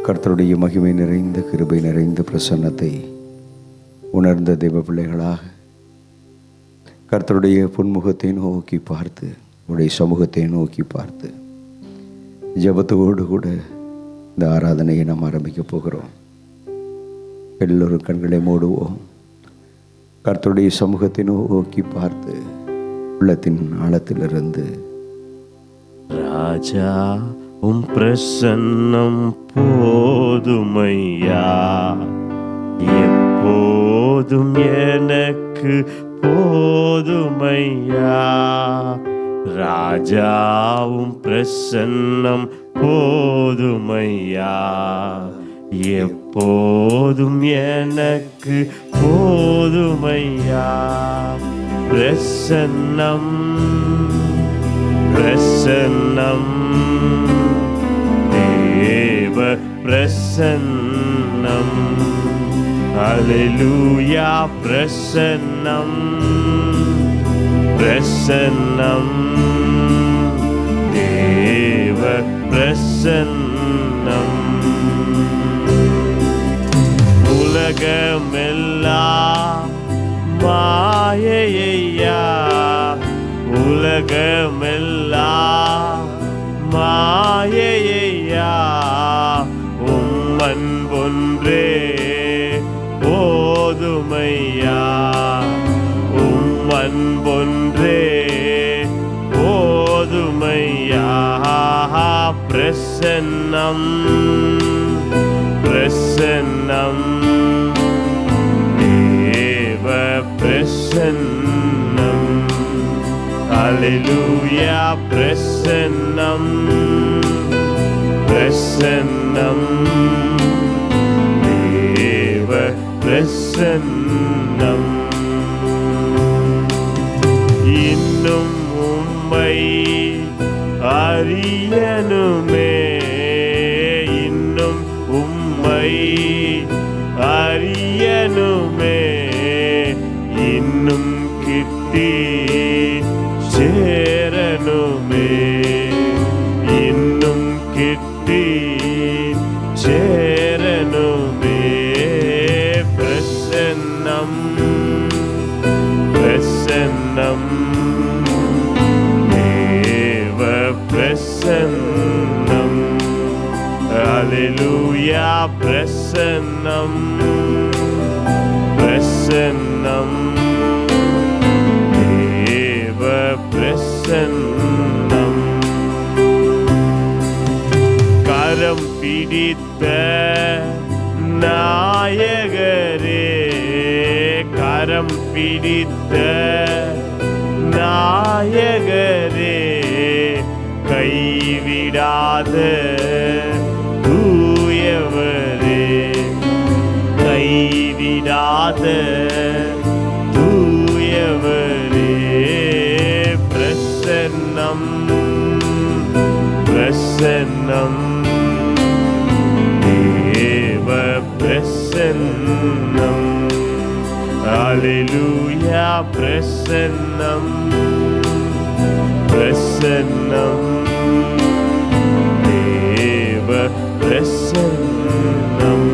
கர்த்தருடைய மகிமை நிறைந்த கிருபை நிறைந்த பிரசன்னத்தை உணர்ந்த தெய்வ பிள்ளைகளாக கர்த்தருடைய பொன்முகத்தை நோக்கி பார்த்து, உடைய சமூகத்தை நோக்கி பார்த்து ஜெபத்தோடு கூட இந்த ஆராதனையை நாம் ஆரம்பிக்க போகிறோம். எல்லோரும் கண்களை மூடுவோம். கர்த்தருடைய சமூகத்தை நோக்கி பார்த்து உள்ளத்தின் ஆழத்திலிருந்து, ராஜா உம் பிரசன்னம் போதுமையா, எப்போதும் எனக்கு போதுமையா. ராஜா உம் பிரசன்னம் போதுமையா, எப்போதும் எனக்கு போதுமையா. பிரசன்னம் பிரசன்னம் தேவ பிரசன்னம், அல்லேலூயா. பிரசன்னம் பிரசன்னம் தேவ பிரசன்னம். உலகமெல்லாம் மாயையா, உலகமெல்லாம் மாயையா, உம்மன் ஒன்றே போதுமையா, உம்மன் ஒன்றே போதுமையா. பிரசன்னம் பிரசன்னம் தேவ பிரசன்னம், அல்லேலூயா. பிரசன்னம் பிரசன்னம் தேவ பிரசன்னம். இன்னும் உம்மை அறியனுமே, இன்னும் உம்மை அறியனுமே, இன்னும் கிட்டி சேரனுமே, இன்னும் கிட்டி சேரனுமே. பிரசன்னம் பிரசன்னம் தேவ பிரசன்னம், அல்லேலூயா. பிரசன்னம் பிரசன்னம் தேவ பிரசன்னம். கரம் பிடித்த நாயகரே, கரம் பிடித்த நாயகரே, கைவிடாத தூயவரே, கைவிடாத தூயவரே. பிரசன்னம் பிரசன்னம் தேவ பிரசன்னம், அல்லேலூயா. பிரசன்னம் பிரசன்னம் தேவ பிரசன்னம்.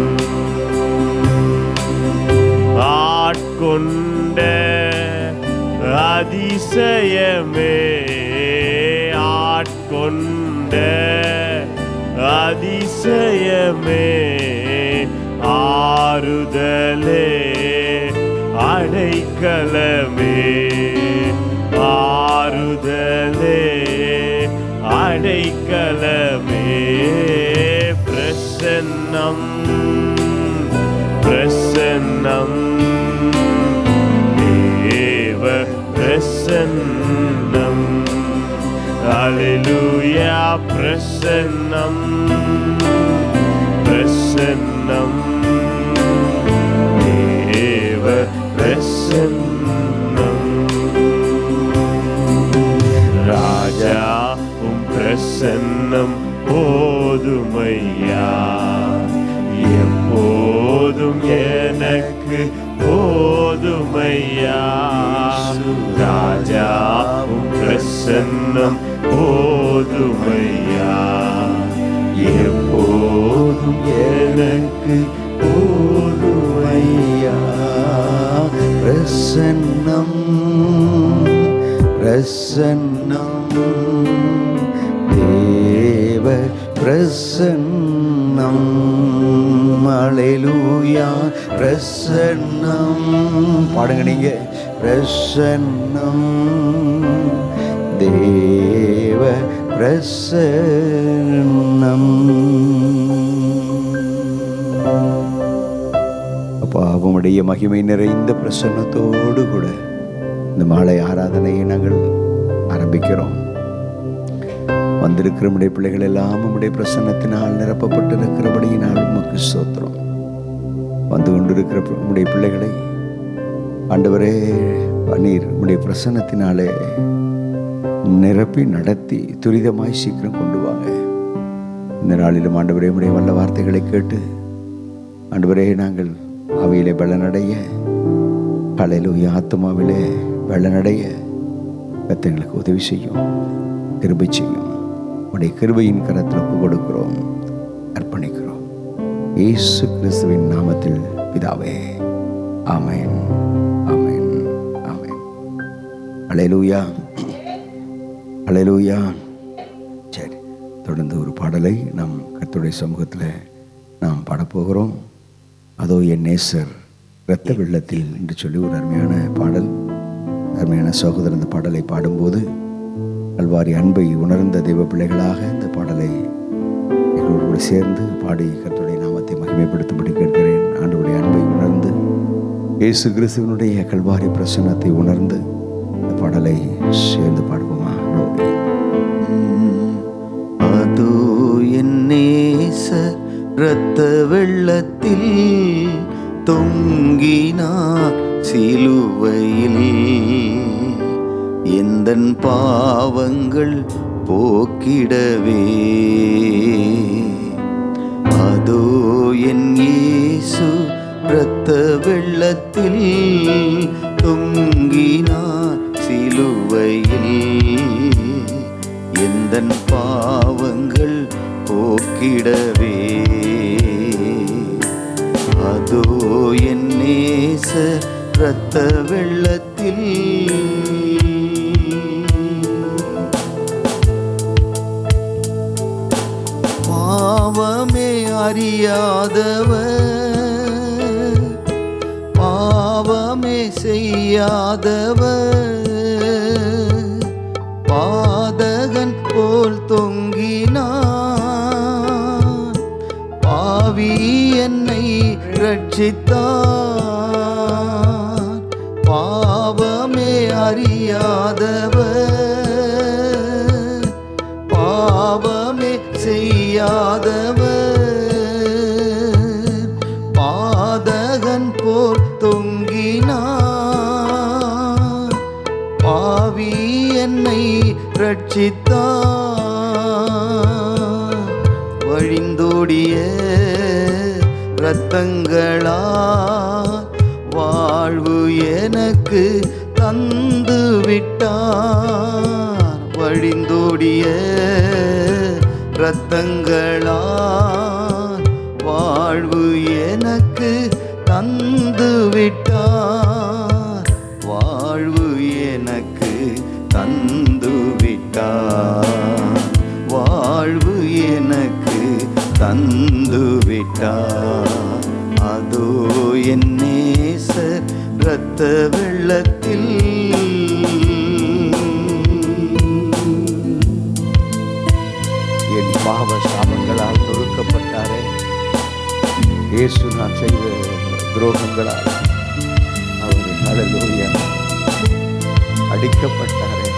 ஆட்கொண்ட அதிசயமே, ஆட்கொண்ட அதிசயமே, ஆறுதலே அடைக்கலமே, ஆறுதலே அடைக்கலமே. பிரசன்னம் பிரசன்னம் தேவ பிரசன்னம், அல்லேலூயா. பிரசன்னம் பிரசன்னம் தேவ பிரசன்னம். ராஜா உம் பிரசன்னம் போதுமையா, எப்போதும் எனக்கு போதுமையா. ராஜா உம் பிரசன்னம் போதுமையா, எப்போதும் எனக்கு போதுமையா. பிரசன்னம் பிரசன்னம் தேவ பிரசன்னம். அல்லேலூயா. பிரசன்னம் பாடுங்க நீங்க. பிரசன்னம் தேவ பிரசன்னம். அப்பா, அவனுடைய மகிமை நிறைந்த பிரசன்னத்தோடு கூட இந்த மாலை ஆராதனையை நாங்கள் ஆரம்பிக்கிறோம். வந்திருக்கிற நம்முடைய பிள்ளைகள் எல்லாம் நம்முடைய பிரசன்னத்தினால் நிரப்பப்பட்டிருக்கிறபடியினால் உமக்கு ஸ்தோத்திரம். வந்து கொண்டிருக்கிற நம்முடைய பிள்ளைகளை ஆண்டவரே நீர் நம்முடைய பிரசன்னத்தினாலே நிரப்பி நடத்தி துரிதமாய் சீக்கிரம் கொண்டு வாங்க. இந்த நாளிலும் ஆண்டவரே நம்முடைய வல்ல வார்த்தைகளை கேட்டு ஆண்டவரே நாங்கள் அவையிலே பலனடைய, அல்லேலூயா, ஆத்துமாவிலே பலனடைய எங்களுக்கு உதவி செய்யும், கிருபை செய்யும். உடைய கிருபையின் கரத்தில் ஒப்பு கொடுக்கிறோம், அர்ப்பணிக்கிறோம். இயேசு கிறிஸ்துவின் நாமத்தில் பிதாவே, ஆமென், ஆமென், ஆமென். அல்லேலூயா, அல்லேலூயா. சரி, தொடர்ந்து ஒரு பாடலை நாம் கர்த்தருடைய சமூகத்தில் நாம் பாடப்போகிறோம். அதோ என் நேசர் இரத்த வெள்ளத்தில் என்று சொல்லி ஒரு அருமையான பாடல். அருமையான சகோதரர் இந்த பாடலை பாடும்போது கல்வாரி அன்பை உணர்ந்த தெய்வ பிள்ளைகளாக இந்த பாடலை எங்களோடு சேர்ந்து பாடி கர்த்தருடைய நாமத்தை மகிமைப்படுத்தும்படி கேட்கிறேன். ஆண்டவருடைய அன்பை உணர்ந்து இயேசு கிறிஸ்துவினுடைய கல்வாரி பிரசன்னத்தை உணர்ந்து இந்த பாடலை சேர்ந்து பாடுவோமா? அதோ என் நேசர் இரத்த வெள்ளத்தில் தொங்கினார் சிலுவையில், எந்தன் பாவங்கள் போக்கிடவே. அதோ என் இயேசு இரத்த வெள்ளத்தில் தொங்கினார் சிலுவையில், எந்தன் பாவங்கள் போக்கிடவே. அதோ என் நேசர் இரத்த வெள்ளத்தில். பாவமே அறியாதவர், பாவமே செய்யாதவர், பாதகன் போல் தொங்கினார், பாவி என்னை ரட்சித்தார். பாவமே அறியாதவர், பாவமே செய்யாதவர், பாதகன் போல் தொங்கினார், பாவி என்னை ரட்சித்தார். வழிந்தோடிய இரத்தங்களா வாழ்வு எனக்கு தந்து விட்டார். வழிந்தோடிய இரத்தங்களா வாழ்வு எனக்கு தந்து விட்டார். வாழ்வு எனக்கு தந்து விட்டார். வாழ்வு எனக்கு தந்து விட்டார். அதோ என் நேசர் இரத்த வெள்ளத்தில். என் பாவ சாபங்களால் நொறுக்கப்பட்டாரே, இயேசு நான் செய்த துரோகங்களால் அவர் அல்லேலூயா அடிக்கப்பட்டாரே.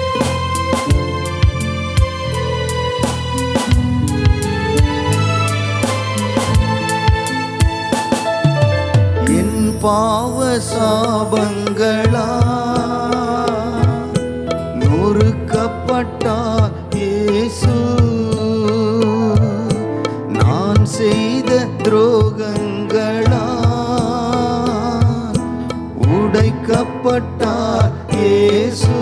என் பாவ சாபங்களா நொறுக்கப்பட்டார் இயேசு. நான் செய்த துரோகங்களா உடைக்கப்பட்டார் இயேசு.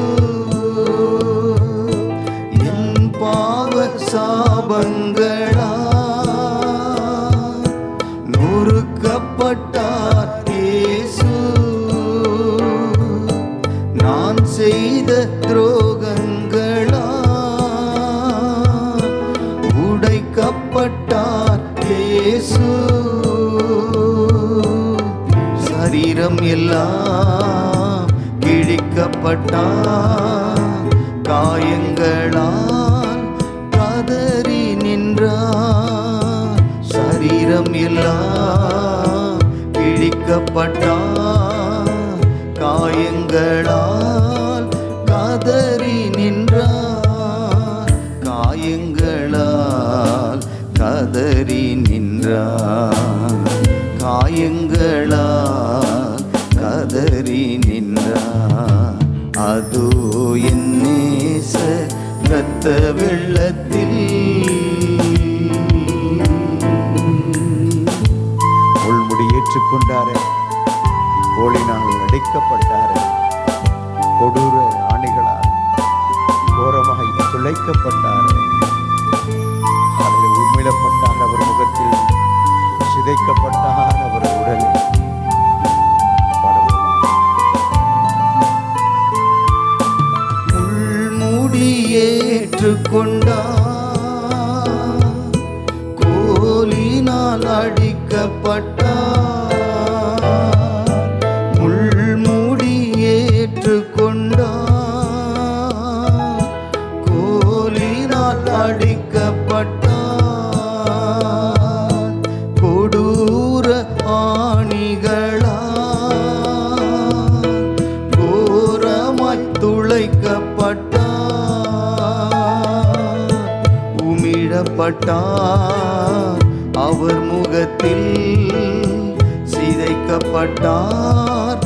என் பாவ சாபங்களா இயேசு சரீரம் எல்லாம் கிழிக்கப்பட்டார், காயங்களால் கதறி நின்றார். சரீரம் எல்லாம் கிழிக்கப்பட்டார், காயங்களால் கதறி நின்றார். காயங்களால் கதறி நின்றார். காயங்களால் கதறி நின்றார். அதோ என் நேச இரத்த வெள்ளத்தில் முள்முடி ஏற்றுக்கொண்டாரே, கோலினால் அடிக்கப்பட்டாரே, கொடூர ஆணிகளால் கோரமாய் துளைக்கப்பட்டாரே, அதில் உமிழப்பட்டார் அவர் முகத்தில், சிதைக்கப்பட்டார் அவர் உடலில். முள்முடி ஏற்றுக்கொண்டார், கோலினால் அடிக்கப்பட்டார். முள்முடி ஏற்றுக்கொண்டார், கோலினால் அடிக்கப்பட்டார். கொடூர ஆணிகளால் கோரமாய் துளைக்கப்பட்டார். உமிழப்பட்டார் அவர் முகத்தில், சிதைக்கப்பட்டார்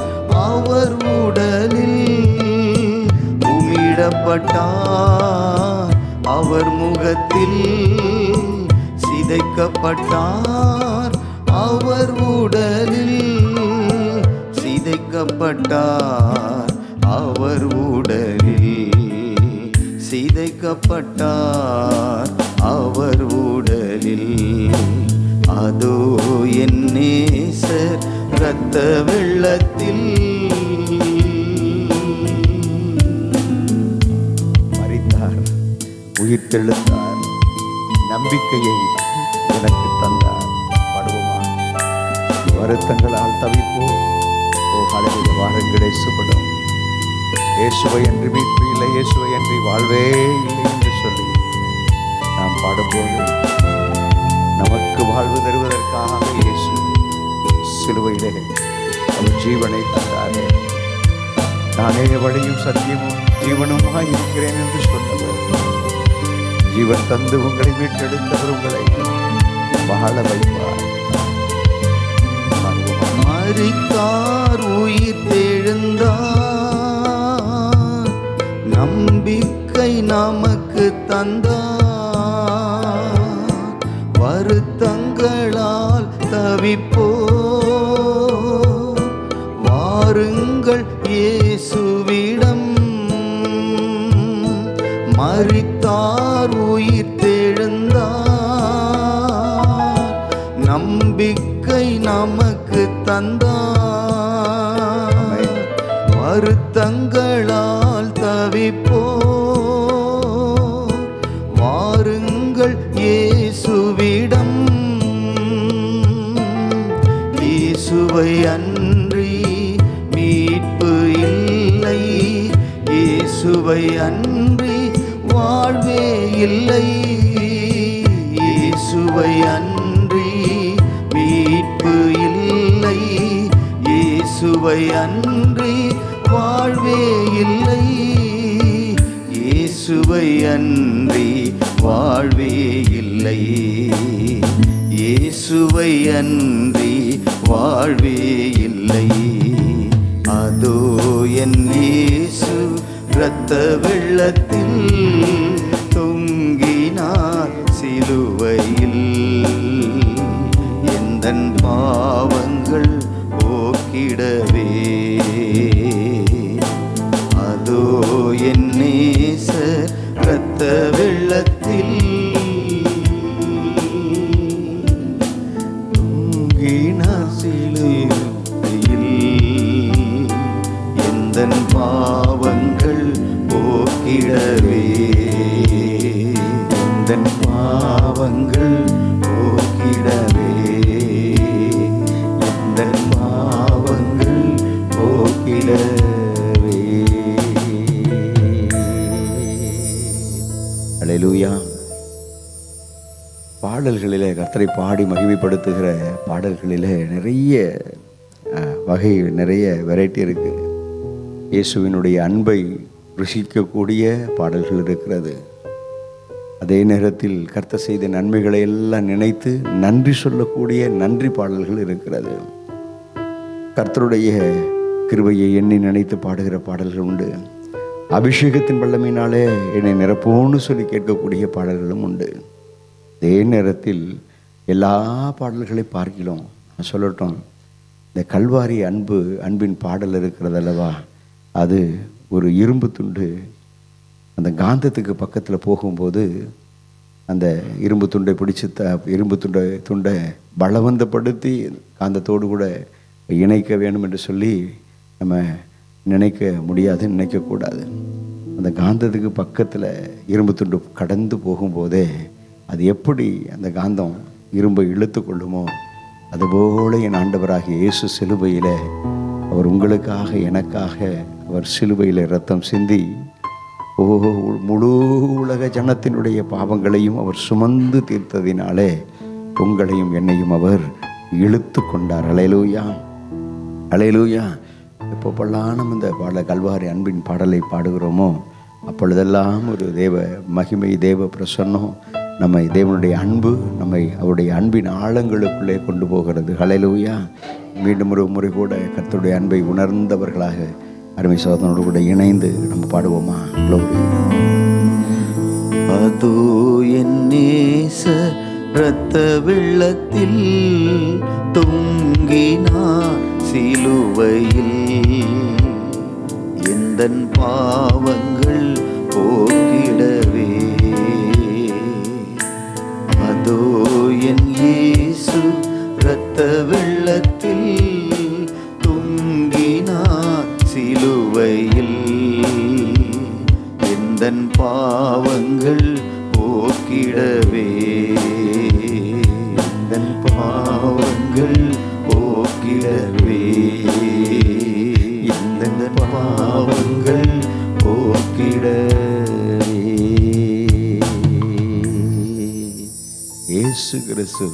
அவர் உடலில். உமிழப்பட்டார் அவர் முகத்தில், சிதைக்கப்பட்டார் அவர் உடலில். சிதைக்கப்பட்டார் அவர் உடலில். சிதைக்கப்பட்டார் அவர் உடலில். அதோ என் நேசர் இரத்த வெள்ளத்தில் மரித்தார், உயிர்த்தெழுந்தார், நம்பிக்கையை எனக்கு தந்தார். படுவோமா? வருத்தங்களால் தவிப்போம். ஓ ஹல்லேலூயா, வாருங்கள் இயேசுவிடம். இயேசுவை என்று மீட்பு இல்லை, இயேசுவை என்று வாழ்வே இல்லை என்று சொல்லி நாம் பாடும்போது, நமக்கு வாழ்வு தருவதற்காக இயேசு சிலுவையிலே அவர் ஜீவனை தந்தாரே. நானே வழியும் சத்தியமும் ஜீவனுமாய் இருக்கிறேன் என்று சொன்னவர், ஜீவன் தந்து உங்களை மீட்டெடுத்தவர் உங்களை வாழ வைப்பார். மரித்தார் உயிர் தெழுந்தார், நம்பிக்கை நமக்கு தந்தார். வருத்தங்களால் தவிப்போ, வாருங்கள் இயேசுவிடம். மரித்தார் உயிர் தெழுந்தார், நம்பிக்கை நமக்கு தந்தார். வருத்தங்களால் தவிப்போ, வாருங்கள் இயேசுவிடம். இயேசுவை அன்றி மீட்பு இல்லை, இயேசுவை அன்றி வாழ்வே இல்லை. இயேசுவை அன்றி மீட்பு இல்லை, இயேசுவை அன்றி வாழ்வே இல்லை. இயேசுவை அன்றி வாழ்வே இல்லை. இயேசுவை அன்றி வாழ்வே இல்லை. அதோ என் இயேசு இரத்த வெள்ளத்தில் தொங்கினார் சிலுவையில். எந்தன் பாவங்கள் போக்கிடவே, அதோ என் நேசர் இரத்த வெள்ளத்தில் தொங்கினார் சிலுவையில். எந்தன் பாவங்கள் போக்கிடவே, எந்தன் பாவங்கள் போக்கிடவே. கர்த்தரை பாடி மகிமைப்படுத்துகிற பாடல்களில் நிறைய வகை, நிறைய வெரைட்டி இருக்குது. இயேசுவினுடைய அன்பை ருசிக்கக்கூடிய பாடல்கள் இருக்கிறது. அதே நேரத்தில் கர்த்தர் செய்த நன்மைகளை எல்லாம் நினைத்து நன்றி சொல்லக்கூடிய நன்றி பாடல்கள் இருக்கிறது. கர்த்தருடைய கிருபையை எண்ணி நினைத்து பாடுகிற பாடல்கள் உண்டு. அபிஷேகத்தின் வல்லமையினாலே என்னை நிரப்போன்னு சொல்லி கேட்கக்கூடிய பாடல்களும் உண்டு. அதே நேரத்தில் எல்லா பாடல்களை பார்க்கிறோம். நான் சொல்லட்டும், இந்த கல்வாரி அன்பின் பாடல் இருக்கிறது அல்லவா, அது ஒரு இரும்பு துண்டு அந்த காந்தத்துக்கு பக்கத்தில் போகும்போது அந்த இரும்பு துண்டை பிடிச்சி இரும்பு துண்டை பலவந்தப்படுத்தி காந்தத்தோடு கூட இணைக்க வேணும் என்று சொல்லி நம்ம நினைக்க முடியாது, நினைக்கக்கூடாது. அந்த காந்தத்துக்கு பக்கத்தில் இரும்பு துண்டு கடந்து போகும்போதே அது எப்படி அந்த காந்தம் இரும்பை இழுத்து கொள்ளுமோ, அதுபோல என் ஆண்டவராகிய இயேசு சிலுவையில் அவர் உங்களுக்காக எனக்காக அவர் சிலுவையில் இரத்தம் சிந்தி முழு உலக ஜனத்தினுடைய பாவங்களையும் அவர் சுமந்து தீர்த்ததினாலே உங்களையும் என்னையும் அவர் இழுத்து கொண்டார். அல்லேலூயா, அல்லேலூயா. எப்போப்பெல்லாம் நம்ம இந்த கல்வாரி அன்பின் பாடலை பாடுகிறோமோ அப்பொழுதெல்லாம் ஒரு தேவ மகிமை, தேவ பிரசன்னம், நம்மை தேவனுடைய அன்பு நம்மை அவருடைய அன்பின் ஆழங்களுக்குள்ளே கொண்டு போகிறது. அல்லேலூயா. மீண்டும் ஒரு முறை கூட கர்த்தருடைய அன்பை உணர்ந்தவர்களாக அருமை சகோதரனோடு கூட இணைந்து நம்ம பாடுவோமா? க்ளோரி. அதோ என் நேச இரத்த வெள்ளத்தில் தொங்கினார் சிலுவையில், எந்தன் பாவங்கள் போக்கிடவே. அதோ என் இயேசு இரத்த வெள்ளத்தில் தொங்கினார் சிலுவையில், எந்தன் பாவங்கள் போக்கிடவே, எந்தன் பாவங்கள் போக்கிடவே, எந்தன் பாவங்கள் போக்கிடவே. இயேசு கிறிஸ்து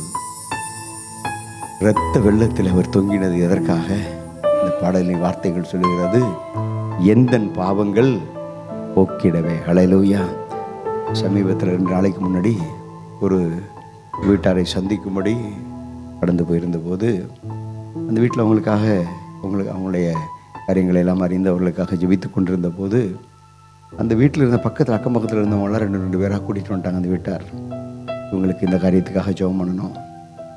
இரத்த வெள்ளத்தில் அவர் தொங்கினது எதற்காக? இந்த பாடலின் வார்த்தைகள் சொல்லுகிறது, எந்தன் பாவங்கள் போக்கிடவே. அல்லேலூயா. சமீபத்தில் 2 நாளைக்கு முன்னாடி ஒரு வீட்டாரை சந்திக்கும்படி கடந்து போயிருந்த போது அந்த வீட்டில் அவங்களுடைய காரியங்களை எல்லாம் அறிந்து அவர்களுக்காக ஜெபித்து கொண்டிருந்த போது அந்த வீட்டில் இருந்த பக்கத்தில் அக்கம் பக்கத்தில் இருந்தவங்களாம் 2 பேராக கூட்டிகிட்டு வந்துட்டாங்க. அந்த வீட்டார், இவங்களுக்கு இந்த காரியத்துக்காக ஜெபம் பண்ணணும்,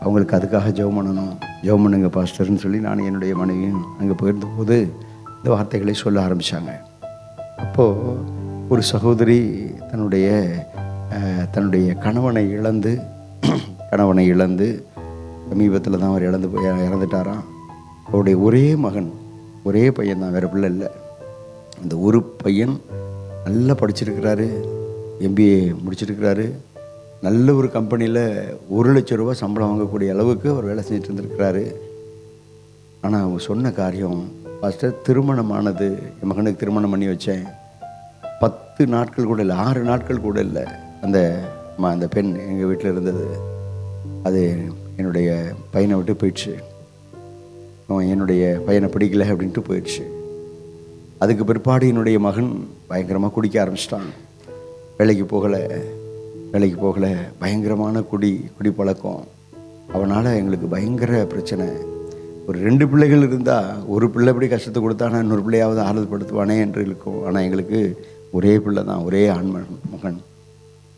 அவங்களுக்கு அதுக்காக ஜெபம் பண்ணணும், ஜெபம் பண்ணுங்க பாஸ்டர்னு சொல்லி நான் என்னுடைய மனைவியும் அங்கே போயிருந்த போது இந்த வார்த்தைகளை சொல்ல ஆரம்பித்தாங்க. அப்போது ஒரு சகோதரி தன்னுடைய கணவனை இழந்து சமீபத்தில் தான் அவர் இறந்துட்டாராம். அவருடைய ஒரே மகன், ஒரே பையன் தான், வேறு பிள்ளை இல்லை. அந்த ஒரு பையன் நல்லா படிச்சிருக்கிறாரு, MBA முடிச்சிருக்கிறாரு, நல்ல ஒரு கம்பெனியில் 1 லட்சம் ரூபா சம்பளம் வாங்கக்கூடிய அளவுக்கு அவர் வேலை செஞ்சுட்டு இருந்திருக்கிறாரு. ஆனால் அவங்க சொன்ன காரியம், ஃபஸ்ட்டு திருமணமானது, என் மகனுக்கு திருமணம் பண்ணி வச்சேன், 10 நாட்கள் கூட இல்லை, 6 நாட்கள் கூட இல்லை, அந்த பெண் எங்கள் வீட்டில் இருந்தது. அது என்னுடைய பையனை விட்டு போயிடுச்சு. அவன் என்னுடைய பையனை பிடிக்கல அப்படின்ட்டு போயிடுச்சு. அதுக்கு பிற்பாடு என்னுடைய மகன் பயங்கரமாக குடிக்க ஆரம்பிச்சிட்டான். வேலைக்கு போகலை, பயங்கரமான குடி பழக்கம். அவனால் எங்களுக்கு பயங்கர பிரச்சனை. ஒரு 2 பிள்ளைகள் இருந்தால் ஒரு பிள்ளை எப்படி கஷ்டத்தை கொடுத்தானா இன்னொரு பிள்ளையாவது ஆறுதல் படுத்துவானே என்று இருக்கும். ஆனால் எங்களுக்கு ஒரே பிள்ளை தான், ஒரே ஆண் மகன்.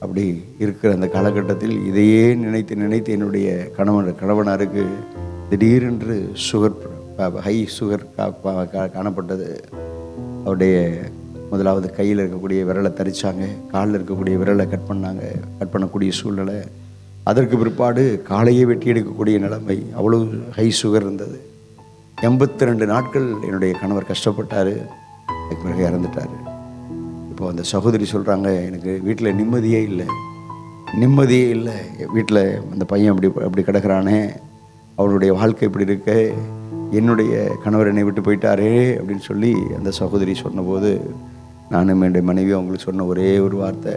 அப்படி இருக்கிற அந்த காலகட்டத்தில் இதையே நினைத்து என்னுடைய கணவனாருக்கு திடீரென்று ஹை சுகர் காணப்பட்டது. அவருடைய முதலாவது கையில் இருக்கக்கூடிய விரலை தரிச்சாங்க, காலில் இருக்கக்கூடிய விரலை கட் பண்ணக்கூடிய சூழ்நிலை. அதற்கு பிற்பாடு காலையே வெட்டி எடுக்கக்கூடிய நிலைமை. அவ்வளோ ஹை சுகர் இருந்தது. 82 நாட்கள் என்னுடைய கணவர் கஷ்டப்பட்டார். அதுக்கு பிறகு இறந்துட்டார். இப்போ அந்த சகோதரி சொல்கிறாங்க, எனக்கு வீட்டில் நிம்மதியே இல்லை, வீட்டில் அந்த பையன் அப்படி கிடக்கிறானே, அவனுடைய வாழ்க்கை இப்படி இருக்க, என்னுடைய கணவர் என்னை விட்டு போயிட்டாரே அப்படின்னு சொல்லி அந்த சகோதரி சொன்னபோது நானும் என்னுடைய மனைவி அவங்களுக்கு சொன்ன ஒரே ஒரு வார்த்தை,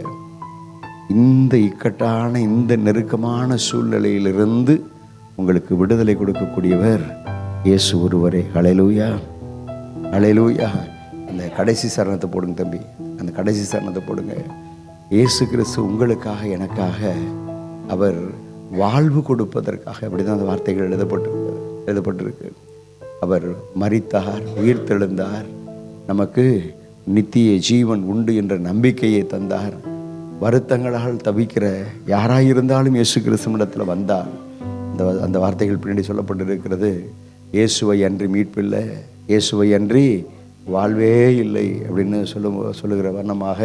இந்த இக்கட்டான இந்த நெருக்கமான சூழ்நிலையிலிருந்து உங்களுக்கு விடுதலை கொடுக்கக்கூடியவர் இயேசு ஒருவரே. ஹல்லேலூயா, ஹல்லேலூயா. அந்த கடைசி சரணத்தை போடுங்க தம்பி, அந்த கடைசி சரணத்தை போடுங்க. இயேசு கிறிஸ்து உங்களுக்காக எனக்காக அவர் வாழ்வு கொடுப்பதற்காக, அப்படிதான் அந்த வார்த்தைகள் எழுதப்பட்டிருக்கு. அவர் மரித்தார், உயிர்த்தெழுந்தார், நமக்கு நித்திய ஜீவன் உண்டு என்ற நம்பிக்கையை தந்தார். வருத்தங்களால் தவிக்கிற யாராயிருந்தாலும் இயேசு கிறிஸ்துவிடத்தில் வந்தார். அந்த வார்த்தைகள் பின்னாடி சொல்லப்பட்டிருக்கிறது. இயேசுவை அன்றி மீட்பில்லை, இயேசுவை அன்றி வாழ்வே இல்லை அப்படின்னு சொல்லுகிற வண்ணமாக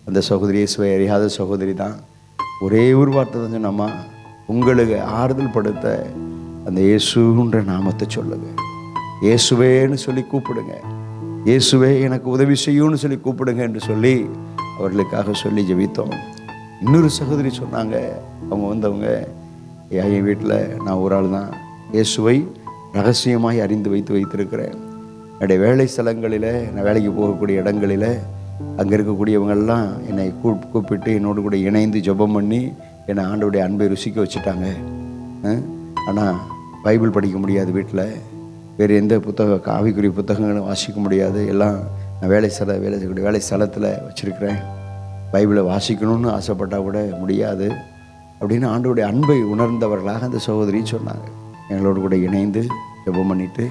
அந்த சகோதரி, இயேசுவை அறியாத சகோதரி தான், ஒரே ஒரு வார்த்தை தான் சொன்னம்மா, உங்களுக்கு ஆறுதல் படுத்த அந்த இயேசுன்ற நாமத்தை சொல்லுங்க, இயேசுவேன்னு சொல்லி கூப்பிடுங்க, இயேசுவே எனக்கு உதவி செய்யும்னு சொல்லி கூப்பிடுங்க என்று சொல்லி அவர்களுக்காக சொல்லி ஜெபித்தோம். இன்னொரு சகோதரி சொன்னாங்க, அவங்க வந்தவங்க, என் வீட்டில் நான் ஒரு ஆள் தான் இயேசுவை ரகசியமாய் அறிந்து வைத்திருக்கிறேன். என்னுடைய வேலை ஸ்தலங்களில், நான் வேலைக்கு போகக்கூடிய இடங்களில் அங்கே இருக்கக்கூடியவங்கெல்லாம் என்னை கூப்பிட்டு என்னோடு கூட இணைந்து ஜெபம் பண்ணி என்னை ஆண்டவருடைய அன்பை ருசிக்க வச்சுட்டாங்க. ஆனால் பைபிள் படிக்க முடியாது, வீட்டில் வேறு எந்த ஆவிக்குரிய புத்தகங்களும் வாசிக்க முடியாது. எல்லாம் நான் வேலை செய்யக்கூடிய வேலை ஸ்தலத்தில் வச்சுருக்கிறேன். பைபிளை வாசிக்கணும்னு ஆசைப்பட்டால் கூட முடியாது அப்படின்னு ஆண்டவருடைய அன்பை உணர்ந்தவர்களாக அந்த சகோதரி சொன்னாங்க. எங்களோடு கூட இணைந்து ஜெபம் பண்ணிவிட்டு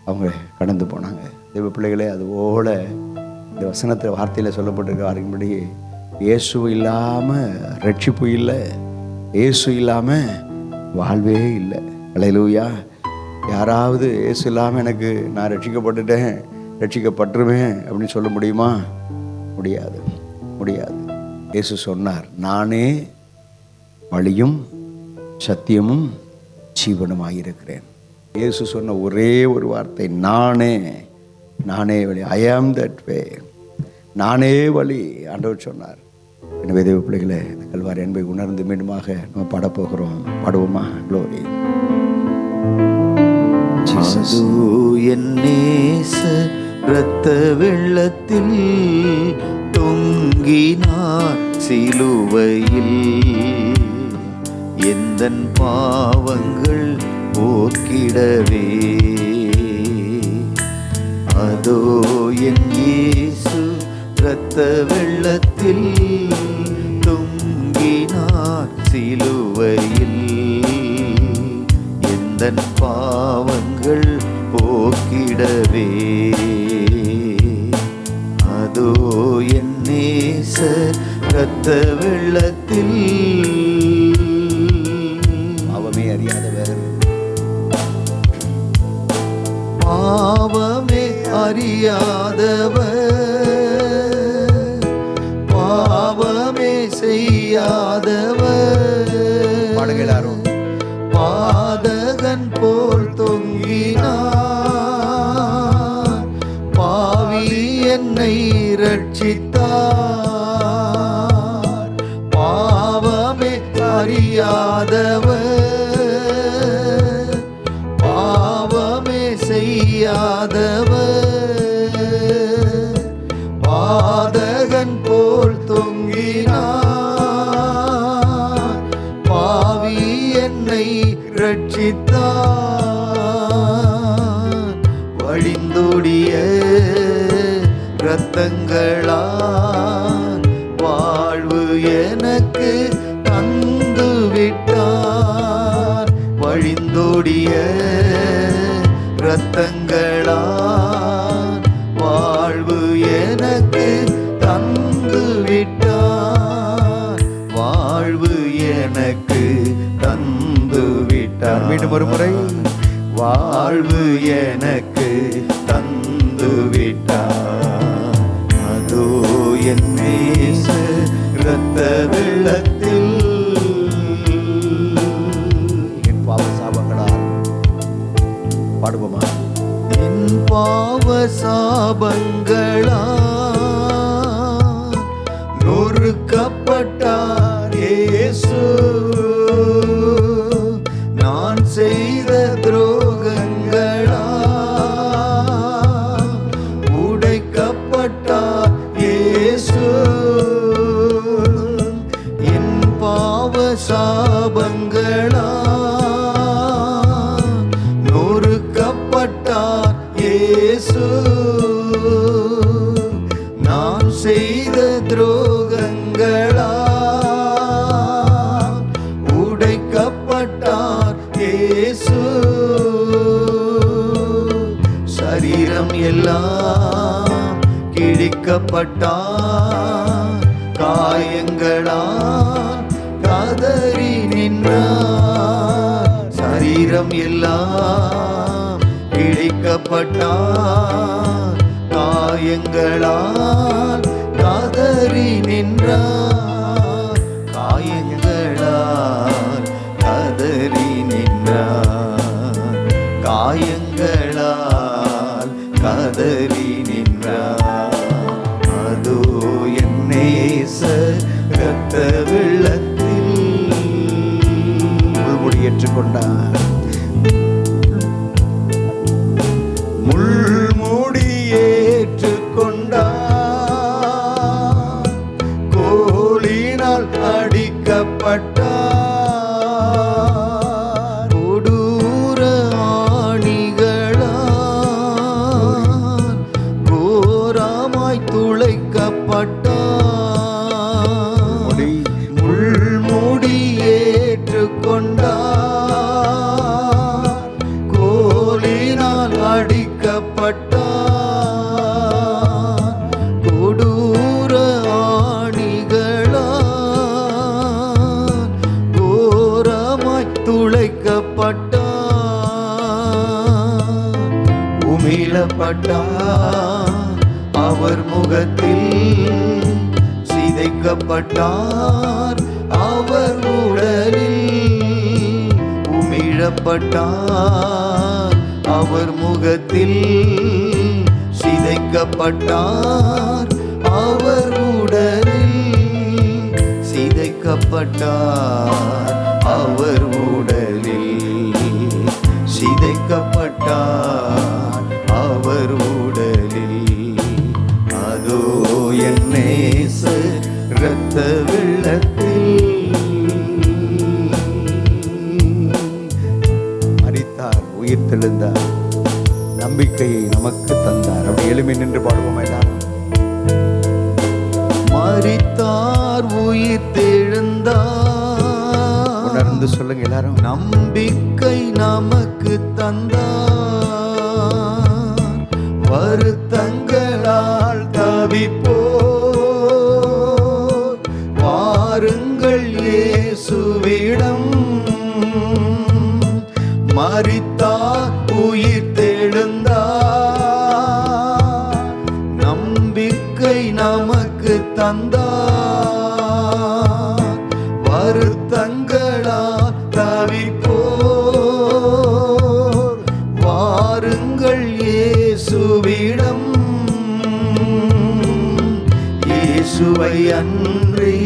அவங்க கடந்து போனாங்க. தெய்வ பிள்ளைகளே, அதுபோல் இந்த வசனத்தில் வார்த்தையில் சொல்லப்பட்டிருக்க வார்த்தையின்படி இயேசு இல்லாமல் ரட்சிப்பு இல்லை, இயேசு இல்லாமல் வாழ்வே இல்லை. ஹல்லேலூயா. யாராவது இயேசு இல்லாமல் எனக்கு நான் ரட்சிக்கப்பட்டுருவேன் அப்படின்னு சொல்ல முடியுமா? முடியாது. இயேசு சொன்னார், நானே வழியும் சத்தியமும் ஜீவனுமாயிருக்கிறேன். இயேசு சொன்ன ஒரே ஒரு வார்த்தை, நானே வழி, ஐ ஆம் தட் வே, நானே வழி ஆண்டவர் சொன்னார். எனவே தேவ பிள்ளைகளை, இந்த கல்வாரி அன்பை உணர்ந்து மீண்டுமாக நம்ம பாடப்போகிறோம். பாடுவோமா? க்ளோரி. என் நேச இரத்த வெள்ளத்தில் தொங்கினார் சிலுவையில், எந்தன் பாவங்கள் போக்கிடவே. அதோ என் இயேசு இரத்த வெள்ளத்தில் தொங்கினார் சிலுவையில், எந்தன் பாவங்கள் போக்கிடவே. அதோ என் நேச இரத்த வெள்ளத்தில், பாவமே அறியாதவர், பாவமே அறியாதவர், பாவமே செய்யாதவர், பாடுகிறாரோ, பாதகன் போல் தொங்கினார், பாவி என்னை ரட்சித்தார். பாவமே அறியாதவர், பாவமே செய்யாதவர், பாதகன் போல் தொங்கினார், பாவி என்னை ரட்சித்தார். வழிந்தோடிய இரத்தங்களால் வாழ்வு எனக்கு தந்து விட்டார். வழிந்தோடிய இரத்தங்களால் வாழ்வு எனக்கு தந்து விட்டார். வாழ்வு எனக்கு தந்து விட்டார். மீண்டும் ஒரு முறை, வாழ்வு எனக்கு தந்து விட்டார். அதோ என் நேச இரத்த வெள்ளத்தில், என் பாவ சாபங்களால், பாடுவோமா? என் பாவ சாபங்களால் நொறுக்கப்பட்டார் இயேசு. நான் செய்த துரோகங்களால் உடைக்கப்பட்டார் இயேசு. இயேசு சரீரம் எல்லாம் கிழிக்கப்பட்டார், காயங்களால் கதறி நின்றார். சரீரம் எல்லாம் கிழிக்கப்பட்டார், காயங்களால் கதறி நின்றார். காயங்களால் கதறி நின்றார், காயங்களால் கதறி நின்றார். அதோ என் நேசர் இரத்த வெள்ளத்தில் முள்முடி ஏற்றுக்கொண்டார், முள்முடி ஏற்றுக்கொண்டார். கோலினால் அடிக்கப்பட்டார், கொடூர ஆணிகளால் கோரமாய் துளைக்கப்பட்டார். முள்முடி ஏற்றுக்கொண்டார், கோலினால் அடிக்கப்பட்டார், கொடூர ஆணிகளால் கோரமாய் துளைக்கப்பட்டார். உமிழப்பட்டார் அவர் முகத்தில், சிதைக்கப்பட்டார் அவர் உடலில். உமிழப்பட்டார் அவர் முகத்தில், சிதைக்கப்பட்டார் அவர் உடலில். சிதைக்கப்பட்டார் அவர் உடலில், சிதைக்கப்பட்டார் அவர் உடலில். அதோ என் நேசர் இரத்த வெள்ளத்தில் மரித்தார், உயிர்த்தெழுந்தார், நம்பிக்கையை நமக்கு தந்தார். அப்படி எளிமை நின்று பாடுவோம் எல்லாரும். மரித்தார், உயிர்த்தெழுந்தார், உணர்ந்து சொல்லுங்க எல்லாரும். நம்பிக்கை நமக்கு தந்தார், வருத்தங்களால் தவிப்போர் வாருங்கள் இயேசுவிடம். மரித்தார், உயிர்த்தெழுந்தார், நம்பிக்கை நமக்கு தந்தார், வருத்தங்களால் தவிப்போர் வாருங்கள் இயேசுவிடம். இயேசுவை அன்றி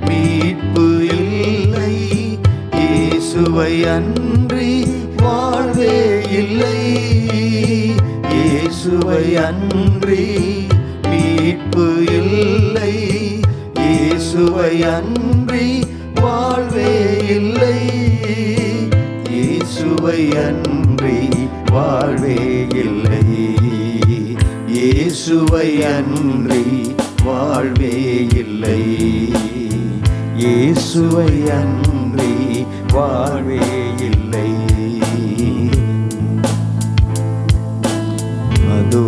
மீட்பு இல்லை, இயேசுவை அன்றி வாழ்வே இல்லை. இயேசுவை அன்றி மீட்பு இல்லை, இயேசுவை அன்றி வாழ்வே இல்லை. இயேசுவை அன்றி வாழ்வே இல்லை, இயேசுவை அன்றி வாழ்வே இல்லை. இயேசுவை அன்றி வாழ்வே இல்லை. அதோ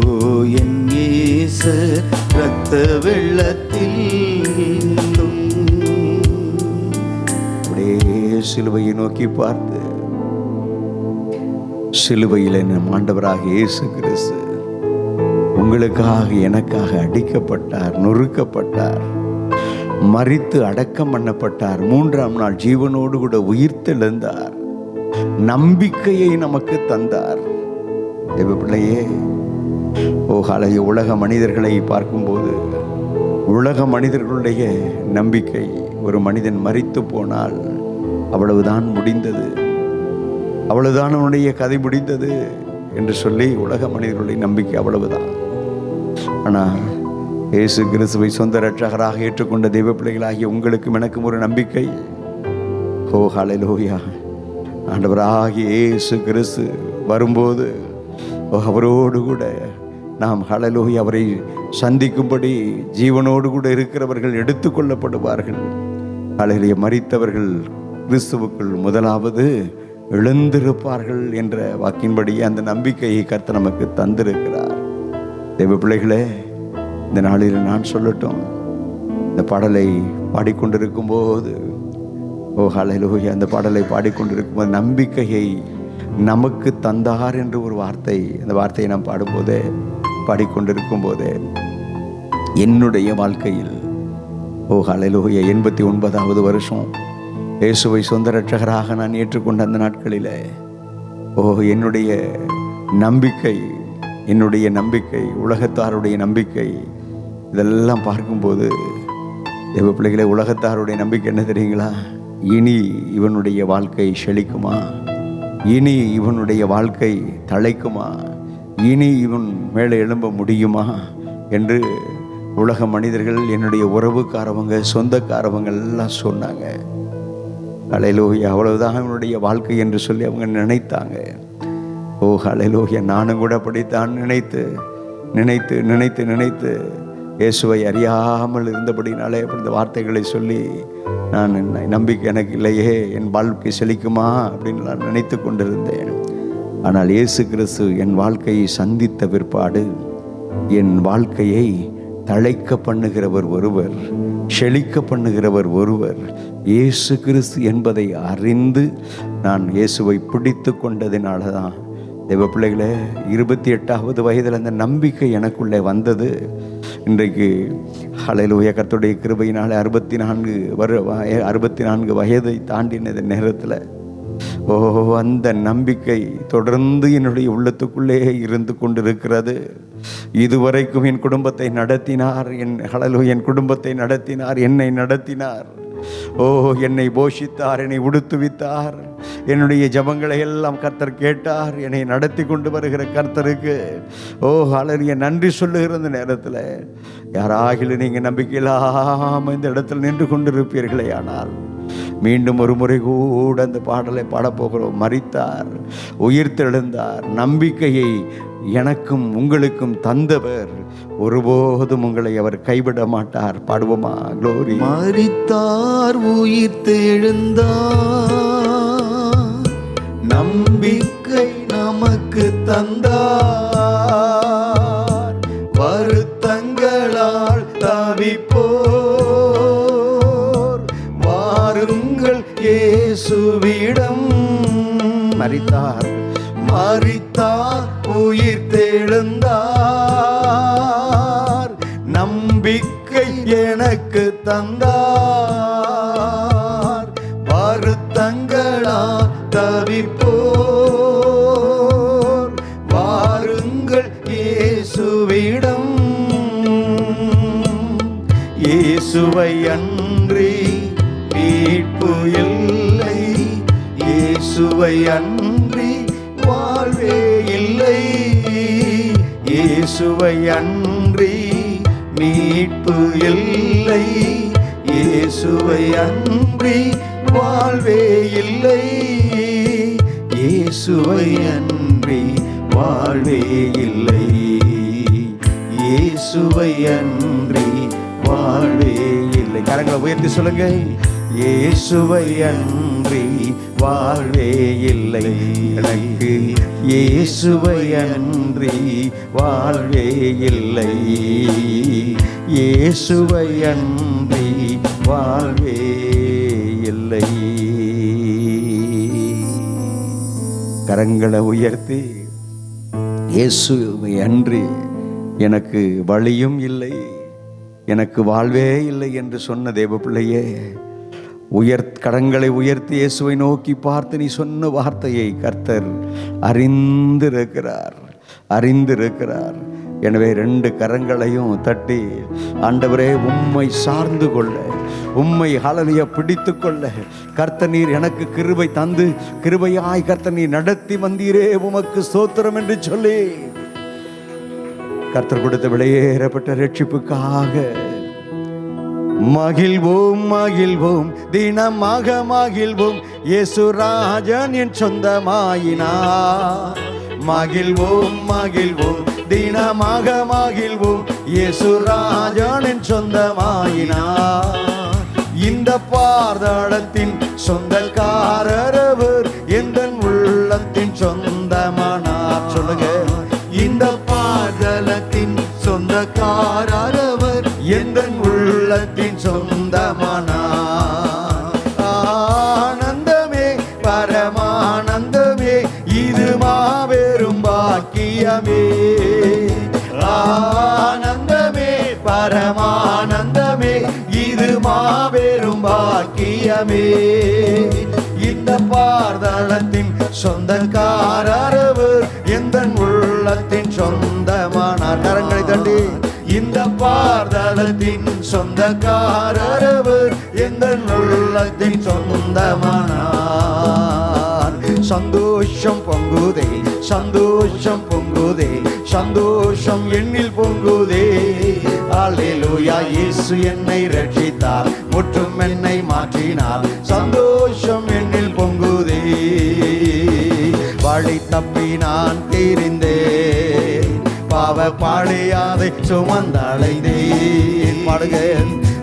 என் நேசர் இரத்த வெள்ளத்தில் அப்படியே சிலுவையை நோக்கி பார்த்து, சிலுவையில் நம் ஆண்டவராக இயேசு கிறிஸ்து உங்களுக்காக எனக்காக அடிக்கப்பட்டார், நொறுக்கப்பட்டார், மரித்து அடக்கம் பண்ணப்பட்டார், 3ஆம் நாள் ஜீவனோடு கூட உயிர்த்தெழுந்தார், நம்பிக்கையை நமக்கு தந்தார். தேவ பிள்ளையே, ஓஹாலைய உலக மனிதர்களை பார்க்கும்போது, உலக மனிதர்களுடைய நம்பிக்கை, ஒரு மனிதன் மரித்து போனால் அவ்வளவுதான் முடிந்தது, அவ்வளவுதான் அவனுடைய கதை முடிந்தது என்று சொல்லி உலக மனிதர்களுடைய நம்பிக்கை அவ்வளவுதான். ஆனால் இயேசு கிறிஸ்துவை சொந்த இரட்சகராக ஏற்றுக்கொண்ட தெய்வ பிள்ளைகளாகிய உங்களுக்கும் எனக்கும் ஒரு நம்பிக்கை. ஓ ஹல்லேலூயா! ஆண்டவராகிய இயேசு கிறிஸ்து வரும்போது அவரோடு கூட நாம் ஹல்லேலூயா அவரை சந்திக்கும்படி ஜீவனோடு கூட இருக்கிறவர்கள் எடுத்துக்கொள்ளப்படுவார்கள். ஹல்லேலூயா! மரித்தவர்கள் கிறிஸ்துவுக்குள் முதலாவது எழுந்திருப்பார்கள் என்ற வாக்கின்படி அந்த நம்பிக்கையை கர்த்தர் நமக்கு தந்திருக்கிறார். தேவ பிள்ளைகளே, இந்த நாளில் நான் சொல்லட்டும், இந்த பாடலை பாடிக்கொண்டிருக்கும் போது, ஓ ஹல்லேலூயா, அந்த பாடலை பாடிக்கொண்டிருக்கும் போது நம்பிக்கையை நமக்கு தந்தார் என்று ஒரு வார்த்தை, அந்த வார்த்தையை நாம் பாடும்போதே, பாடிக்கொண்டிருக்கும் போதே என்னுடைய வாழ்க்கையில், ஓ ஹல்லேலூயா, 89வது வருஷம் இயேசுவை சொந்த இரட்சகராக நான் ஏற்றுக்கொண்ட அந்த நாட்களில், ஓ என்னுடைய நம்பிக்கை, உலகத்தாருடைய நம்பிக்கை, இதெல்லாம் பார்க்கும்போது தேவ பிள்ளைகளே, உலகத்தாருடைய நம்பிக்கை என்ன தெரியுங்களா? இனி இவனுடைய வாழ்க்கை செழிக்குமா, இனி இவனுடைய வாழ்க்கை தழைக்குமா, இனி இவன் மேலே எழும்ப முடியுமா என்று உலக மனிதர்கள், என்னுடைய உறவுக்காரவங்க, சொந்தக்காரவங்க எல்லாம் சொன்னாங்க. ஹல்லேலூயா, அவ்வளவுதான் அவனுடைய வாழ்க்கை என்று சொல்லி அவங்க நினைத்தாங்க. ஓ ஹல்லேலூயா, நானும் கூட அப்படித்தான் நினைத்து இயேசுவை அறியாமல் இருந்தபடினாலே அப்படி இந்த வார்த்தைகளை சொல்லி, நான் நம்பிக்கை எனக்கு இல்லையே, என் வாழ்க்கை செழிக்குமா அப்படின்னு நான் நினைத்து கொண்டிருந்தேன். ஆனால் இயேசு கிறிஸ்து என் வாழ்க்கையை சந்தித்த பிற்பாடு, என் வாழ்க்கையை தழைக்க பண்ணுகிறவர் ஒருவர், செழிக்க பண்ணுகிறவர் ஒருவர், இயேசு கிறிஸ்து என்பதை அறிந்து நான் இயேசுவை பிடித்து கொண்டதினால தான் தேவ பிள்ளைகளே, 28வது வயதில் அந்த நம்பிக்கை எனக்குள்ளே வந்தது. இன்றைக்கு ஹல்லேலூயா, கர்த்தருடைய கிருபையினாலே 64 வயதை தாண்டின நேரத்தில், ஓ அந்த நம்பிக்கை தொடர்ந்து என்னுடைய உள்ளத்துக்குள்ளே இருந்து கொண்டிருக்கிறது. இதுவரைக்கும் என் குடும்பத்தை நடத்தினார், என் குடும்பத்தை நடத்தினார், என்னை நடத்தினார். ஓ என்னை போஷித்தார், என்னை உடுத்துவித்தார், என்னுடைய ஜபங்களை எல்லாம் கர்த்தர் கேட்டார். என்னை நடத்தி கொண்டு வருகிற கர்த்தருக்கு ஓ ஹல்லேலூயா நன்றி சொல்லுகிற இந்த நேரத்தில், யாராகிலும் நீங்கள் நம்பிக்கை இல்லாமல் இந்த இடத்தில் நின்று கொண்டிருப்பீர்களே, ஆனால் மீண்டும் ஒரு முறை கூட அந்த பாடலை பாடப்போகிறோம். மரித்தார், உயிர்த்தெழுந்தார், நம்பிக்கையை எனக்கும் உங்களுக்கும் தந்தவர், ஒருபோதும் உங்களை அவர் கைவிட மாட்டார். பாடுவோமா? க்ளோரி. மரித்தார், உயிர்த்தெழுந்தார், நம்பிக்கை நமக்கு தந்தார், வருத்தங்களால் தவிப்போர் வாருங்கள் இயேசுவிடம். மரித்தார், உயிர்த்தெழுந்தார், நம்பிக்கை எனக்கு தந்தார், வருத்தங்களா தவிப்போர் வாருங்கள் இயேசுவிடம். இயேசுவை அன்றி மீட்பு இல்லை, இயேசுவை அன்றி வாழ்வே இல்லை, இயேசுவை அன்றி மீட்பு இல்லை, இயேசுவை அன்றி வாழ்வே இல்லை, இயேசுவை அன்றி வாழ்வே இல்லை, இயேசுவை அன்றி வாழ்வே இல்லை. கரங்களை உயர்த்தி சொல்லுங்க. இயேசுவை அன்றி வாழ்வே இல்லை எனக்கு, இயேசுவை அன்றி வாழ்வே இல்லை, இயேசுவை அன்றி வாழ்வே இல்லை. கரங்களை உயர்த்தி, இயேசுவை அன்றி எனக்கு வழியும் இல்லை, எனக்கு வாழ்வே இல்லை என்று சொன்ன தேவ பிள்ளையே, கரங்களை உயர்த்தி இயேசுவை நோக்கி பார்த்து நீ சொன்ன வார்த்தையை கர்த்தர் அறிந்திருக்கிறார். எனவே 2 கரங்களையும் தட்டி, ஆண்டவரே உம்மை சார்ந்து கொள்ள, உம்மை ஹல்லேலூயா பிடித்து கொள்ள கர்த்தர் நீர் எனக்கு கிருபை தந்து, கிருபையாய் கர்த்தர் நீர் நடத்தி வந்தீரே, உமக்கு ஸ்தோத்திரம் என்று சொல்லி கர்த்தர் கொடுத்த விலையேறப்பட்ட ரட்சிப்புக்காக மகிழ்வோம், மகிழ்வோம், தினமாக மகிழ்வோம், இயேசு ராஜன் என் சொந்தமாயினார். மகிழ்வோம், மகிழ்வோம், தினமாக மகிழ்வோம், இயேசு ராஜன் என் சொந்தமாயினார். இந்த பாதாளத்தின் சொந்தக்காரர் அவர், எந்தன் உள்ளத்தின் சொந்தமானார். சொல்லுங்க. இந்த பாதலத்தின் சொந்தக்காரர் அவர், எந்தன் உள்ளத்தின் சொந்தமானார். ஆனந்தமே பரமானந்தமே, இது மாபெரும் பாக்கியமே. ஆனந்தமே பரமானந்தமே, இது மாபெரும் பாக்கியமே. இந்த பாதலத்தின் சொந்தக்காரர் அவர், எந்தன் உள்ளத்தின் சொந்தமானார். கரங்களை தட்டி. இந்த பாதலத்தின் சொந்தக்காரர் அவர், எந்தன் உள்ளத்தின் சொந்தமானார். சந்தோஷம் பொங்குதே, சந்தோஷம் பொங்குதே, சந்தோஷம் எண்ணில் பொங்குதே. அல்லேலூயா. இயேசு என்னை ரட்சித்தார், முற்றும் என்னை மாற்றினார். சந்தோஷம் எண்ணில் பொங்குதே. வழி தப்பி நான் தெரிந்தேன், பாவ பாடையாதை சுமந்தடைந்தேன். பாடுக.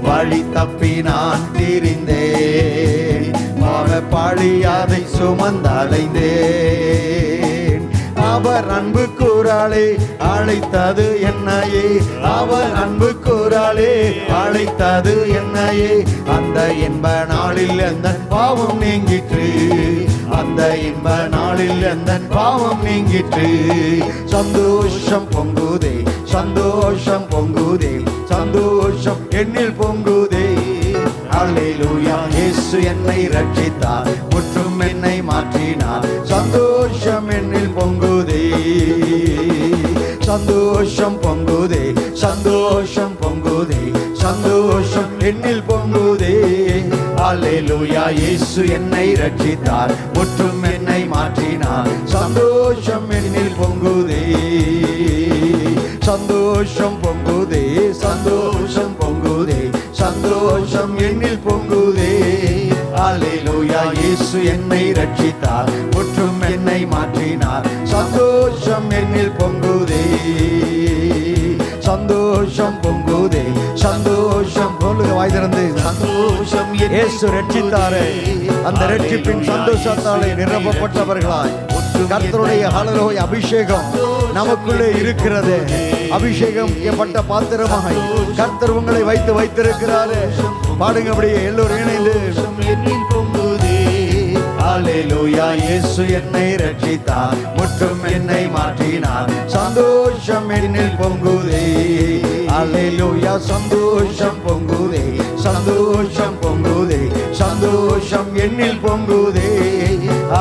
வழி தப்பி நான் தெரிந்தேன், பாவ பாழியாதை சுமந்தடைந்தேன். அவர் அன்பு கூறாளே அழைத்தது என்னையே, அவர் அன்பு கூறாளே அழைத்தது என்னையே. அந்த இன்ப நாளில் எந்த பாவம் நீங்கிற்று, அந்த இன்ப நாளில் எந்த பாவம் நீங்கிற்று. சந்தோஷம் பொங்குதே, சந்தோஷம் பொங்குதே, சந்தோஷம் எண்ணில் பொங்குதே. அல்லேலூயா. இயேசு என்னை ரட்சித்தார், முற்றும் என்னை மாற்றினார். சந்தோஷம் எண்ணில் பொங்குதே, சந்தோஷம் பொங்குதே, சந்தோஷம் பொங்குதே, சந்தோஷம் எண்ணில் பொங்குதே. அல்லேலூயா. இயேசு என்னை ரட்சித்தார், முற்றும் என்னை மாற்றினார். சந்தோஷம் எண்ணில் பொங்குதே, சந்தோஷம் பொங்குதே, சந்தோஷம் பொங்குதே, சந்தோஷம் எண்ணில் பொங்குதே. அல்லேலூயா. இயேசு என்னை ரட்சித்தார், முற்றும் என்னை மாற்றினார். சந்தோஷம் எண்ணில் பொங்குதே, சந்தோஷம் பொங்குதே, சந்தோஷம். சொல்லுங்க வாய் திறந்து. சந்தோஷம் இயேசு ரட்சித்தாரே, அந்த ரட்சிப்பின் சந்தோஷத்தாலே நிரப்பப்பட்டவர்களாய் கர்த்தருடைய ஹல்லேலூயா அபிஷேகம் நமக்குள்ளே இருக்கிறது. அபிஷேகம் பட்ட பாத்திரமாய் கர்த்தர் உங்களை வைத்திருக்கிறாரே. பாடுங்க அப்படியே எல்லோரும் இணைந்து. எண்ணில் பொங்குதே. அல்லேலூயா. இயேசு என்னை ரட்சித்தார், முற்றும் என்னை மாற்றினார். சந்தோஷம் எண்ணில் பொங்குதே. அல்லேலூயா. சந்தோஷம் பொங்குதே, சந்தோஷம் பொங்குதே, சந்தோஷம் எண்ணில் பொங்குதே.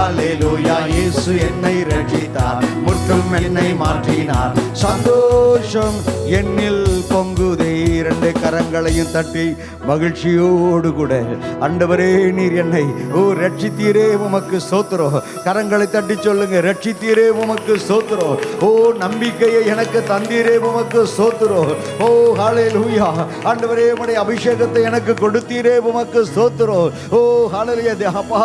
அல்லேலூயா. இயேசு என்னை ரட்சித்தார், முற்றும் என்னை மாற்றினார். சந்தோஷம் எண்ணில் பொங்குதே. இரண்டு கரங்களையும் தட்டி மகிழ்ச்சியோடு கூட, ஆண்டவரே நீர் என்னை ரட்சித்தீரே, உமக்கு ஸ்தோத்திரம். கரங்களை தட்டி சொல்லுங்க. ரட்சித்தீரே, உமக்கு ஸ்தோத்திரம். நம்பிக்கையை எனக்கு தந்தீரே, உமக்கு ஸ்தோத்திரம். ஹல்லேலூயா. ஆண்டவரே உம்முடைய அபிஷேகத்தை எனக்கு கொடுத்தீரே, உமக்கு ஸ்தோத்திரம். ஹல்லேலூயா. அப்பா,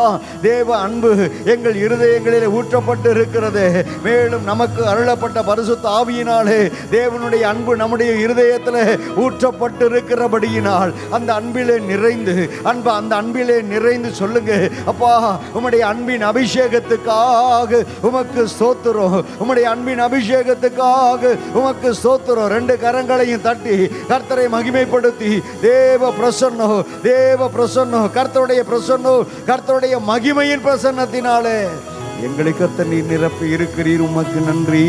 தேவ அன்பு எங்கள் இருதயங்களில் ஊற்றப்பட்டு இருக்கிறது. மேலும் நமக்கு அருளப்பட்ட பரிசுத்த ஆவியினாலே தேவனுடைய அன்பு நம்முடைய இருதயத்தில் ஊற்றப்பட்டு இருக்கிறபடியினால் அந்த அன்பிலே நிறைந்து அந்த அன்பிலே நிறைந்து சொல்லுங்க. அப்பா, உம்முடைய அன்பின் அபிஷேகத்துக்காக உமக்கு ஸ்தோத்திரம். உம்முடைய அன்பின் அபிஷேகத்துக்காக உமக்கு ஸ்தோத்திரம். ரெண்டு கரங்களையும் தட்டி கர்த்தரை மகிமைப்படுத்தி தேவ பிரசன்னோ, தேவ பிரசன்னோ, கர்த்தருடைய பிரசன்னோ, கர்த்தருடைய மகிமையின் பிரசன்னத்தினாலே எங்களை கர்த்தர் நீர் நிரப்பி இருக்கிறீர். உமக்கு நன்றி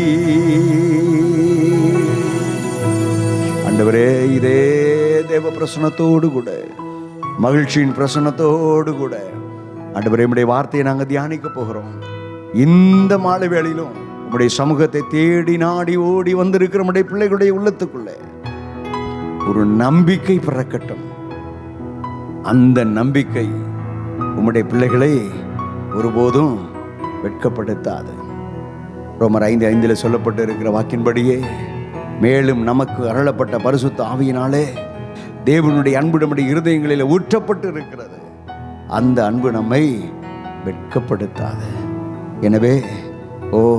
ஆண்டவரே. இதே தேவ பிரசன்னத்தோடு கூட, மகிழ்ச்சியின் பிரசன்னத்தோடு கூட ஆண்டவரே உம்முடைய வார்த்தையை நாங்கள் தியானிக்க போகிறோம். இந்த மாலை வேளையிலும் உம்முடைய சமூகத்தை தேடி நாடி ஓடி வந்திருக்கிற நம்முடைய பிள்ளைகளுடைய உள்ளத்துக்குள்ளே ஒரு நம்பிக்கை பிறக்கட்டும். அந்த நம்பிக்கை உம்முடைய பிள்ளைகளை ஒருபோதும் வெட்கப்படுத்தாது. ரோமர் 5:5 சொல்லப்பட்டு இருக்கிற வாக்கின்படியே மேலும் நமக்கு அருளப்பட்ட பரிசுத்த ஆவியினாலே தேவனுடைய அன்பு நம்முடைய இருதயங்களில் ஊற்றப்பட்டு இருக்கிறது. அந்த அன்பு நம்மை வெட்கப்படுத்தாது. எனவே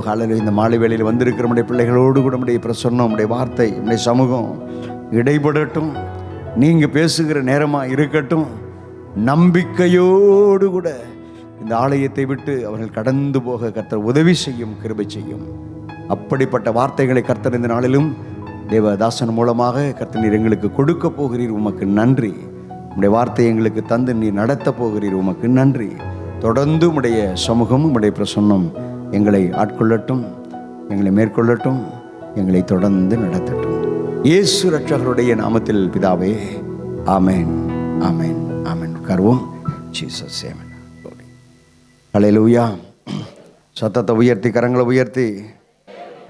ஹல்லேலூயா. இந்த மாலை வேளையில் வந்திருக்கிற நம்முடைய பிள்ளைகளோடு கூட நம்முடைய பிரசன்னம், நம்முடைய வார்த்தை, நம்முடைய சமூகம் இடைபடட்டும். நீங்கள் பேசுகிற நேரமாக இருக்கட்டும். நம்பிக்கையோடு கூட இந்த ஆலயத்தை விட்டு அவர்கள் கடந்து போக கர்த்தர் உதவி செய்யும், கிருபை செய்யும். அப்படிப்பட்ட வார்த்தைகளை கர்த்தர் இந்த நாளிலும் தேவதாசன் மூலமாக கர்த்தர் நீர் எங்களுக்கு கொடுக்க போகிறீர், உமக்கு நன்றி. உம்முடைய வார்த்தையை எங்களுக்கு தந்து நீர் நடத்த போகிறீர், உமக்கு நன்றி. தொடர்ந்து உம்முடைய சமூகம், உம்முடைய பிரசன்னம் எங்களை ஆட்கொள்ளட்டும், எங்களை மேற்கொள்ளட்டும், எங்களை தொடர்ந்து நடத்தட்டும். இயேசு ரட்சகருடைய நாமத்தில் பிதாவே, ஆமென், ஆமென், ஆமென். உட்கார்வோம். ஜீசஸ் ஆமென். ஹல்லேலூயா. சத்தத்தை உயர்த்தி, கரங்களை உயர்த்தி,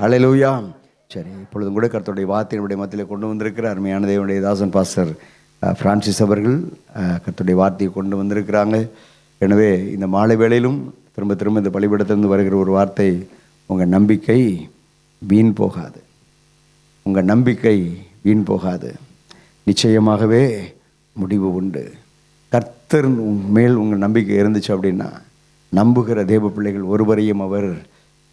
ஹல்லேலூயா. சரி, இப்பொழுதும் கூட கர்த்தருடைய வார்த்தையினுடைய மத்தியில் கொண்டு வந்திருக்கிற அருமையான தேவனுடைய தாசன் பாஸ்டர் பிரான்சிஸ் அவர்கள் கர்த்தருடைய வார்த்தையை கொண்டு வந்திருக்கிறாங்க. எனவே இந்த மாலை வேளையிலும் திரும்ப திரும்ப இந்த பலிபீடத்திலிருந்து வருகிற ஒரு வார்த்தை, உங்கள் நம்பிக்கை வீண் போகாது. உங்கள் நம்பிக்கை வீண் போகாது. நிச்சயமாகவே முடிவு உண்டு. கர்த்தர் மேல் உங்கள் நம்பிக்கை இருந்துச்சு அப்படின்னா, நம்புகிற தேவ பிள்ளைகள் ஒருவரையும் அவர்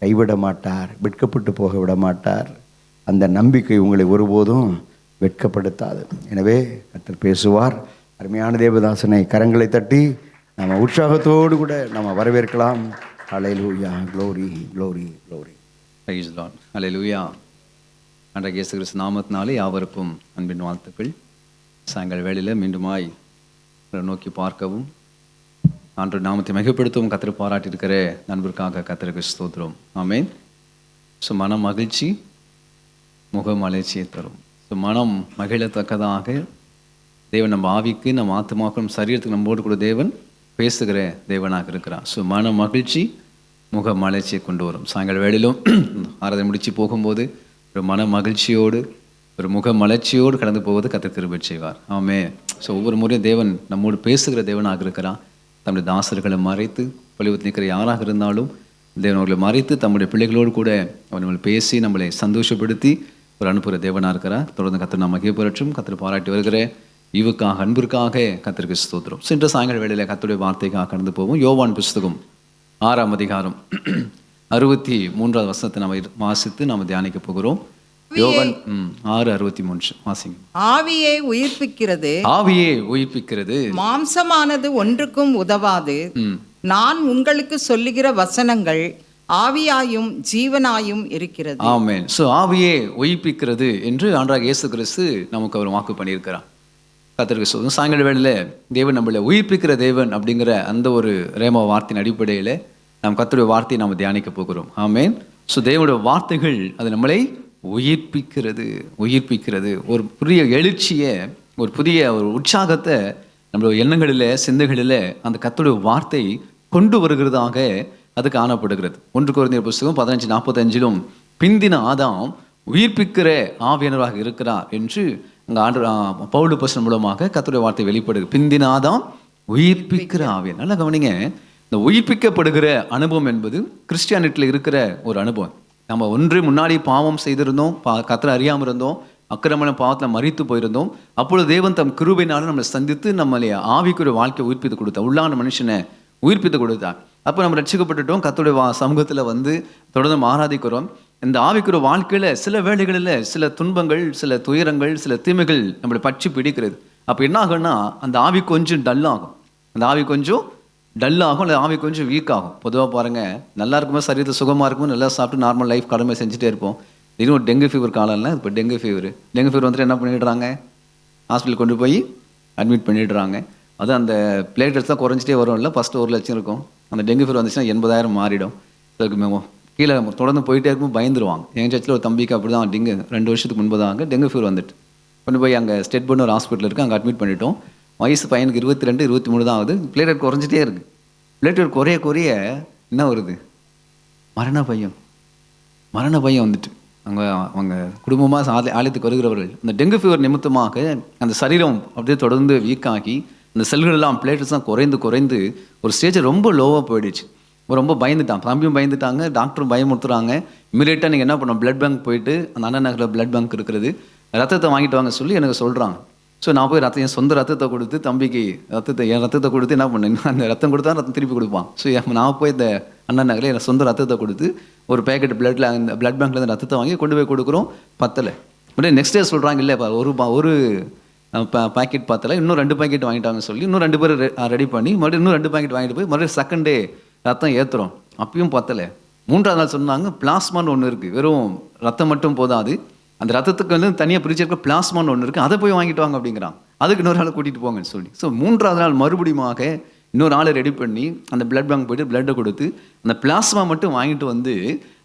கைவிட மாட்டார், வெட்கப்பட்டு போக விட மாட்டார். அந்த நம்பிக்கை உங்களை ஒருபோதும் வெட்கப்படுத்தாது. எனவே கர்த்தர் பேசுவார். அருமையான தேவதாசனை கரங்களை தட்டி நம்ம உற்சாகத்தோடு கூட நம்ம வரவேற்கலாம். Hallelujah. Glory, glory, glory. Praise the Lord. Hallelujah. ஆண்டவர் இயேசு கிறிஸ்து நாமத்தினாலே யாவருக்கும் அன்பின் வாழ்த்துக்கள். சாயங்கால வேளையில் மீண்டுமாய் நோக்கி பார்க்கவும், ஆண்டவர் நாமத்தை மிகப்படுத்தவும் கர்த்தர் பாராட்டியிருக்கிற நண்பருக்காக கர்த்தருக்கு ஸ்தோத்திரம். ஆமென். ஸோ மனம் மகிழ்ச்சி, முக மலர்ச்சியை தரும். ஸோ மனம் மகிழத்தக்கதாக தேவன் நம்ம ஆவிக்கு, நம்ம ஆத்மாவுக்கும் சரீரத்துக்கு நம்மோடு கூட தேவன் பேசுகிற தேவனாக இருக்கிறார். ஸோ மன மகிழ்ச்சி, முக மலர்ச்சியை கொண்டு வரும். சாயங்கால வேளையிலும் ஆராதனை முடித்து போகும்போது ஒரு மன மகிழ்ச்சியோடு, ஒரு முக மலர்ச்சியோடு கடந்து போவது கர்த்தர் கிருபை செய்வார். ஆமென். ஸோ ஒவ்வொரு முறையும் தேவன் நம்மோடு பேசுகிற தேவனாக இருக்கிறார். தம்முடைய தாசர்களை மறைத்து, பழிவுத்து நிற்கிற யாராக இருந்தாலும் தேவன் அவர்களை மறைத்து தம்முடைய பிள்ளைகளோடு கூட அவர்கள் பேசி நம்மளை சந்தோஷப்படுத்தி ஒரு அனுப்புகிற தேவனாக இருக்கிறார். தொடர்ந்து கர்த்தர் நாம் மகிழ்பெறட்டும். கர்த்தர் பாராட்டி வருகிற இவுக்காக, அன்பிற்காக கர்த்தருக்கு ஸ்தோத்திரம். சென்ற சாயங்கால வேளையில் கர்த்தருடைய வார்த்தைக்காக கடந்து போவோம். யோவான் புஸ்தகம் 6ஆம் அதிகாரம் 63வது வசனத்தை நம்ம வாசித்து நாம் தியானிக்க போகிறோம். யோவான் 6:63 வாசிங்க. ஆவியை உயிர்ப்பிக்கிறது, ஆவியே உயிர்ப்பிக்கிறது, மாம்சமானது ஒன்றுக்கும் உதவாது. நான் உங்களுக்கு சொல்லுகிற வசனங்கள் ஆவியாயும் ஜீவனாயும் இருக்கிறது. ஆமென். ஸோ ஆவியே உயிர்ப்பிக்கிறது என்று ஆண்டவராகிய இயேசு கிறிஸ்து நமக்கு அவர் வாக்கு பண்ணியிருக்கிறார். கர்த்தருக்கு சொல்லும் சாயங்கால வேளையில் தேவன் நம்மளை உயிர்ப்பிக்கிற தேவன் அப்படிங்கிற அந்த ஒரு ரேம வார்த்தையின் அடிப்படையில் நாம் கர்த்தருடைய வார்த்தையை நாம் தியானிக்க போகிறோம். ஆமென். ஸோ தேவனுடைய வார்த்தைகள் அது நம்மளை உயிர்ப்பிக்கிறது, உயிர்ப்பிக்கிறது. ஒரு புதிய எழுச்சியை, ஒரு புதிய ஒரு உற்சாகத்தை நம்மளுடைய எண்ணங்களில், சிந்தைகளில் அந்த கர்த்தருடைய வார்த்தை கொண்டு வருகிறதாக அது காணப்படுகிறது. 1 கொரிந்தியர் புஸ்தகம் 15:45 பிந்தின ஆதாம் உயிர்ப்பிக்கிற ஆவியானவராக இருக்கிறார் என்று அங்கே பவுல் அப்போஸ்தலன் மூலமாக கர்த்தருடைய வார்த்தை வெளிப்படுது. பிந்தின ஆதாம் உயிர்ப்பிக்கிற ஆவியானவர். நல்லா கவனிங்க, இந்த உயிர்ப்பிக்கப்படுகிற அனுபவம் என்பது கிறிஸ்டியானிட்டியில் இருக்கிற ஒரு அனுபவம். நம்ம ஒன்று முன்னாடி பாவம் செய்திருந்தோம், கர்த்தரை அறியாமல் இருந்தோம், அக்கிரமண பாவத்தில் மரித்து போயிருந்தோம். அப்பொழுது தேவன் தம் கிருபையினால நம்மளை சந்தித்து நம்மளை ஆவிக்குரிய வாழ்க்கையை உயிர்ப்பித்து கொடுத்தார், உள்ளான மனுஷனை உயிர்ப்பித்து கொடுத்தார். அப்போ நம்ம ரட்சிக்கப்பட்டுட்டோம், கர்த்தருடைய சமூகத்தில் வந்து தொடர்ந்து ஆராதிக்கிறோம். இந்த ஆவிக்குரிய வாழ்க்கையில் சில வேளைகளில் சில துன்பங்கள், சில துயரங்கள், சில தீமைகள் நம்மளை பற்றி பிடிக்கிறது. அப்போ என்ன ஆகும்னா, அந்த ஆவி கொஞ்சம் டல்லாகும், அந்த ஆவி கொஞ்சம் டல்லாகும், இல்லை ஆவி கொஞ்சம் வீக் ஆகும். பொதுவாக பாருங்கள், நல்லா இருக்கும்போது சரீரத்தை சுகமாக இருக்கும், நல்லா சாப்பிட்டு நார்மல் லைஃப் கடமை செஞ்சுட்டே இருப்போம். இதுவும் ஒரு டெங்கு ஃபீவர் காலம் இல்லை, இப்போ டெங்கு ஃபீவர் வந்துட்டு என்ன பண்ணிடுறாங்க, ஹாஸ்பிட்டல் கொண்டு போய் அட்மிட் பண்ணிடுறாங்க. அது அந்த பிளேட்லெட்ஸ் தான் குறைஞ்சிட்டே வரும். இல்லை ஃபஸ்ட்டு 1 லட்சம் இருக்கும், அந்த டெங்கு ஃபீவர் வந்துச்சுன்னா 80,000 மாறிடும். அதுக்கு கீழே தொடர்ந்து போயிட்டே இருக்கும், பயந்துருவாங்க. எங்கள் சர்ச்சில் ஒரு தம்பிக்கு அப்படி தான் டெங்கு 2 வருஷத்துக்கு முன்பதாக டெங்கு ஃபீவர் வந்துட்டு கொண்டு போய் அங்கே ஸ்டேட் பண்ண ஒரு ஹாஸ்பிட்டல் இருக்குது, அங்கே அட்மிட் பண்ணிட்டோம். வயசு பையனுக்கு 22, 23 தான் ஆகுது. பிளேட்லெட் குறைஞ்சிட்டே இருக்குது. பிளேட்லெட் குறைய என்ன வருது, மரண பயம் வந்துட்டு அவங்க குடும்பமாக ஆலயத்துக்கு வருகிறவர்கள் அந்த டெங்கு ஃபீவர் நிமித்தமாக அந்த சரீரம் அப்படியே தொடர்ந்து வீக்காகி அந்த செல்கள் எல்லாம் பிளேட்லெட்ஸ்லாம் குறைந்து ஒரு ஸ்டேஜ் ரொம்ப லோவாக போயிடுச்சு. ரொம்ப பயந்துட்டான், தம்பியும் பயந்துட்டாங்க, டாக்டரும் பயமுறுத்துறாங்க. இமீடியட்டாக நீங்கள் என்ன பண்ணோம், பிளட் பேங்க் போயிட்டு அந்த அண்ணா நகரில் பிளட் பேங்க் இருக்கிறது, ரத்தத்தை வாங்கிட்டு வாங்க சொல்லி எனக்கு சொல்கிறாங்க. ஸோ நான் போய் என் சொந்த ரத்தத்தை கொடுத்து தம்பிக்கு என் ரத்தத்தை கொடுத்து என்ன பண்ணேன், அந்த ரத்தம் கொடுத்தா ரத்தம் திருப்பி கொடுப்பான். ஸோ நான் போய் இந்த அண்ணா நகரில் என் சொந்த ரத்தத்தை கொடுத்து ஒரு பேக்கெட் பிளட்டில் அந்த பிளட் பேங்க்லேருந்து ரத்தத்தை வாங்கி கொண்டு போய் கொடுக்குறோம். பத்தலை. பட் நெக்ஸ்ட் டே சொல்கிறாங்க, இல்லை ஒரு பாக்கெட் பார்த்தல இன்னும் 2 பாக்கெட் வாங்கிட்டாங்கன்னு சொல்லி இன்னும் 2 பேர் ரெடி பண்ணி மறுபடியும் இன்னும் 2 பாக்கெட் வாங்கிட்டு போய் மறுபடியும் செகண்ட் டே ரத்தம் ஏற்றுறோம். அப்பயும் பார்த்தல. 3ஆவது நாள் சொன்னாங்க பிளாஸ்மான்னு ஒன்று இருக்குது, வெறும் ரத்தம் மட்டும் போதாது, அந்த ரத்தத்துக்கு வந்து தனியாக பிரிச்சிருக்க பிளாஸ்மான்னு ஒன்று இருக்குது, அதை போய் வாங்கிட்டு வாங்க அப்படிங்கிறாங்க. அதுக்கு இன்னொரு ஆளை கூட்டிகிட்டு போங்கன்னு சொல்லி. ஸோ 3ஆவது நாள் மறுபடியுமாக இன்னொரு ஆளை ரெடி பண்ணி அந்த பிளட் பேங்க் போய்ட்டு பிளட்டை கொடுத்து அந்த பிளாஸ்மா மட்டும் வாங்கிட்டு வந்து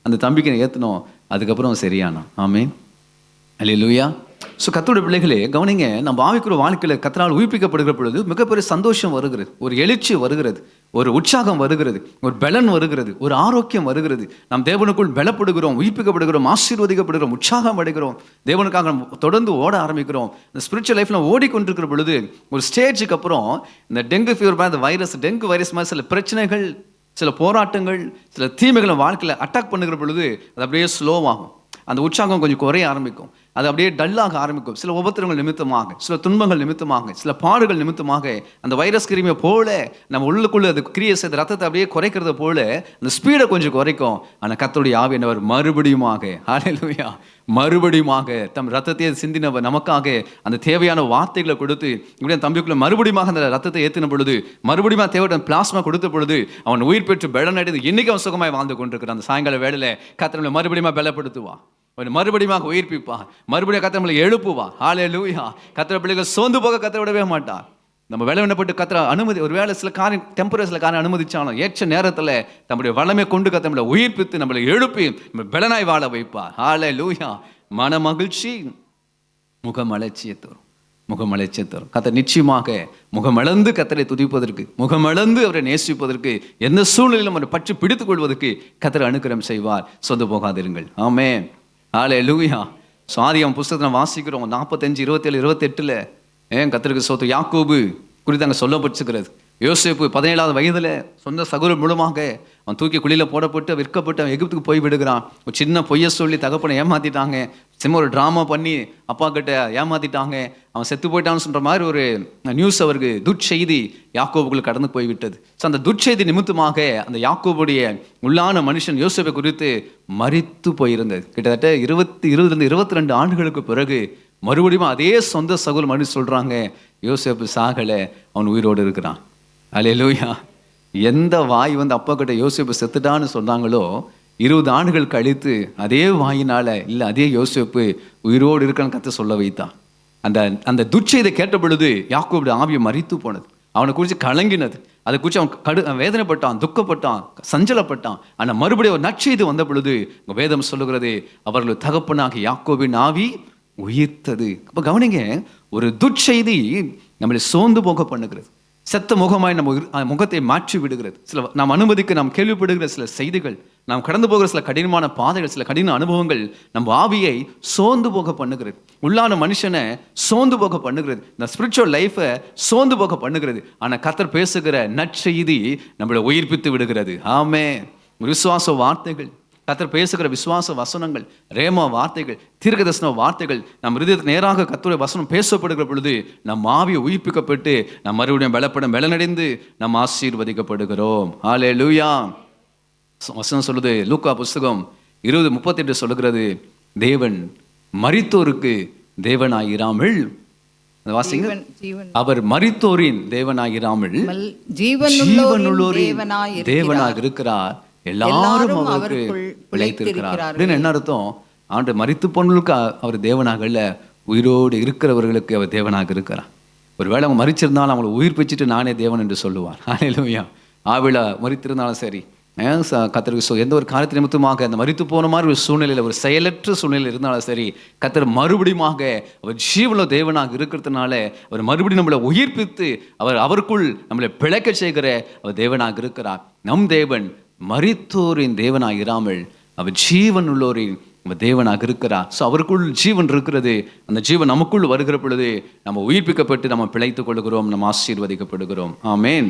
அந்த தம்பிக்கு ஏற்றினோம். அதுக்கப்புறம் சரியானா. ஆமென், அல்லேலூயா. ஸோ கர்த்தருடைய பிள்ளைகளே கவனிங்க, நம்ம ஆவிக்குரிய வாழ்க்கையில் கர்த்தரால் உயிர்ப்பிக்கப்படுகிற பொழுது மிகப்பெரிய சந்தோஷம் வருகிறது, ஒரு எழுச்சி வருகிறது, ஒரு உற்சாகம் வருகிறது, ஒரு பலன் வருகிறது, ஒரு ஆரோக்கியம் வருகிறது. நாம் தேவனுக்குள் பலப்படுகிறோம், உயிர்ப்பிக்கப்படுகிறோம், ஆசீர்வதிக்கப்படுகிறோம், உற்சாகம் அடைகிறோம், தேவனுக்காக தொடர்ந்து ஓட ஆரம்பிக்கிறோம். இந்த ஸ்பிரிச்சுவல் லைஃப்ல ஓடிக்கொண்டிருக்கிற பொழுது ஒரு ஸ்டேஜுக்கு அப்புறம் இந்த டெங்கு ஃபீவர் மாதிரி வைரஸ், டெங்கு வைரஸ் மாதிரி சில பிரச்சனைகள், சில போராட்டங்கள், சில தீமைகளை வாழ்க்கையில் அட்டாக் பண்ணுகிற பொழுது அது அப்படியே ஸ்லோவாகும். அந்த உற்சாகம் கொஞ்சம் குறைய ஆரம்பிக்கும், அது அப்படியே டல்லாக ஆரம்பிக்கும். சில உபத்திரங்கள் நிமித்தமாக, சில துன்பங்கள் நிமித்தமாக, சில பாடுகள் நிமித்தமாக அந்த வைரஸ் கிருமியை போல நம்ம உள்ளுக்குள்ள அது கிரியை செய்த ரத்தத்தை அப்படியே குறைக்கிறத போல அந்த ஸ்பீடை கொஞ்சம் குறைக்கும். ஆனால் கர்த்தருடைய ஆவியானவர் மறுபடியுமாக, ஹல்லேலூயா, மறுபடியுமாக தம் ரத்தத்தை சிந்தினவர் நமக்காக அந்த தேவையான வார்த்தைகளை கொடுத்து இப்படியே தம்பிக்குள்ள மறுபடியுமாக அந்த ரத்தத்தை ஏற்றின பொழுது, மறுபடியும் தேவையான பிளாஸ்மா கொடுத்த பொழுது அவன் உயிர் பெற்று பலன் அடைந்து இன்னைக்கு அவன் சுகமாய் வாழ்ந்து கொண்டிருக்கிறான். அந்த சாயங்கால வேளையில கர்த்தர் மறுபடியும் பலப்படுத்துவா, மறுபடியும் உயிர்ப்பிப்பா, மறுபடியும் கர்த்தர் நம்மளை எழுப்புவா. ஹல்லேலூயா. கர்த்தர் பிள்ளைகள் சோர்ந்து போக கர்த்தர் விடவே மாட்டார். நம்ம விளைவிடப்பட்டு கர்த்தர் அனுமதி, ஒரு வேளை சில காரியம் டெம்பரரி சில காரியம் அனுமதிச்சாலும் ஏற்ற நேரத்தில் நம்முடைய வளமை கொண்டு கர்த்தர் நம்மளை உயிர்ப்பித்து நம்மளை எழுப்பி நம்ம பலனாய் வாழ வைப்பார். ஹல்லேலூயா. மன மகிழ்ச்சி முகமலர்ச்சியை தரும், முகமலர்ச்சியை தரும். கர்த்தர் நிச்சயமாக முகமளந்து கர்த்தரை துதிப்பதற்கு, முகமளந்து அவரை நேசிப்பதற்கு, எந்த சூழ்நிலையிலும் அவரை பற்றி பிடித்துக் கொள்வதற்கு கர்த்தர் அனுக்கிரகம் செய்வார். சொந்த போகாதிருங்கள். ஆமென், ஹல்லேலூயா. ஆதியாகமம் புஸ்தகத்தை வாசிக்கிறோம் 45, 27, 28 கர்த்தருக்கு ஸ்தோத்திரம். யாக்கோபு குறித்து அங்கே சொல்லப்பட்டிருக்கிறது. யோசேப்பு 17ஆவது வயதில் சொந்த சகோதரர் மூலமாக அவன் தூக்கி குழியில் போடப்பட்டு விற்கப்பட்டு அவன் எகிப்துக்கு போய் விடுகிறான். ஒரு சின்ன பொய்யை சொல்லி தகப்பனை ஏமாத்திட்டாங்க, சின்ன ஒரு ட்ராமா பண்ணி அப்பா கிட்ட ஏமாத்திட்டாங்க, அவன் செத்து போயிட்டான்னு சொல்கிற மாதிரி ஒரு நியூஸ் அவருக்கு துட்செய்தி யாக்கோபுக்குள்ள கடந்து போய்விட்டது. ஸோ அந்த துட்செய்தி நிமித்தமாக அந்த யாக்கோபுடைய உள்ளான மனுஷன் யோசேப்பை குறித்து மரித்து போயிருந்தது. கிட்டத்தட்ட 22 ஆண்டுகளுக்கு பிறகு மறுபடியும் அதே சொந்த சகோதரர் மறுபடியும் சொல்கிறாங்க, யோசேப்பு சாகலை, அவன் உயிரோடு இருக்கிறான். அல்லேலூயா. எந்த வாய் வந்து அப்பா கிட்ட யோசேப்பு செத்துட்டான்னு சொன்னாங்களோ 20 ஆண்டுகள் கழித்து அதே வாயினால இல்லை அதே யோசேப்பு உயிரோடு இருக்கான்னு கர்த்தர் சொல்ல வைத்தான். அந்த துட்செய்தியை கேட்ட பொழுது யாக்கோபுடைய ஆவியை மரித்து போனது, அவனை குறித்து கலங்கினது, அதை குறித்து அவன் வேதனைப்பட்டான், துக்கப்பட்டான், சஞ்சலப்பட்டான். ஆனால் மறுபடியும் ஒரு நற்செய்தி வந்த பொழுது வேதம் சொல்லுகிறது, அவர்கள் தகப்பனாக யாக்கோபின் ஆவி உயிர்த்தது. அப்போ கவனிங்க, ஒரு துட்செய்தி நம்மளை சோர்ந்து போக பண்ணுகிறது, செத்த முகமாய் நம்ம முகத்தை மாற்றி விடுகிறது. சில நாம் அனுமதிக்க நாம் கேள்விப்படுகிற சில செய்திகள், நாம் கடந்து போகிற சில கடினமான பாதைகள், சில கடின அனுபவங்கள் நம்ம ஆவியை சோர்ந்து போக பண்ணுகிறது, உள்ளான மனுஷனை சோர்ந்து போக பண்ணுகிறது, இந்த ஸ்பிரிச்சுவல் லைஃபை சோர்ந்து போக பண்ணுகிறது. ஆனால் கர்த்தர் பேசுகிற நற்செய்தி நம்மளை உயிர்ப்பித்து விடுகிறது. ஆமென். விசுவாச வார்த்தைகள், கர்த்தர் பேசுகிற விசுவாச வசனங்கள், ரேமா வார்த்தைகள், தீர்க்கதரிசன வார்த்தைகள் நம் இருதயத்துக்கு நேராக கர்த்தருடைய வசனம் பேசப்படுகிற பொழுது நம் ஆவியை உயிர்ப்பிக்கப்பட்டு நம் மறுபடியும் பலனடைந்து நம் ஆசீர்வதிக்கப்படுகிறோம். ஹல்லேலூயா. வசனம் சொல்லுது, லூக்கா புஸ்தகம் 20:38 சொல்லுகிறது, தேவன் மரித்தோருக்கு தேவனாயிராமல், அவர் மரித்தோரின் தேவனாயிராமல் ஜீவனுள்ளோரின் தேவனாக இருக்கிறார், எல்லாரும் அவருக்கு பிழைத்திருக்கிறார். அப்படின்னு என்ன அர்த்தம்? ஆண்டு மரித்து போனவர்களுக்கு அவர் தேவனாக இல்லை, உயிரோடு இருக்கிறவர்களுக்கு அவர் தேவனாக இருக்கிறார். ஒருவேளை அவங்க மரிச்சிருந்தாலும் அவங்களை உயிர் பெற்றுட்டு நானே தேவன் என்று சொல்லுவார். ஹல்லேலூயா. ஆவில மரித்திருந்தாலும் சரி, கர்த்தருக்கு எந்த ஒரு காரியத்தை நிமித்தமாக அந்த மரித்து போன மாதிரி ஒரு சூழ்நிலையில், ஒரு செயலற்ற சூழ்நிலையில் இருந்தாலும் சரி, கர்த்தர் மறுபடியுமாக அவர் ஜீவனுள்ள தேவனாக இருக்கிறதுனால அவர் மறுபடியும் நம்மளை உயிர்ப்பித்து அவருக்குள் நம்மளை பிழைக்க செய்கிற அவர் தேவனாக இருக்கிறார். நம் தேவன் மரித்தோரின் தேவனாக இராமல் அவர் ஜீவன் உள்ளோரின் தேவனாக இருக்கிறார். ஸோ அவருக்குள் ஜீவன் இருக்கிறது. அந்த ஜீவன் நமக்குள் வருகிற பொழுது நம்ம உயிர்ப்பிக்கப்பட்டு நம்ம பிழைத்துக் கொள்கிறோம், நம்ம ஆசீர்வதிக்கப்படுகிறோம். ஆமென்.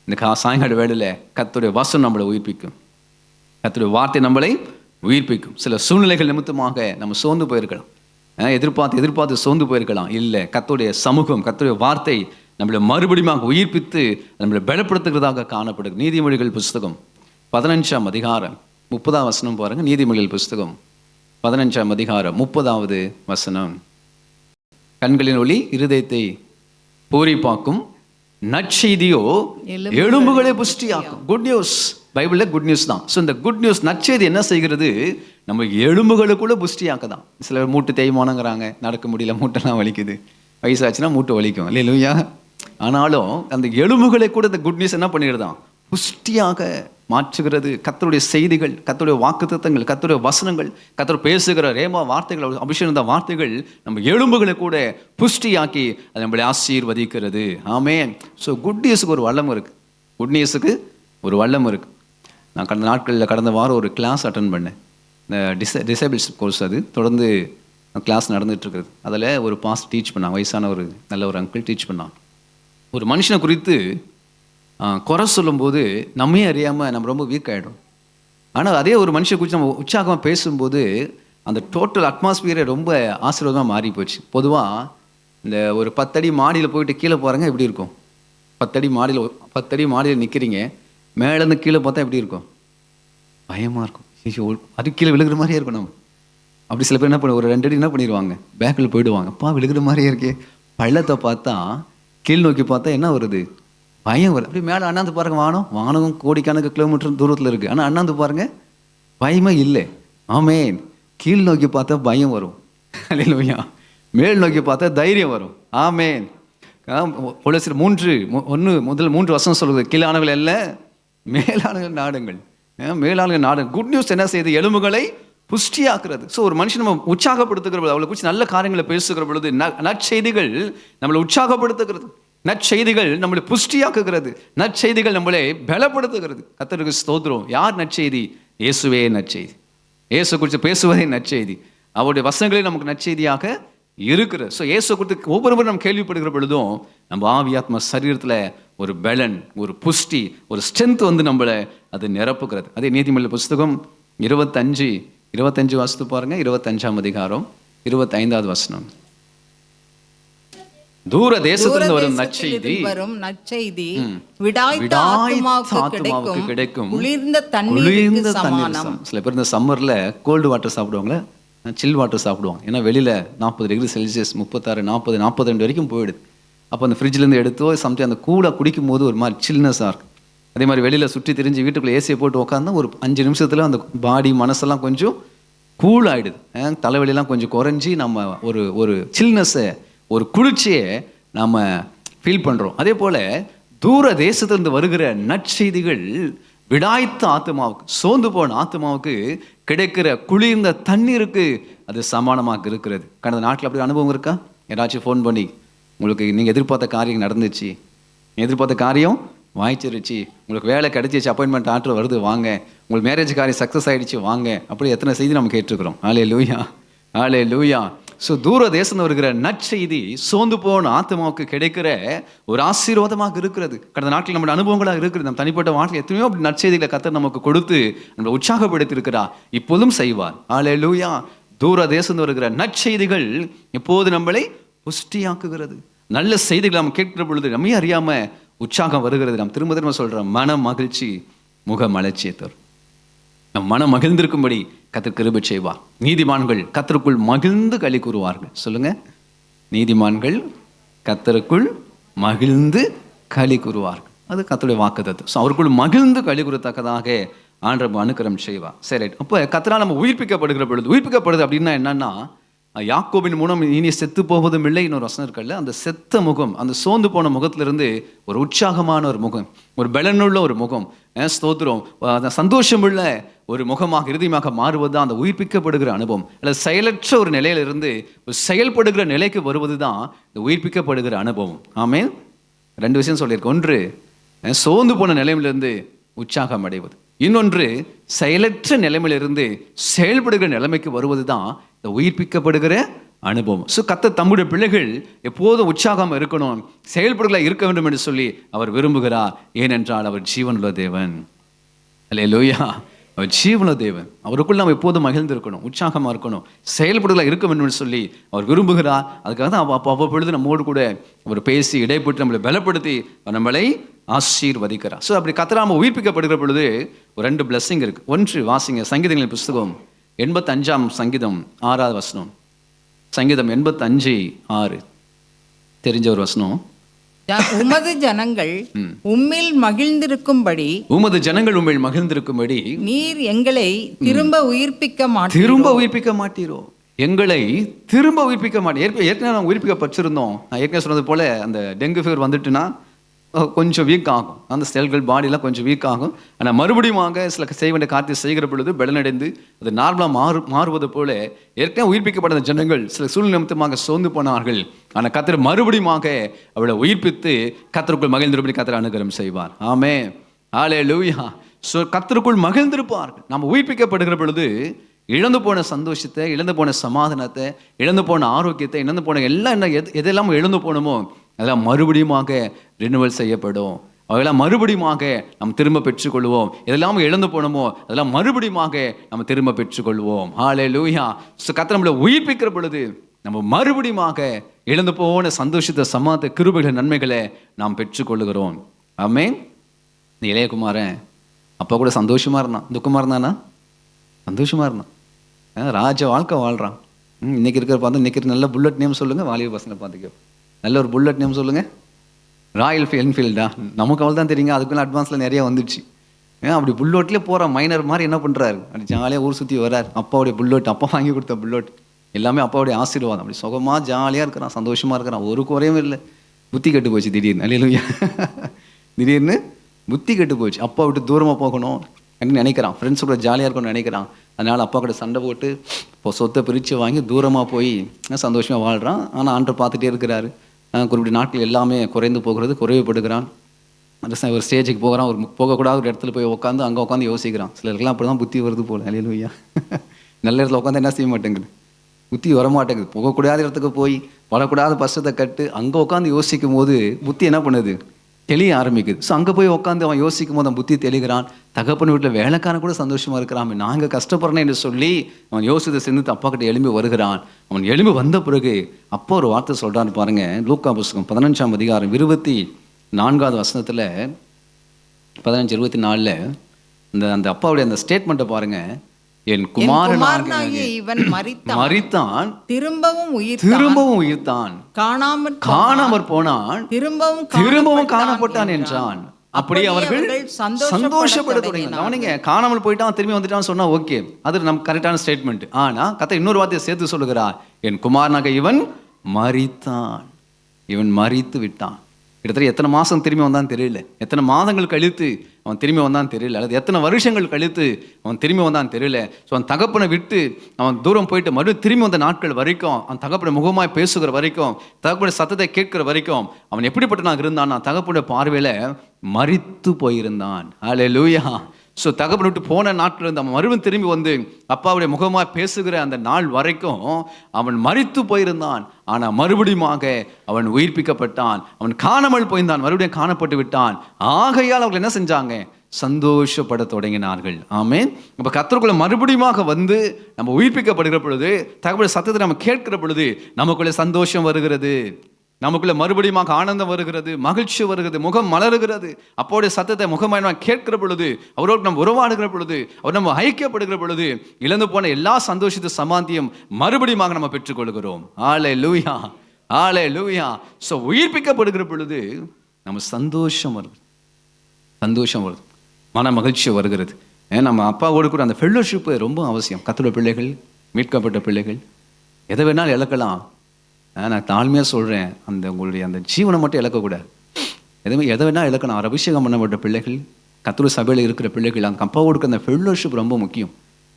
இந்த சாயங்கால வேளையில் கர்த்தருடைய வசனம் நம்மளை உயிர்ப்பிக்கும், கர்த்தருடைய வார்த்தை நம்மளை உயிர்ப்பிக்கும். சில சூழ்நிலைகள் நிமித்தமாக நம்ம சோர்ந்து போயிருக்கலாம், எதிர்பார்த்து சோர்ந்து போயிருக்கலாம். இல்லை, கர்த்தருடைய சமூகம், கர்த்தருடைய வார்த்தை நம்மளை மறுபடியும் உயிர்ப்பித்து நம்மளை பலப்படுத்துகிறதாக காணப்படுது. நீதிமொழிகள் புஸ்தகம் 15ஆம் அதிகாரம் 30ஆம் வசனம் பாருங்க. நீதிமொழிகள் புஸ்தகம் 15ஆம் அதிகாரம் 30வது வசனம். கண்களின் ஒளி இருதயத்தை பூரிப்பாக்கும், நற்செய்தியோ எலும்புகளை புஷ்டியாக்கும். குட் நியூஸ், பைபிளில் குட் நியூஸ் தான். ஸோ இந்த குட் நியூஸ் நற்செய்தி என்ன செய்கிறது? நம்ம எலும்புகளுக்குள்ள புஷ்டியாக்க தான். சிலர் மூட்டு தேய்மானங்கிறாங்க, நடக்க முடியல, மூட்டெல்லாம் வலிக்குது, வயசாச்சுன்னா மூட்டு வலிக்கும் இல்லையா? ஆனாலும் அந்த எலும்புகளை கூட இந்த குட் நியூஸ் என்ன பண்ணிடுதான்? புஷ்டியாக மாற்றுகிறது. கர்த்தருடைய செய்திகள், கர்த்தருடைய வாக்குத்தத்தங்கள், கர்த்தருடைய வசனங்கள், கர்த்தர் பேசுகிற ரேமா வார்த்தைகள், அபிஷேக வார்த்தைகள் நம்ம எலும்புகளை கூட புஷ்டியாக்கி அது நம்மளை ஆசீர்வதிக்கிறது. ஆமென். ஸோ குட் நியூஸுக்கு ஒரு வல்லம் இருக்குது. குட் நியூஸுக்கு ஒரு வல்லம் இருக்குது. நான் கடந்த வாரம் ஒரு கிளாஸ் அட்டன் பண்ணேன். இந்த டிசேபிள்ஸ் கோர்ஸ், அது தொடர்ந்து கிளாஸ் நடந்துகிட்ருக்குது. அதில் ஒரு பாஸ்ட் டீச் பண்ணாங்க, வயசான ஒரு நல்ல ஒரு அங்கிள் டீச் பண்ணாங்க. ஒரு மனுஷனை குறித்து குறை சொல்லும்போது நம்மே அறியாமல் நம்ம ரொம்ப வீக் ஆகிடும். ஆனால் அதே ஒரு மனுஷனை குறித்து நம்ம உற்சாகமாக பேசும்போது அந்த டோட்டல் அட்மாஸ்பியரே ரொம்ப ஆசீர்வாதமாக மாறி போச்சு. பொதுவாக இந்த ஒரு 10 அடி மாடியில் போயிட்டு கீழே போகிறாங்க, எப்படி இருக்கும்? 10 அடி மாடியில் நிற்கிறீங்க, மேலேருந்து கீழே பார்த்தா எப்படி இருக்கும்? பயமாக இருக்கும். அது கீழே விழுகிற மாதிரியே இருக்கும். நம்ம அப்படி சில பேர் என்ன பண்ண, ஒரு 2 அடி என்ன பண்ணிடுவாங்க, பேக்கில் போயிடுவாங்க. அப்பா விழுகிற மாதிரியே இருக்கே. பள்ளத்தை பார்த்தா, கீழ் நோக்கி பார்த்தா என்ன வருது? பயம் வருது. அப்படி மேலே அண்ணாந்து பாருங்க, வானம் கோடிக்கணக்கு கிலோமீட்டர் தூரத்தில் இருக்குது. ஆனால் அண்ணாந்து பாருங்க, பயமே இல்லை. ஆமென். கீழ் நோக்கி பார்த்தா பயம் வரும், அல்லேலூயா. மேல் நோக்கி பார்த்தா தைரியம் வரும். ஆமென். போலீஸில் 3 வசனம் சொல்லுது, கீழானவர்கள் அல்ல மேலானவர்கள் நாடுங்கள். மேலானவர்கள் நாடு. குட் நியூஸ் என்ன செய்யுது? எலும்புகளை புஷ்டியாக்குறது. ஸோ ஒரு மனுஷன் நம்ம உற்சாகப்படுத்துகிற பொழுது, அவளை குறித்து நல்ல காரியங்களை பேசுகிற பொழுது, நற்செய்திகள் நம்மளை உற்சாகப்படுத்துகிறது, நற்செய்திகள் நம்மளை புஷ்டியாக்குகிறது, நற்செய்திகள் நம்மளை பலப்படுத்துகிறது. கர்த்தருக்கு ஸ்தோத்திரம். யார் நற்செய்தி? இயேசுவே நற்செய்தி. இயேசு குறித்து பேசுவதே நற்செய்தி. அவருடைய வசனங்களே நமக்கு நற்செய்தியாக இருக்கிறது. ஸோ இயேசு குறித்து ஒவ்வொருவரும் நம்ம கேள்விப்படுகிற பொழுதும் நம்ம ஆவியாத்ம சரீரத்தில் ஒரு பலன், ஒரு புஷ்டி, ஒரு ஸ்ட்ரென்த் வந்து நம்மளை அது நிரப்புகிறது. அதே நீதிமொழி புஸ்தகம் 25 வாசித்து பாருங்க. 25ஆம் அதிகாரம் 25வது வசனம். தூர தேசத்திலிருந்து வரும் நற்செய்தி விடாய்த்த ஆத்துமாவுக்கு கிடைக்கும் குளிர்ந்த தண்ணீருக்கு சமானம். சில பேர் இந்த சம்மர்ல கோல்டு வாட்டர் சாப்பிடுவாங்களே, சில் வாட்டர் சாப்பிடுவாங்க. ஏன்னா வெளியில 40 டிகிரி செல்சியஸ் 36, 40, 42 வரைக்கும் போயிடுது. அப்போ அந்த ஃப்ரிட்ஜ்லேருந்து எடுத்தோ சம்திங் அந்த கூலாக குடிக்கும் போது ஒரு மாதிரி சில்னஸாக இருக்கும். அதே மாதிரி வெளியில் சுற்றி திரிஞ்சு வீட்டுக்குள்ளே ஏசியை போட்டு உட்காந்தா ஒரு 5 நிமிஷத்தில் அந்த பாடி மனசெல்லாம் கொஞ்சம் கூல் ஆகிடுது. தலைவலியெல்லாம் கொஞ்சம் குறைஞ்சி நம்ம ஒரு சில்னஸை, ஒரு குளிர்ச்சியை நாம் ஃபீல் பண்ணுறோம். அதே போல் தூர தேசத்திலிருந்து வருகிற நற்செய்திகள் விடாய்த்த ஆத்மாவுக்கு, சோர்ந்து போன ஆத்மாவுக்கு கிடைக்கிற குளிர்ந்த தண்ணீருக்கு அது சமானமாக இருக்கிறது. கடந்த நாட்டில் அப்படி அனுபவம் இருக்கா? யாராச்சும் ஃபோன் பண்ணி, உங்களுக்கு நீங்கள் எதிர்பார்த்த காரியம் நடந்துச்சு, எதிர்பார்த்த காரியம் வாய்ச்சிருச்சு, உங்களுக்கு வேலை கிடைச்சிச்சு, அப்பாயின்மெண்ட் ஆர்டர் வருது, வாங்க, உங்களுக்கு மேரேஜ் காரியம் சக்ஸஸ் ஆகிடுச்சு, வாங்க, அப்படி எத்தனை செய்தி நம்ம கேட்டிருக்கிறோம். ஹல்லேலூயா, ஹல்லேலூயா. ஸோ தூர தேசம் வருகிற நற்செய்தி சோர்ந்து போன ஆத்மாவுக்கு கிடைக்கிற ஒரு ஆசீர்வாதமாக இருக்கிறது. கடந்த நாட்களில் நம்மளோட அனுபவங்களாக இருக்குது. நம்ம தனிப்பட்ட வாழ்க்கை எத்தனையோ அப்படி நற்செய்திகளை கர்த்தர் நமக்கு கொடுத்து நம்மளை உற்சாகப்படுத்தி இருக்கிறார், இப்போதும் செய்வார். ஹல்லேலூயா. தூர தேசம் வருகிற நற்செய்திகள் இப்போது நம்மளை புஷ்டியாக்குகிறது. நல்ல செய்திகளை நம்ம கேட்கிற பொழுது நம்ம அறியாம உற்சாகம் வருகிறது. நாம் திரும்ப திரும்ப சொல்றோம், மன மகிழ்ச்சி முக மலர்ச்சியை தரும். நம் மனம் மகிழ்ந்திருக்கும்படி கர்த்தர் கிருபை செய்வார். நீதிமான்கள் கர்த்தருக்குள் மகிழ்ந்து களி கூறுவார்கள். சொல்லுங்க, நீதிமான்கள் கர்த்தருக்குள் மகிழ்ந்து களி கூறுவார்கள். அது கர்த்தருடைய வாக்குத்தத்தம். ஸோ அவருக்குள் மகிழ்ந்து களி கூறத்தக்கதாக ஆண்டவர் அனுக்கிரகம் செய்வார். சரி, அப்போ கர்த்தரால் நம்ம உயிர்ப்பிக்கப்படுகிற பொழுது, உயிர்ப்பிக்கப்படுது அப்படின்னா என்னன்னா, யாக்கோபின் மூலம் இனி செத்து போவதும் இல்லை இன்னொரு வசனம் இருக்கல்ல, அந்த செத்த முகம், அந்த சோர்ந்து போன முகத்திலிருந்து ஒரு உற்சாகமான ஒரு முகம், ஒரு பலனுள்ள ஒரு முகம், ஸ்தோத்திரம், அந்த சந்தோஷமுள்ள ஒரு முகமாக இறுதியாக மாறுவது தான் அந்த உயிர்ப்பிக்கப்படுகிற அனுபவம். அல்லது செயலற்ற ஒரு நிலையிலிருந்து ஒரு செயல்படுகிற நிலைக்கு வருவது தான் இந்த உயிர்ப்பிக்கப்படுகிற அனுபவம். ஆமென். 2 விஷயம் சொல்லியிருக்கேன். ஒன்று, சோர்ந்து போன நிலையிலிருந்து உற்சாகம் அடைவது. இன்னொன்று, செயலற்ற நிலைமையிலிருந்து செயல்படுகிற நிலைமைக்கு வருவது தான் இந்த உயிர்ப்பிக்கப்படுகிற அனுபவம். ஸோ கர்த்தர் தம்முடைய பிள்ளைகள் எப்போதும் உற்சாகம் இருக்கணும், செயல்படுகளா இருக்க வேண்டும் என்று சொல்லி அவர் விரும்புகிறார். ஏனென்றால் அவர் ஜீவனுள்ள தேவன். அல்லேலூயா. அவர் ஜீவனுள்ள தேவன். அவருக்குள்ள நம்ம எப்போதும் மகிழ்ந்திருக்கணும், உற்சாகமாக இருக்கணும், செயல்படுகளா இருக்க வேண்டும் என்று சொல்லி அவர் விரும்புகிறார். அதுக்காக தான் அவ்வப்பொழுது நம்மோடு கூட அவர் பேசி இடைப்பட்டு நம்மளை பலப்படுத்தி நம்மளை ஆசீர்வதிக்கிறார். ஸோ அப்படி கர்த்தரால் உயிர்ப்பிக்கப்படுகிற பொழுது ஒரு 2 பிளஸ்ஸிங் இருக்கு. ஒன்று, வாசிங்க சங்கீதங்களின் புஸ்தகம் 85ஆம் சங்கீதம் 6வது வசனம். சங்கீதம் 85:6 தெரிஞ்ச ஒரு வசனம். உமது ஜனங்கள் உம்மில் மகிழ்ந்திருக்கும்படி உமது ஜனங்கள் உம்மில் மகிழ்ந்திருக்கும்படி நீர் எங்களை திரும்ப உயிர்ப்பிக்க மாட்டீரோ. எங்களை திரும்ப உயிர்ப்பிக்க மாட்டேன். ஏற்கனவே நம்ம உயிர்ப்பிக்கப்பட்டிருந்தோம். நான் ஏற்கனவே சொன்னது போல அந்த டெங்கு ஃபீவர் வந்துட்டுன்னா கொஞ்சம் வீக் ஆகும், அந்த செல்கள் பாடியெலாம் கொஞ்சம் வீக் ஆகும். ஆனால் மறுபடியும் சில செய்ய வேண்டிய காரியத்தை செய்கிற பொழுது பலனடைந்து அது நார்மலாக மாறுவது போல ஏற்கனவே உயிர்ப்பிக்கப்பட்ட ஜனங்கள் சில சூழ்நிலை நிமித்தமாக சோர்ந்து போனார்கள். ஆனால் கர்த்தர் மறுபடியும் அவளை உயிர்ப்பித்து கர்த்தருக்குள் மகிழ்ந்திருப்படி கர்த்தர் அனுகிரகம் செய்வார். ஆமென், ஹல்லேலூயா. ஸோ கர்த்தருக்குள் மகிழ்ந்திருப்பார்கள். நம்ம உயிர்ப்பிக்கப்படுகிற பொழுது இழந்து போன சந்தோஷத்தை, இழந்து போன சமாதானத்தை, இழந்து போன ஆரோக்கியத்தை, இழந்து போன எல்லாம் எதெல்லாம் இழந்து போனோமோ அதெல்லாம் மறுபடியும் ரினுவல் செய்யப்படும். அதெல்லாம் மறுபடியும் நம்ம திரும்ப பெற்றுக்கொள்வோம். எதெல்லாம் இழந்து போனோமோ அதெல்லாம் மறுபடியும் நம்ம திரும்ப பெற்றுக்கொள்வோம். ஹல்லேலூயா. ஸோ கர்த்தர் நம்மளை உயிர்ப்பிக்கிற பொழுது நம்ம மறுபடியும் இழந்து போன சந்தோஷத்தை, சமாதானத்தை, கிருபைகளை, நன்மைகளை நாம் பெற்றுக்கொள்ளுகிறோம். ஆமென். இந்த இளையகுமாரன் அப்பா கூட சந்தோஷமா இருந்தான். துக்கமா இருந்தானா? சந்தோஷமா இருந்தான். ராஜ வாழ்க்கை வாழ்றான். இன்னைக்கு இருக்கிற பார்த்தா இன்னைக்கு நல்ல புல்லட் நேம் சொல்லுங்க. வாலிப பசங்களை பார்த்துக்கோ, நல்ல ஒரு புல்லட் நேம் சொல்லுங்க. ராயல் என்ஃபீல்டா? நமக்கு அவள் தான் தெரியுங்க. அதுக்குள்ள அட்வான்ஸில் நிறைய வந்துடுச்சு. அப்படி புல்லோட்லேயே போகிறான். மைனர் மாதிரி என்ன பண்ணுறாரு, அப்படி ஜாலியாக ஊர் சுற்றி வர்றார். அப்பாவுடைய புல்லோட், அப்பா வாங்கி கொடுத்த புல்லோட், எல்லாமே அப்பாவுடைய ஆசீர்வாதம். அப்படி சுகமாக ஜாலியாக இருக்கிறான், சந்தோஷமாக இருக்கிறான். ஒரு குறையும் இல்லை. புத்தி கெட்டு போச்சு திடீர்னு. அல்லேலூயா. திடீர்னு புத்தி கெட்டு போச்சு. அப்பா விட்டு தூரமாக போகணும் அப்படின்னு நினைக்கிறான். ஃப்ரெண்ட்ஸ் கூட ஜாலியாக இருக்கணும்னு நினைக்கிறான். அதனால் அப்பா கூட சண்டை போட்டு இப்போ சொத்தை பிரித்து வாங்கி தூரமாக போய் சந்தோஷமாக வாழ்கிறான். ஆனால் ஆண்டவர் பார்த்துட்டே இருக்கிறாரு. குறிப்பிட்ட நாட்கள் எல்லாமே குறைந்து போகிறது, குறைவுபடுகிறான். ஒரு ஸ்டேஜுக்கு போகிறான். ஒரு போகக்கூடாத ஒரு இடத்துல போய் உட்காந்து அங்கே உட்காந்து யோசிக்கிறான். சிலருக்குலாம் அப்படி தான் புத்தி வருது போல். அல்லேலூயா. நல்ல இடத்துல உட்காந்து என்ன செய்ய மாட்டேங்குது, புத்தி வரமாட்டேங்குது. போகக்கூடாத இடத்துக்கு போய் வரக்கூடாத பசத்தை கட்டு அங்கே உட்காந்து யோசிக்கும் போது புத்தி என்ன பண்ணுது, தெளிய ஆரம்பிக்குது. ஸோ அங்கே போய் உட்காந்து அவன் யோசிக்கும் போது அவன் புத்தி தெளிகிறான். தகப்பன் வீட்டில் வேலைக்காரன் கூட சந்தோஷமாக இருக்கிறான். நாங்கள் கஷ்டப்படுறேன் என்று சொல்லி அவன் யோசித்து சேர்ந்து அப்பா கிட்ட எழும்பி வருகிறான். அவன் எழும்பி வந்த பிறகு அப்பா ஒரு வார்த்தை சொல்கிறான்னு பாருங்க. லூக்கா புஸ்தகம் 15ஆம் அதிகாரம் 24வது வசனத்தில் 15:24 அந்த அப்பாவுடைய அந்த ஸ்டேட்மெண்ட்டை பாருங்க. என் குமாரனாகிய இவன் மரித்தான், திரும்பவும் உயிர்த்தான், காணாமற் போனான், திரும்பவும் காணப்பட்டான் என்றான். அப்படி அவர்கள் சந்தோஷப்பட தொடங்கினார். அவனுங்க காணாமல் போயிட்டான் திரும்பி வந்துட்டான்னு சொன்னா ஓகே, அது நம்ம கரெக்டான ஸ்டேட்மெண்ட். ஆனா கர்த்தர் இன்னொரு வார்த்தையை சேர்த்து சொல்லுகிறார். என் குமாரனாக இவன் மரித்தான், இவன் மரித்து விட்டான். கிட்டத்தட்ட எத்தனை மாதம் திரும்பி வந்தான்னு தெரியல, எத்தனை மாதங்கள் கழித்து அவன் திரும்பி வந்தான்னு தெரியல, அல்லது எத்தனை வருஷங்கள் கழித்து அவன் திரும்பி வந்தான்னு தெரியல. ஸோ அவன் தகப்பனை விட்டு அவன் தூரம் போயிட்டு மறுபடியும் திரும்பி வந்த நாட்கள் வரைக்கும், அவன் தகப்பனை முகமாய் பேசுகிற வரைக்கும், தகப்பனுடைய சத்தத்தை கேட்கிற வரைக்கும் அவன் எப்படிப்பட்டவனாக இருந்தான், தகப்பனுடைய பார்வையில் மரித்து போயிருந்தான். அல்லேலூயா. ஸோ தகப்பனை விட்டு போன நாட்கள் இருந்து அவன் மறுபடியும் திரும்பி வந்து அப்பாவுடைய முகமாக பேசுகிற அந்த நாள் வரைக்கும் அவன் மரித்து போயிருந்தான். ஆனால் மறுபடியும் அவன் உயிர்ப்பிக்கப்பட்டான். அவன் காணாமல் போயிருந்தான், மறுபடியும் காணப்பட்டு விட்டான். ஆகையால் அவர்கள் என்ன செஞ்சாங்க, சந்தோஷப்பட தொடங்கினார்கள். ஆமென். அப்போ கர்த்தருக்குள்ள மறுபடியும் வந்து நம்ம உயிர்ப்பிக்கப்படுகிற பொழுது, தகப்பனுடைய சத்தத்தை நம்ம கேட்கிற பொழுது நமக்குள்ள சந்தோஷம் வருகிறது, நமக்குள்ள மறுபடியும் ஆனந்தம் வருகிறது, மகிழ்ச்சி வருகிறது, முகம் மலருகிறது. அப்போடைய சத்தத்தை முகமாய் கேட்கிற பொழுது, அவரோடு நம்ம உறவாடுகிற பொழுது, அவர் நம்ம ஐக்கியப்படுகிற பொழுது இழந்து போன எல்லா சந்தோஷத்தை சமாந்தியம் மறுபடியும் நம்ம பெற்றுக்கொள்கிறோம். ஹல்லேலூயா, ஹல்லேலூயா. ஸோ உயிர்ப்பிக்கப்படுகிற பொழுது நம்ம சந்தோஷம் வருது, சந்தோஷம் வருது, மன மகிழ்ச்சி வருகிறது. நம்ம அப்பாவோடு கூட அந்த ஃபெல்லோஷிப்பு ரொம்ப அவசியம். கர்த்தருடைய பிள்ளைகள், மீட்கப்பட்ட பிள்ளைகள் எதை வேணாலும் இழக்கலாம். நான் தாழ்மையாக சொல்கிறேன், உங்களுடைய அந்த ஜீவனை மட்டும் இழக்கக்கூடாது. எதை வேணால் இழக்கணும். அவர் அபிஷேகம் பண்ணப்பட்ட பிள்ளைகள், கர்த்தருடைய சபையில் இருக்கிற பிள்ளைகள், அந்த அப்பாவோடுக்கு அந்த ஃபெல்லோஷிப் ரொம்ப முக்கியம்.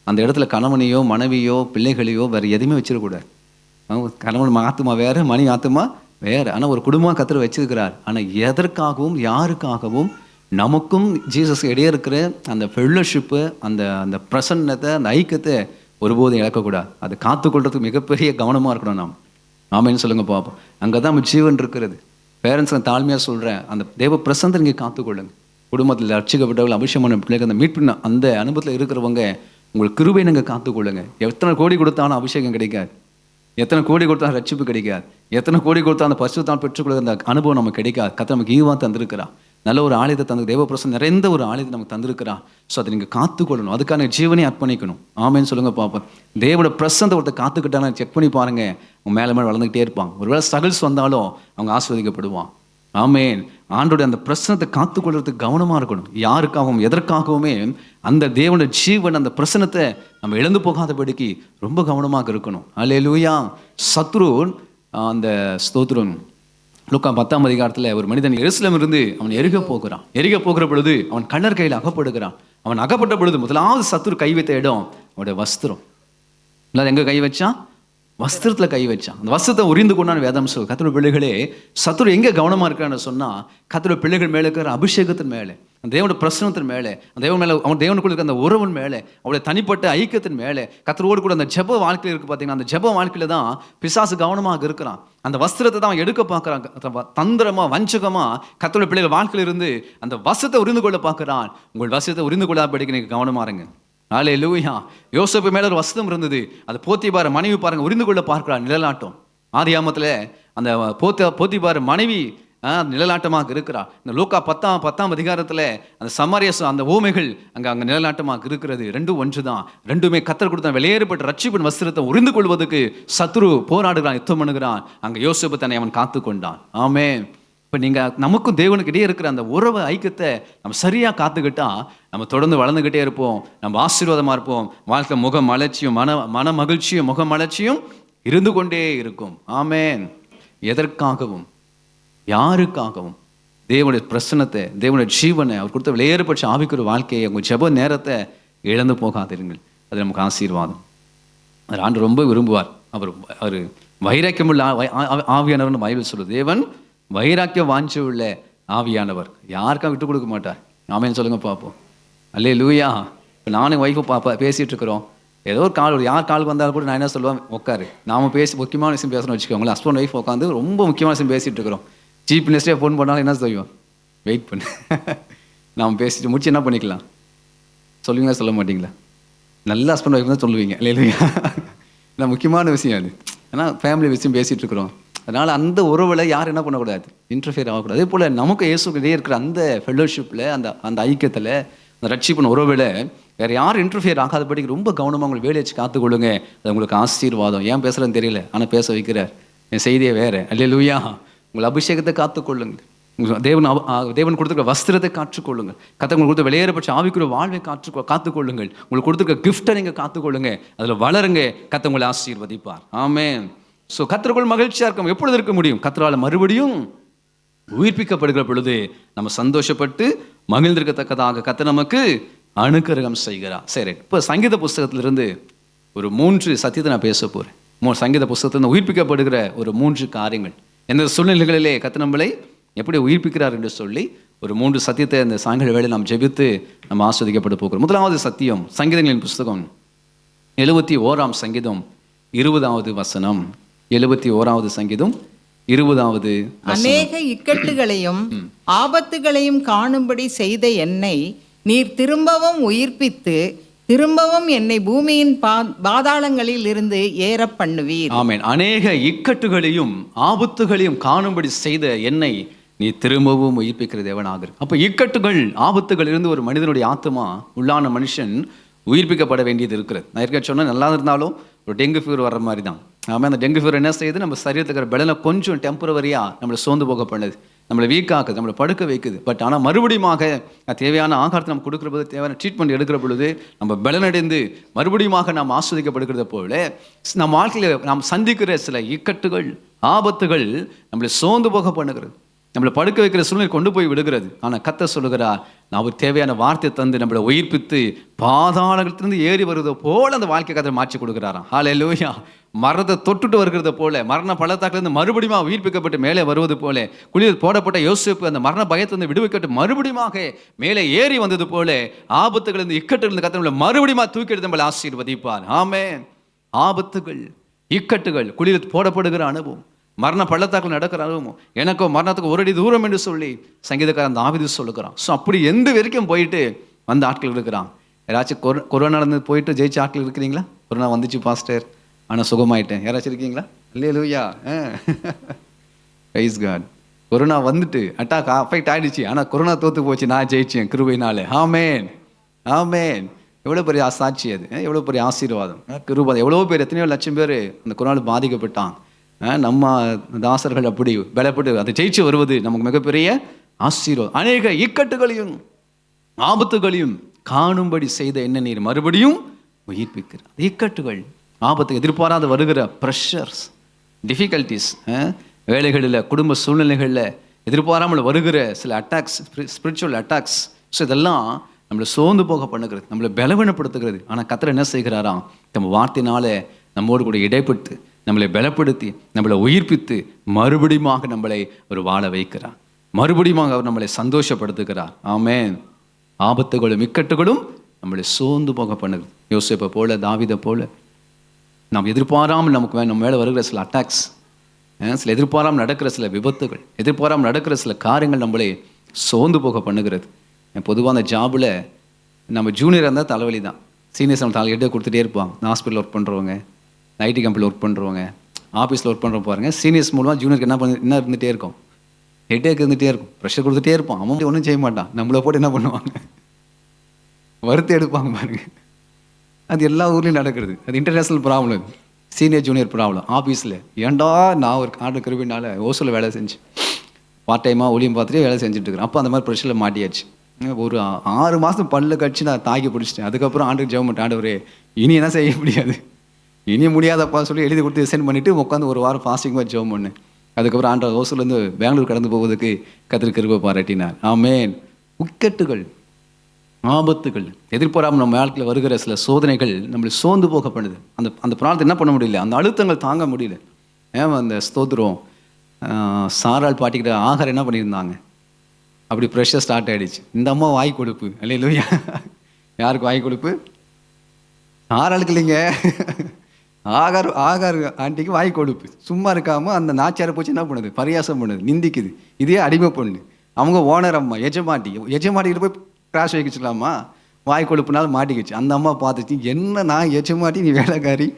அந்த இடத்துல கணவனையோ மனைவியோ பிள்ளைகளையோ வேறு எதுவுமே வச்சிடக்கூடாது. கணவன் ஆத்துமா வேறு, மனைவி ஆத்துமா வேறு. ஆனால் ஒரு குடும்பமாக கர்த்தர் வச்சிருக்கிறார். ஆனால் எதற்காகவும் யாருக்காகவும் நமக்கும் ஜீசஸ் இடையே இருக்கிற அந்த ஃபெல்லோஷிப்பு, அந்த பிரசன்னத்தை, அந்த ஐக்கியத்தை ஒருபோதும் இழக்கக்கூடாது. அது காத்துக்கொள்றதுக்கு மிகப்பெரிய கவனமாக இருக்கணும். நாம் ஆமேன்னு சொல்லுங்க பார்ப்போம். அங்கே தான் நம்ம ஜீவன் இருக்கிறது. பேரண்ட்ஸ் நான் தாழ்மையாக சொல்கிறேன், அந்த தேவ பிரசந்தை நீங்கள் காத்துக்கொள்ளுங்க. குடும்பத்தில் ரட்சிக்கப்பட்டவர்கள், அபிஷேகமான பிள்ளைகள், அந்த மீட்பின் அந்த அனுபவத்தில் இருக்கிறவங்க உங்களுக்கு கிருபை நீங்கள் காத்துக்கொள்ளுங்க. எத்தனை கோடி கொடுத்தாலும் அபிஷேகம் கிடைக்காது, எத்தனை கோடி கொடுத்தாலும் ரட்சிப்பு கிடைக்காது, எத்தனை கோடி கொடுத்தாலும் அந்த பரிசுத்தான் பெற்றுக்கொள்ள அந்த அனுபவம் நமக்கு கிடைக்காது. கர்த்தர் நமக்கு ஈவா தந்திருக்கிறார். நல்ல ஒரு ஆலயத்தை தந்து தேவ பிரசன்னம் நிறைந்த ஒரு ஆலயத்தை நமக்கு தந்திருக்கிறார். ஸோ அதை நீங்கள் காத்துக்கொள்ளணும், அதுக்கான ஜீவனை அர்ப்பணிக்கணும். ஆமேன்னு சொல்லுங்க பார்ப்போம். தேவோட பிரசன்னத்தை ஒருத்தர் காத்துக்கிட்டாலும் செக் பண்ணி பாருங்க, அவங்க மேலே மேலே வளர்ந்துக்கிட்டே இருப்பாங்க. ஒருவேளை ஸ்ட்ரகிள்ஸ் வந்தாலும் அவங்க ஆஸ்வதிக்கப்படுவான். ஆமேன். ஆண்டோடைய அந்த பிரசனத்தை காத்துக்கொள்றதுக்கு கவனமாக இருக்கணும். யாருக்காகவும் எதற்காகவுமே அந்த தேவனுடைய ஜீவன் அந்த பிரசனத்தை நம்ம இழந்து போகாதபடிக்கு ரொம்ப கவனமாக இருக்கணும். அல்லேலூயா. சத்ரு அந்த ஸ்தோத்திரம் லூக்கா 10ஆம் அதிகாரத்தில் ஒரு மனிதன் எருசலேம் இருந்து அவன் எரிக போகிற பொழுது அவன் கள்ளர் கையில் அகப்படுகிறான். அவன் அகப்பட்ட பொழுது முதலாவது சத்துரு கை வைத்த இடம் அவனுடைய வஸ்திரம். இல்லை எங்கே கை வச்சான்? வஸ்திரத்தில் கை வச்சான். அந்த வஸ்திரத்தை உரிந்து கொண்டான் வேதம் சொல். கர்த்தருடைய பிள்ளைகளே, சத்துரு எங்கே கவனமாக இருக்கிறான்னு சொன்னால் கர்த்தருடைய பிள்ளைகள் மேலே இருக்கிற அபிஷேகத்தின் மேலே, அந்த தேவனோட பிரசனத்தின் மேலே, அந்த தேவன் மேலே, அவன் தேவனுக்குள்ள இருக்கிற அந்த உறவின் மேலே, அவருடைய தனிப்பட்ட ஐக்கியத்தின் மேலே, கர்த்தரோடு கூட அந்த ஜெப வாழ்க்கையில் இருக்குது பார்த்தீங்கன்னா, அந்த ஜெப வாழ்க்கையில் தான் பிசாசு கவனமாக இருக்கிறான். அந்த வஸ்திரத்தை தான் அவன் எடுக்க பார்க்குறான். தந்திரமாக வஞ்சகமாக கர்த்தருடைய பிள்ளைகள் வாழ்க்கையில் இருந்து அந்த வஸ்திரத்தை உரிந்து கொள்ள பார்க்குறான். உங்கள் வஸ்திரத்தை உரிந்து கொள்ளாதபடிக்கு நீங்கள் கவனமாக இருங்க. அல்லேலூயா. யோசேப்பு மேலே ஒரு வஸ்திரம் இருந்தது, அது போத்திபார் மனைவி பாருங்க உரிந்து கொள்ள பார்க்கிறார். நிழலாட்டம். ஆதியாமத்தில் அந்த போத்திபார் மனைவி நிழலாட்டமாக இருக்கிறார். இந்த லூக்கா 10ஆம் அதிகாரத்தில் அந்த சமாரிய அந்த ஊமைகள் அங்கே நிழலாட்டமாக இருக்கிறது. ரெண்டும் ஒன்று தான். ரெண்டுமே கர்த்தர் கொடுத்த வெளியேறப்பட்ட ரட்சிப்பின் வஸ்திரத்தை உரிந்து கொள்வதற்கு சத்ரு போராடுகிறான், யுத்தம் பண்ணுகிறான். அங்கே யோசேப்பு தன்னை அவன் காத்து கொண்டான். ஆமென். இப்போ நீங்கள் நமக்கும் தேவனுக்கு இடையே இருக்கிற அந்த உறவு ஐக்கியத்தை நம்ம சரியாக காத்துக்கிட்டா நம்ம தொடர்ந்து வளர்ந்துக்கிட்டே இருப்போம். நம்ம ஆசீர்வாதமாக இருப்போம். வாழ்க்கை முக மலர்ச்சியும் மன மகிழ்ச்சியும் முக மலர்ச்சியும் இருந்து கொண்டே இருக்கும். ஆமென். எதற்காகவும் யாருக்காகவும் தேவனுடைய பிரசன்னத்தை, தேவனுடைய ஜீவனை, அவர் கொடுத்த வெளியேறப்பட்ட ஆவிக்குரிய வாழ்க்கையை, உங்கள் ஜெப நேரத்தை இழந்து போகாதீர்கள். அது நமக்கு ஆசீர்வாதம். அவர் ஆண்டு ரொம்ப விரும்புவார். அவர் வைராக்கியமுள்ள ஆவியானவர்னு பைபிள் சொல்லுது. தேவன் வைராக்கியம் வாஞ்சி உள்ள ஆவியானவர், யாருக்கா விட்டு கொடுக்க மாட்டார். ஆமென் சொல்லுங்க பார்ப்போம். அல்லேலூயா. இப்போ நானும் ஒய்ஃபை பேசிகிட்டு இருக்கிறோம். ஏதோ ஒரு கால், யார் கால் வந்தாலும் கூட நான் என்ன சொல்லுவேன், உட்காரு, நாம முக்கியமான விஷயம் பேசணும்னு வச்சுக்கோங்களேன். ஹஸ்பண்ட் ஒய்ஃப் உட்காந்து ரொம்ப முக்கியமான விஷயம் பேசிகிட்டு இருக்கிறோம். சீஃப் மினிஸ்டரே ஃபோன் பண்ணாலும் என்ன செய்வோம், வெயிட் பண்ணு, நாம் பேசிட்டு முடிச்சு என்ன பண்ணிக்கலாம் சொல்லுவீங்களா சொல்ல மாட்டிங்களா? நல்ல ஹஸ்பண்ட் ஒய்ஃப் தான் சொல்லுவீங்க இல்லையா? நான் முக்கியமான விஷயம் அது. ஏன்னா ஃபேமிலி விஷயம் பேசிகிட்டு இருக்கிறோம். அதனால் அந்த உறவில் யார் என்ன பண்ணக்கூடாது, இன்டர்ஃபியர் ஆகக்கூடாது. அதே போல் நமக்கு இயேசுக்கிட்டே இருக்கிற அந்த ஃபெல்லோஷிப்பில், அந்த ஐக்கியத்தில், அந்த ரட்சிப்பின் உறவில் வேறு யாரும் இன்டர்ஃபியர் ஆகாதபடிக்கு ரொம்ப கவனமாக உங்களுக்கு வேலையை வச்சு காத்துக்கொள்ளுங்க. அது உங்களுக்கு ஆசீர்வாதம். ஏன் பேசுகிறேன்னு தெரியல, ஆனால் பேச வைக்கிறார். என் செய்தியே வேறு. அல்லேலூயா. உங்கள் அபிஷேகத்தை காத்துக்கொள்ளுங்கள். தேவன் கொடுத்துருக்க வஸ்திரத்தை காற்றுக்கொள்ளுங்கள். உங்களுக்கு கொடுத்த வெளியேறப்பட்ட ஆவிக்குரிய வாழ்வை காத்துக்கொள்ளுங்கள். உங்களுக்கு கொடுத்துருக்க கிஃப்டை நீங்கள் காத்துக்கொள்ளுங்க. அதில் வளருங்க. கர்த்தர் உங்களை ஆசீர்வதிப்பார். ஆமென். ஸோ கர்த்தருக்குள் மகிழ்ச்சியாக இருக்கும். எப்பொழுது இருக்க முடியும்? கர்த்தரால் மறுபடியும் உயிர்ப்பிக்கப்படுகிற பொழுது நம்ம சந்தோஷப்பட்டு மகிழ்ந்திருக்கத்தக்கதாக கர்த்தர் நமக்கு அனுக்கிரகம் செய்கிறார். சரி, இப்போ சங்கீத புஸ்தகத்திலிருந்து ஒரு 3 சத்தியத்தை நான் பேச போகிறேன். சங்கீத புஸ்தகத்திலிருந்து உயிர்ப்பிக்கப்படுகிற ஒரு 3 காரியங்கள், எந்த சூழ்நிலைகளிலே கர்த்தர் நம்மளை எப்படி உயிர்ப்பிக்கிறார் என்று சொல்லி ஒரு 3 சத்தியத்தை இந்த சாயங்கால வேளையில் நாம் ஜெபித்து நம்ம ஆஸ்வதிக்கப்பட போகிறோம். முதலாவது சத்தியம், சங்கீதங்களின் புஸ்தகம் 71ஆம் சங்கீதம் 20வது வசனம். 71வது சங்கீதம் 20வது வசனம். அநேக இக்கட்டுகளையும் ஆபத்துகளையும் காணும்படி செய்த என்னை நீர் திரும்பவும் உயிர்ப்பித்து திரும்பவும் என்னை பூமியின் பாதாளங்களில் இருந்து ஏற பண்ணுவீர். ஆமென். அநேக இக்கட்டுகளையும் ஆபத்துகளையும் காணும்படி செய்த என்னை நீ திரும்பவும் உயிர்ப்பிக்கிற தேவனாக இருக்கு. அப்போ இக்கட்டுகள் ஆபத்துகள் இருந்து ஒரு மனிதனுடைய ஆத்மா உள்ளான மனுஷன் உயிர்ப்பிக்கப்பட வேண்டியது இருக்கிறது. நான் ஏற்கனவே சொன்னேன், நல்லா இருந்தாலும் ஒரு டெங்கு ஃபீவர் வர்ற மாதிரி தான். ஆமாம், அந்த டெங்கு ஃபீவர் என்ன செய்யுது, நம்ம சரீரத்தில் இருக்கிற பலனை கொஞ்சம் டெம்பரவரியாக நம்மளை சோர்ந்து போக பண்ணுது, நம்மளை வீக் ஆக்குது, நம்மளை படுக்க வைக்குது. பட் ஆனால் மறுபடியுமாக தேவையான ஆகாரத்தை நம்ம கொடுக்குற பொழுது, தேவையான ட்ரீட்மெண்ட் எடுக்கிற பொழுது நம்ம பலனடைந்து மறுபடியுமாக நாம் ஆஸ்வதிக்கப்படுகிறத போல நம்ம வாழ்க்கையில் நாம் சந்திக்கிற சில இக்கட்டுகள் ஆபத்துகள் நம்மளை சோர்ந்து போக பண்ணுகிறது, நம்மளை படுக்க வைக்கிற சூழ்நிலை கொண்டு போய் விடுகிறது. ஆனால் கர்த்தர் சொல்லுகிறார், நான் ஒரு தேவையான வார்த்தை தந்து நம்மளை உயிர்ப்பித்து பாதாளத்திலிருந்து ஏறி வருவதை போல அந்த வாழ்க்கை கர்த்தர் மாற்றி கொடுக்குறாராம். ஹல்லேலூயா. மரணத்தை தொட்டுட்டு வருகிறத போல, மரண பள்ளத்தாக்கிலிருந்து மறுபடியும் உயிர்ப்பிக்கப்பட்டு மேலே வருவது போல, குளிர் போடப்பட்ட யோசேப்பு அந்த மரண பயத்திலிருந்து விடுவிக்கப்பட்டு மறுபடியும் மேலே ஏறி வந்தது போல ஆபத்துகளிலிருந்து இக்கட்டுகளிலிருந்து கர்த்தர் மறுபடியும் தூக்கி எடுத்து நம்மளை ஆசீர்வதிப்பார். ஆமென். ஆபத்துகள் இக்கட்டுகள் குளிர் போடப்படுகிற அனுபவம், மரண பள்ளத்தாக்கில் நடக்கிற அனுபவம், எனக்கோ மரணத்துக்கு ஒரு அடி தூரம் என்று சொல்லி சங்கீதக்காரன் தாவீது சொல்லுகிறான். ஸோ அப்படி எந்த வரைக்கும் போயிட்டு வந்த ஆட்கள் இருக்கிறான். யாராச்சும் கொரோனா நடந்து போயிட்டு ஜெயிச்ச ஆட்கள் இருக்கிறீங்களா? கொரோனா வந்துச்சு பாஸ்டர், ஆனால் சுகமாயிட்டேன், யாராச்சும் இருக்கீங்களா? அல்லேலூயா. Praise God. கொரோனா வந்துட்டு அட்டாக் அஃபெக்ட் ஆகிடுச்சு, ஆனால் கொரோனா தோற்று போச்சு, நான் ஜெயிச்சேன் கிருபையினாலே. ஆமேன், ஆமேன். எவ்வளோ பெரிய சாட்சி அது, எவ்வளோ பெரிய ஆசீர்வாதம், கிருபை. எவ்வளோ பேர், எத்தனையோ லட்சம் பேர் அந்த கொரோனாவில் பாதிக்கப்பட்டாங்க. நம்ம தாசர்கள் அப்படி பலப்பட்டு அதை ஜெயிச்சு வருவது நமக்கு மிகப்பெரிய ஆசீர்வாதம். அநேக இக்கட்டுகளையும் ஆபத்துகளையும் காணும்படி செய்த என்ன நீர் மறுபடியும் உயிர்ப்பிக்கிறார். இக்கட்டுகள், ஆபத்து, எதிர்பாராத வருகிற ப்ரெஷர்ஸ், டிஃபிகல்ட்டிஸ், வேலைகளில், குடும்ப சூழ்நிலைகளில் எதிர்பாராமல் வருகிற சில அட்டாக்ஸ், ஸ்பிரிச்சுவல் அட்டாக்ஸ். ஸோ இதெல்லாம் நம்மளை சோர்ந்து போக பண்ணுகிறது, நம்மளை பலவீனப்படுத்துகிறது. ஆனால் கர்த்தர் என்ன செய்கிறாராம்? நம்ம வார்த்தையினால நம்மோடு கூட இடைப்பட்டு நம்மளை பலப்படுத்தி நம்மளை உயிர்ப்பித்து மறுபடியும் நம்மளை ஒரு வாழ வைக்கிறார். மறுபடியும் அவர் நம்மளை சந்தோஷப்படுத்துகிறார். ஆமென். ஆபத்துகளும் இக்கட்டுகளும் நம்மளை சோர்ந்து போக பண்ணுகிறது. யோசேப்பை போல, தாவீதை போல நாம் எதிர்பாராமல் நமக்கு நம்ம மேலே வருகிற சில அட்டாக்ஸ், சில எதிர்பாராமல் நடக்கிற சில விபத்துகள், எதிர்பாராமல் நடக்கிற சில காரியங்கள் நம்மளை சோர்ந்து போக பண்ணுகிறது. பொதுவாக அந்த ஜாபில் நம்ம ஜூனியர் இருந்தால் தலைவலி தான், சீனியர்ஸ் நம்ம தலை ஹெட்டை கொடுத்துட்டே இருப்பாங்க. ஹாஸ்பிட்டல் ஒர்க் பண்ணுறவங்க, ஐடி கம்பெனியில் ஒர்க் பண்ணுறவங்க, ஆஃபீஸில் ஒர்க் பண்ணுறவங்க பாருங்கள், சீனியர்ஸ் மூலமாக ஜூனியருக்கு என்ன இருந்துகிட்டே இருக்கும், ஹெட்டேக் இருந்துகிட்டே இருக்கும், ப்ரெஷர் கொடுத்துட்டே இருப்பான். அவன் ஒன்றும் செய்ய மாட்டான், நம்மளை போட்டு என்ன பண்ணுவாங்க, வறுத்து எடுப்பாங்க பாருங்க. அது எல்லா ஊர்லேயும் நடக்கிறது. அது international problem, senior junior problem. ஆஃபீஸில் ஏன்டா நான் ஒரு ஆர்டர் கிருபினால ஓசூரில் வேலை செஞ்சு பார்ட் டைமாக ஒளியும் பார்த்துட்டு வேலை செஞ்சுட்டு இருக்கிறேன். அப்போ அந்த மாதிரி ப்ரெஷரில் மாட்டியாச்சு. ஒரு 6 மாதம் பல்ல கடிச்சு நான் தாக்கி பிடிச்சிட்டேன். அதுக்கப்புறம் ஆண்டுக்கு ஜெபம் பண்ணிட்டேன், ஆண்டவரே இனி என்ன செய்ய முடியாது, இனி முடியாதப்பா சொல்லி எழுதி கொடுத்து சென்ட் பண்ணிவிட்டு உட்காந்து ஒரு வாரம் ஃபாஸ்டிங் மாதிரி ஜெபம் பண்ணேன். அதுக்கப்புறம் ஆண்டவர் ஓசூர்லேருந்து பெங்களூர் கடந்து போவதுக்கு கர்த்தர் கிருபை பாராட்டினார். ஆமென். இக்கட்டுகள், ஆபத்துகள், எதிர்பாராமல் நம்ம வாழ்க்கையில் வருகிற சில சோதனைகள் நம்மளை சோர்ந்து போக பண்ணுது. அந்த பிராணத்தை என்ன பண்ண முடியல, அந்த அழுத்தங்கள் தாங்க முடியல. அந்த ஸ்தோத்திரம் சாரால் பாட்டிக்கிட்ட ஆகாரம் என்ன பண்ணியிருந்தாங்க, அப்படி ப்ரெஷர் ஸ்டார்ட் ஆகிடுச்சு. இந்த அம்மா வாய் கொழுப்பு, அல்லேலூயா. யாருக்கு வாய் கொழுப்பு? சாராளுக்கு இல்லைங்க, ஆகார் ஆண்டிக்கு வாய் கொழுப்பு. சும்மா இருக்காமல் அந்த நாச்சியாரை போச்சு என்ன பண்ணுது, பரியாசம் பண்ணுது, நிந்திக்குது. இதே அடிமை பொண்ணு, அவங்க ஓனர் அம்மா, எஜமாட்டிக்கிட்ட போய் கிராஷ் வைக்கலாமா, வாய் கொழுப்புனாலும் மாட்டிக்கிச்சு. அந்த அம்மா பார்த்துச்சு, என்ன நான் எஜமாட்டி நீ வேலைக்காரி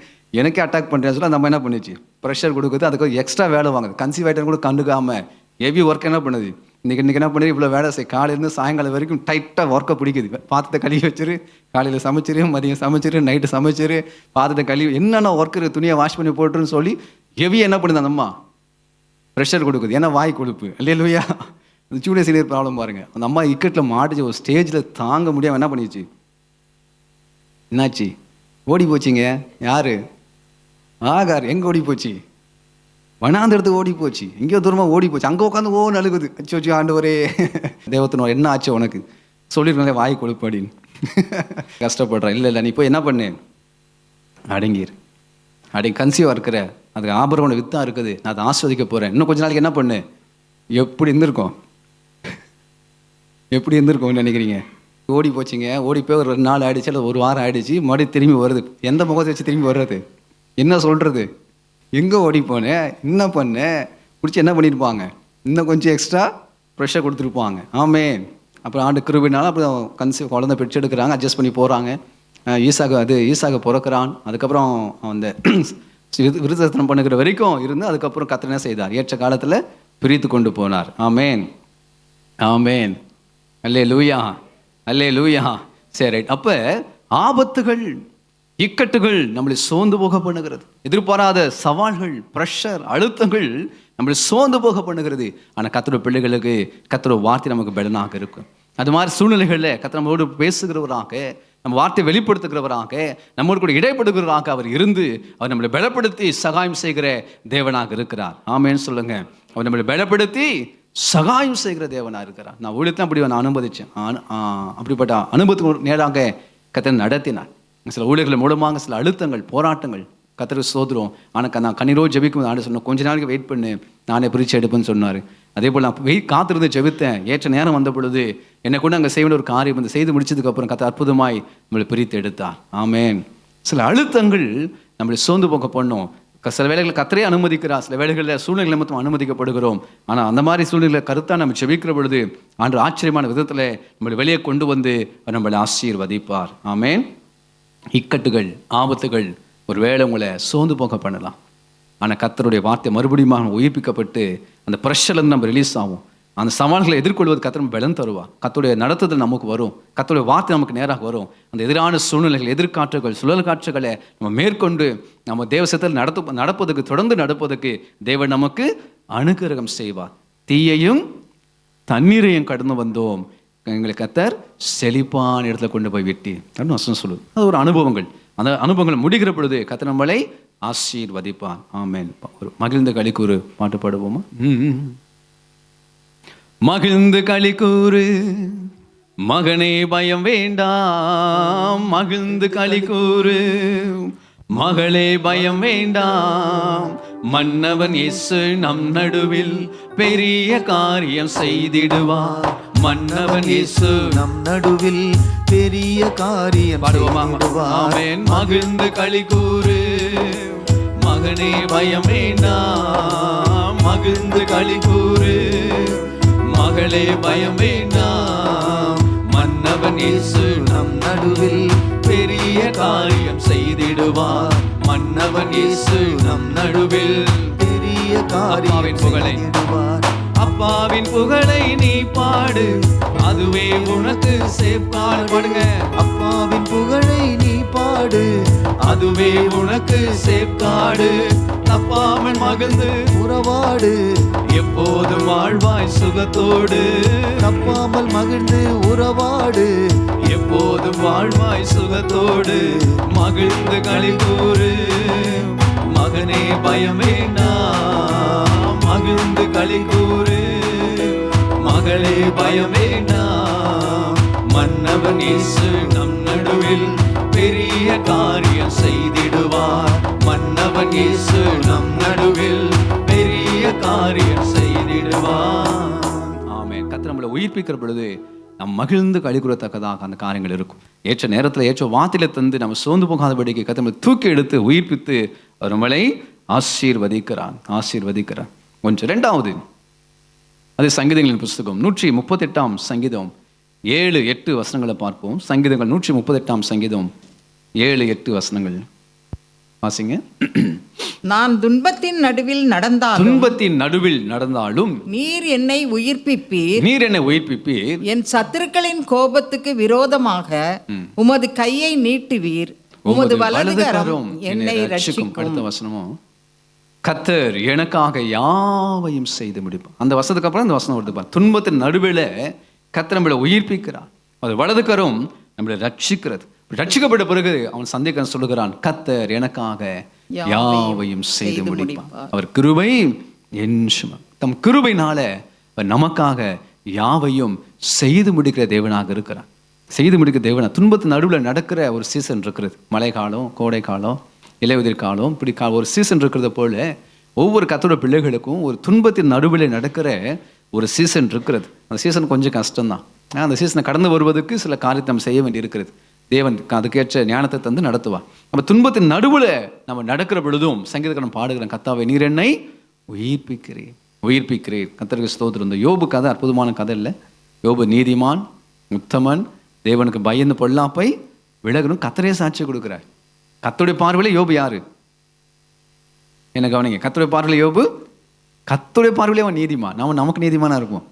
எனக்கே அட்டாக் பண்ணுறேன்னு சொல்லி அந்த அம்மா என்ன பண்ணுச்சு, ப்ரெஷர் கொடுக்குது. அதுக்கு எக்ஸ்ட்ரா வேலை வாங்குது. கன்சீவ் ஆகிட்டேன்னு கூட கண்டுக்காமல் ஹெவி ஒர்க் என்ன பண்ணுது, இன்றைக்கி என்ன பண்ணுது, இவ்வளோ வேலை செய், காலையிலேருந்து சாயங்காலம் வரைக்கும் டைட்டாக ஒர்க்கை பிடிக்குது. பாத்திரத்தை கழுவி வச்சிரு, காலையில் சமைச்சிரு, மதியம் சமைச்சிரு, நைட்டு சமைச்சிரு, பாத்திரத்தை கழுவி, என்னென்ன ஒர்க் இருக்குது, துணியை வாஷ் பண்ணி போட்டுருன்னு சொல்லி ஹெவி என்ன பண்ணுது அந்த அம்மா, ப்ரெஷர் கொடுக்குது. ஏன்னா வாய் கொழுப்பு, அல்லேலூயா. அந்த ஜூனியர் சீனியர் ப்ராப்ளம் பாருங்கள். அந்த அம்மா இக்கட்டில் மாட்டிச்சு, ஒரு ஸ்டேஜில் தாங்க முடியாமல் என்ன பண்ணிச்சு, என்னாச்சு, ஓடி போச்சுங்க. யார்? ஆகார். எங்கே ஓடி போச்சு? வனாந்திரத்துக்கு ஓடி போச்சு, எங்கேயோ தூரமாக ஓடி போச்சு. அங்கே உட்காந்து ஓ நழுகுது. அச்சோச்சு ஆண்டவரே, தேவத்தினோர் என்ன ஆச்சு உனக்கு சொல்லியிருக்கேன், வாய் கொழுப்பு அப்படின்னு கஷ்டப்படுறேன். இல்லை நீ போய் என்ன பண்ணு, அடங்கிரு, கன்சீவாக இருக்கிற, அதுக்கு ஆபரண வித்தாக இருக்குது, நான் அதை ஆஸ்வதிக்க போகிறேன். இன்னும் கொஞ்ச நாளைக்கு என்ன பண்ணு. எப்படி இருந்திருக்கோம் நினைக்கிறீங்க? ஓடி போச்சுங்க. ஓடி போய் ஒரு 2 நாள் ஆகிடுச்சு, இல்லை 1 வாரம் ஆகிடுச்சு, மறுபடியும் திரும்பி வருது. எந்த முகத்தை வச்சு திரும்பி வர்றது, என்ன சொல்கிறது, எங்கே ஓடி போனேன், என்ன பண்ணேன், பிடிச்சி என்ன பண்ணியிருப்பாங்க, இன்னும் கொஞ்சம் எக்ஸ்ட்ரா ப்ரெஷர் கொடுத்துருப்பாங்க. ஆமென். அப்புறம் ஆண்டு கிருபினால அப்புறம் குழந்தை பிடிச்சி எடுக்கிறாங்க, அட்ஜஸ்ட் பண்ணி போகிறாங்க. ஈசாக பிறக்கிறான். அதுக்கப்புறம் அந்த விருத்தசனம் பண்ணுகிற வரைக்கும் இருந்து அதுக்கப்புறம் கர்த்தர் என்ன செய்தார், ஏற்ற காலத்தில் பிரித்து கொண்டு போனார். ஆமென், ஆமென், அல்லேலூயா, அல்லேலூயா. சரி, ரைட். அப்போ ஆபத்துகள், இக்கட்டுகள் நம்மளை சோர்ந்து போக பண்ணுகிறது. எதிர்பாராத சவால்கள், ப்ரெஷர், அழுத்தங்கள் நம்மளை சோர்ந்து போக பண்ணுகிறது. ஆனால் கர்த்தருடைய பிள்ளைகளுக்கு கர்த்தருடைய வார்த்தை நமக்கு பலனாக இருக்கும். அது மாதிரி சூழ்நிலைகளில் கர்த்தர் நம்மளோடு பேசுகிறவராக, நம்ம வார்த்தை வெளிப்படுத்துகிறவராக, நம்மோடு கூட இடைப்படுகிறவராக அவர் இருந்து அவர் நம்மளை பலப்படுத்தி சகாயம் செய்கிற தேவனாக இருக்கிறார். ஆமேன்னு சொல்லுங்க. அவர் நம்மளை பலப்படுத்தி சகாயம் செய்கிற தேவனாக இருக்கிறார். நான் ஊழியத்தான் அப்படி நான் அனுமதிச்சேன். அப்படிப்பட்ட அனுபவத்துக்கு நேராக கர்த்தர் நடத்தினார். சில ஊழியர்கள் மூலமாக சில அழுத்தங்கள், போராட்டங்கள், கர்த்தருக்கு ஸ்தோத்திரம். ஆனால் நான் கண்ணீரோடு ஜெபிக்கும் ஆண்டு சொன்னேன், கொஞ்ச நாளைக்கு வெயிட் பண்ணு, நானே பிரித்து எடுப்பேன்னு சொன்னார். அதே போல் நான் காத்திருந்து ஜெபித்தேன். ஏற்ற நேரம் வந்த பொழுது என்னை கூட அங்கே செய்ய வேண்டிய ஒரு காரியம் வந்து செய்து முடிச்சதுக்கப்புறம் கர்த்தர் அற்புதமாய் நம்மளை பிரித்து எடுத்தார். ஆமென். சில அழுத்தங்கள் நம்மளை சோர்ந்து போக்க பண்ணும். சில வேளைகளில் கர்த்தரே அனுமதிக்கிறார், சில வேளைகளில் சூழ்நிலை மட்டும் அனுமதிக்கப்படுகிறோம். ஆனால் அந்த மாதிரி சூழ்நிலை கருத்தாக நம்ம ஜெபிக்கிற பொழுது ஆண்டு ஆச்சரியமான விதத்தில் நம்மளை வெளியே கொண்டு வந்து நம்மளை ஆசீர்வதிப்பார். ஆமென். இக்கட்டுகள், ஆபத்துகள் ஒரு வேளை உங்களை சோர்ந்து போக பண்ணலாம். ஆனால் கர்த்தருடைய வார்த்தை மறுபடியும் உயிர்ப்பிக்கப்பட்டு அந்த ப்ரெஷர்லேருந்து நம்ம ரிலீஸ் ஆகும். அந்த சவால்களை எதிர்கொள்வது கர்த்தர் நம்ம பலன் தருவா. கர்த்தருடைய நடத்துதல் நமக்கு வரும், கர்த்தருடைய வார்த்தை நமக்கு நேராக வரும். அந்த எதிரான சூழ்நிலைகள், எதிர்காற்றுகள், சுழல் காற்றுகளை நம்ம மேற்கொண்டு நம்ம தேவசத்தில் நடப்பதற்கு, தொடர்ந்து நடப்பதற்கு தேவன் நமக்கு அனுக்கிரகம் செய்வார். தீயையும் தண்ணீரையும் கடந்து வந்தோம், எங்களை கர்த்தர் செழிப்பான இடத்துல கொண்டு போய் விட்டி அப்படின்னு வசனம் சொல்லுது. அது ஒரு அனுபவங்கள். அந்த அனுபவங்கள் முடிகிற பொழுது கர்த்தர் நம்மளை ஆசீர்வதிப்பார். ஆமென். ஒரு மகிழ்ந்த களிக்கூறு பாட்டு பாடுவோமா? மகிழ்ந்து களிக்கூறு மகனே பயம் வேண்டாம், மகிழ்ந்து களிக்கூறு மகளே பயம் வேண்டாம், மன்னவன் இயேசு நம் நடுவில் பெரிய காரியம் செய்திடுவார். மன்னவன் இயேசு நம் நடுவில் பெரிய காரியம் செய்திடுவார். ஆமென். மகிழ்ந்து களிக்கூறு மகனே பயம் வேண்டாம், மகிழ்ந்து களிக்கூறு மகளே பயம் வேண்டாம், மன்னவன் இயேசு நம் நடுவில் பெரிய காரியம் செய்திடுவார். மன்னவன் இயேசு நம் நடுவில் பெரிய காரியம் செய்திடுவார். அப்பாவின் புகழை நீ பாடு, அதுவே உனக்கு சேப்பாடு. பாடுங்க. அப்பாவின் புகழை நீ பாடு, அதுவே உனக்கு சேப்பாடு. தப்பாமல் மகிழ்ந்து உறவாடு, எப்போதும் வாழ்வாய் சுகத்தோடு. தப்பாமல் மகிழ்ந்து உறவாடு, எப்போதும் வாழ்வாய் சுகத்தோடு. மகிழ்ந்து களிக்கூறு மகனே பயம் வேண்டாம், மகிழ்ந்து களிக்கூறு மகளே பயம் வேண்டாம், மன்னவன் இயேசு நம் நடுவில் பெரிய காரியம் செய்திடுவார். மன்னவன் இயேசு நம் நடுவில் பெரிய காரியம் செய்திடுவார். ஆமென். கர்த்தர் நம்மளை உயிர்ப்பிக்கிற பொழுது நம் மகிழ்ந்து களிக்கூறத்தக்கதாக அந்த காரியங்கள் இருக்கும். ஏற்ற நேரத்தில் ஏற்ற வார்த்தையில தந்து நம்ம சோர்ந்து போகாதபடிக்கு கர்த்தர் நம்மளை தூக்கி எடுத்து உயிர்ப்பித்து அவர் நம்மளை ஆசீர்வதிக்கிறார். கொஞ்சம். இரண்டாவது, அது சங்கீதங்களின் புஸ்தகம் 138 சங்கீதம் 7-8 வசனங்களை பார்ப்போம். சங்கீதங்கள் 138 சங்கீதம் 7-8 வசனங்கள் வாசிங்க. நான் துன்பத்தின் நடுவில் நடந்தாலும் நீர் என்னை உயிர்ப்பிப்பீர். என் சத்துருக்களின் கோபத்துக்கு விரோதமாக உமது கையை நீட்டுவீர், உமது வலதுகரம் என்னை ரட்சிக்கும். அடுத்த வசனமும், கர்த்தர் எனக்காக யாவையும் செய்து முடிப்பார். அந்த வசனத்துக்கு அப்புறம் இந்த வசனம் வருது. துன்பத்தின் நடுவில் கர்த்தர் நம்மளை உயிர்ப்பிக்கிறார், அது வலதுகரம் நம்மளை ரட்சிக்கிறது. ரட்சிக்கப்பட்ட பிறகு அவன் சந்தேகம் சொல்லுகிறான், கர்த்தர் எனக்காக யாவையும் செய்து முடிப்பார். அவர் கிருபை தம் கிருபையினால நமக்காக யாவையும் செய்து முடிக்கிற தேவனாக இருக்கிறார். செய்து முடிக்கிற தேவனா. துன்பத்தின் நடுவில் நடக்கிற ஒரு சீசன் இருக்கிறது. மழை காலம், கோடை காலம், இலையுதிர் காலம், இப்படி ஒரு சீசன் இருக்கிறத போல ஒவ்வொரு கர்த்தருடைய பிள்ளைகளுக்கும் ஒரு துன்பத்தின் நடுவில் நடக்கிற ஒரு சீசன் இருக்கிறது. அந்த சீசன் கொஞ்சம் கஷ்டம்தான். அந்த சீசனை கடந்து வருவதற்கு சில காரியத்தை நம்ம செய்ய வேண்டி இருக்கிறது. தேவன் அதுக்கேற்ற ஞானத்தை தந்து நடத்துவார். நம்ம துன்பத்தின் நடுவில் நம்ம நடக்கிற பொழுதும் சங்கீதக்காரன் பாடுகிறேன், கர்த்தாவே நீர் என்னை உயிர்ப்பிக்கிறீர். கர்த்தருக்கு ஸ்தோத்திரம். இந்த யோபு கதை அற்புதமான கதை இல்லை. யோபு நீதிமான், உத்தமன், தேவனுக்கு பயந்து பொல்லாப்பை விலகணும் கர்த்தரே சாட்சி கொடுக்கிறார். கர்த்தருடைய பார்வையில் யோபு யாரு? என்ன கவனிங்க. கர்த்தருடைய பார்வையில் யோபு, கர்த்தருடைய பார்வையிலே அவன் நீதிமான். நமக்கு நீதிமானா இருப்போம்.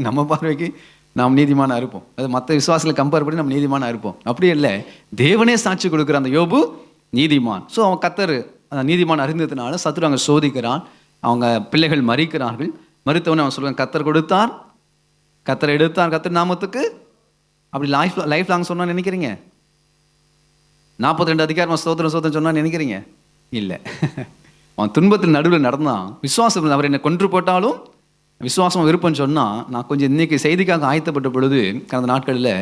நம்ம பார்வைக்கு நாம் நீதிமானா இருப்போம். அது மற்ற விசுவாசத்தில் கம்பேர் பண்ணி நம்ம நீதிமானா இருப்போம். அப்படியே இல்லை, தேவனே சாட்சி கொடுக்குற அந்த யோபு நீதிமான். ஸோ அவன் கர்த்தர் அந்த நீதிமான் அறிந்ததுனால சத்துரு அங்கே சோதிக்கிறான். அவங்க பிள்ளைகள் மறிக்கிறார்கள். மறித்தவனே அவன் சொல்லுவான், கர்த்தர் கொடுத்தார், கர்த்தர் எடுத்தார், கர்த்தர் நாமத்துக்கு. அப்படி லைஃப் லாங் சொன்னான்னு நினைக்கிறீங்க? 42 அதிகாரம் சோதரம் சொன்னான்னு நினைக்கிறீங்க? இல்லை. அவன் துன்பத்தின் நடுவில் நடந்தான். விசுவாசம், அவர் என்னை கொன்று போட்டாலும் விசுவாசம் விருப்பம் சொன்னால், நான் கொஞ்சம் இன்னைக்கு செய்திக்காக ஆயத்தப்பட்ட பொழுது கடந்த நாட்களில்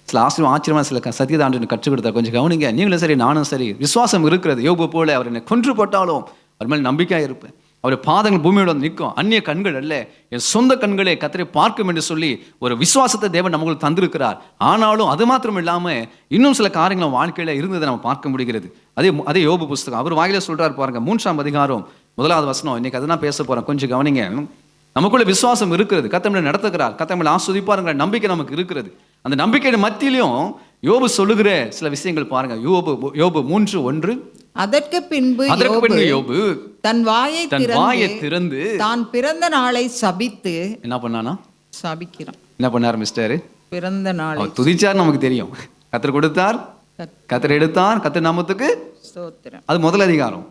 சில ஆச்சரியமான சில சத்தியதாண்டு கற்றுக் கொடுத்தார். கொஞ்சம் கவனிங்க. நீங்களும் சரி, நானும் சரி, விசுவாசம் இருக்கிறது. யோபு போல அவர் என்னை கொன்று போட்டாலும் அவர் மேலே நம்பிக்கையாக இருப்பேன். அவர் பாதங்கள் பூமியோட நிற்கும். அந்நிய கண்கள் அல்ல, என் சொந்த கண்களே கர்த்தரை பார்க்கும் என்று சொல்லி ஒரு விசுவாசத்தை தேவன் நமக்கு தந்திருக்கிறார். ஆனாலும் அது மாத்திரம் இல்லாமல் இன்னும் சில காரியங்கள் வாழ்க்கையில் இருந்ததை நம்ம பார்க்க முடிகிறது. அதே யோபு புஸ்தகம் அவர் வாயில சொல்றாரு பாருங்க, 3ஆம் அதிகாரம் 1வது வசனம். இன்னைக்கு அதுதான் பேச போறேன். கொஞ்சம் கவனிங்க. நமக்குள்ள விசுவாசம் இருக்கிறது. கர்த்தர் நடத்துகிறார், கர்த்தர் ஆஸ்வதிப்பாருங்கிற நம்பிக்கை நமக்கு இருக்கிறது. அந்த நம்பிக்கையின் மத்தியிலையும் யோபு சொல்லுகிற சில விஷயங்கள் பாருங்க. யோபு 3:1 அதற்கு பின்பு யோபு தன் வாயை திறந்து தான் பிறந்த நாளை சபித்து என்ன பண்ணானா? சபிக்கிறான். என்ன பண்ண ஆரம்பிச்சிட்டாரு? பிறந்த நாளை அவர் துதிச்சார். நமக்கு தெரியும், கர்த்தர் கொடுத்தார், கர்த்தர் எடுத்தார், கர்த்தர் நாமத்துக்கு ஸ்தோத்திரம். அது முதல் அதிகாரம்.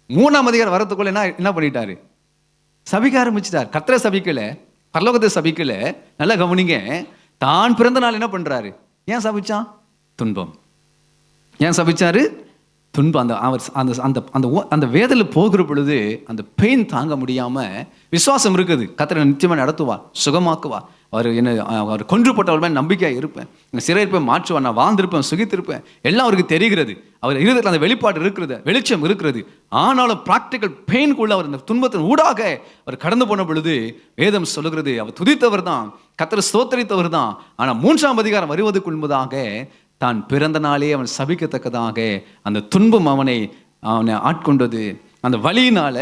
3ஆம் அதிகாரம் வரத்துக்குள்ள என்ன பண்ணிட்டாரு? சபிக்க ஆரம்பிச்சிட்டார். கர்த்தரை சபிக்கல, பரலோகத்தை சபிக்கல. நல்லா கவனிங்க, தான் பிறந்த நாள் என்ன பண்றாரு? ஏன் சபிச்சான்? துன்பம். ஏன் சபிச்சாரு? துன்பம். அந்த அவர் அந்த அந்த அந்த அந்த வேதனை போகிற பொழுது அந்த பெயின் தாங்க முடியாம, விசுவாசம் இருக்குது, கர்த்தரை நிச்சயமா நடத்துவார், சுகமாக்குவார். அவர் என்ன, அவர் கொன்று போட்டவர் மேலே நம்பிக்கையாக இருப்பேன், சிறையிருப்பேன், மாற்றுவார், நான் வாழ்ந்திருப்பேன், சுகித்திருப்பேன், எல்லாம் அவருக்கு தெரிகிறது. அவர் இருதயத்தில் அந்த வெளிப்பாடு இருக்கிறது, வெளிச்சம் இருக்கிறது. ஆனாலும் ப்ராக்டிக்கல் பெயின்குள்ள அவர் அந்த துன்பத்தின் ஊடாக அவர் கடந்து போன பொழுது வேதம் சொல்லுகிறது, அவர் துதித்தவர் தான், கர்த்தரை ஸ்தோத்தரித்தவர் தான். ஆனால் 3ஆம் அதிகாரம் வருவதற்கு முன்பதாக தான் பிறந்த நாளே அவன் சபிக்கத்தக்கதாக அந்த துன்பம் அவனை ஆட்கொண்டது. அந்த வலியினால,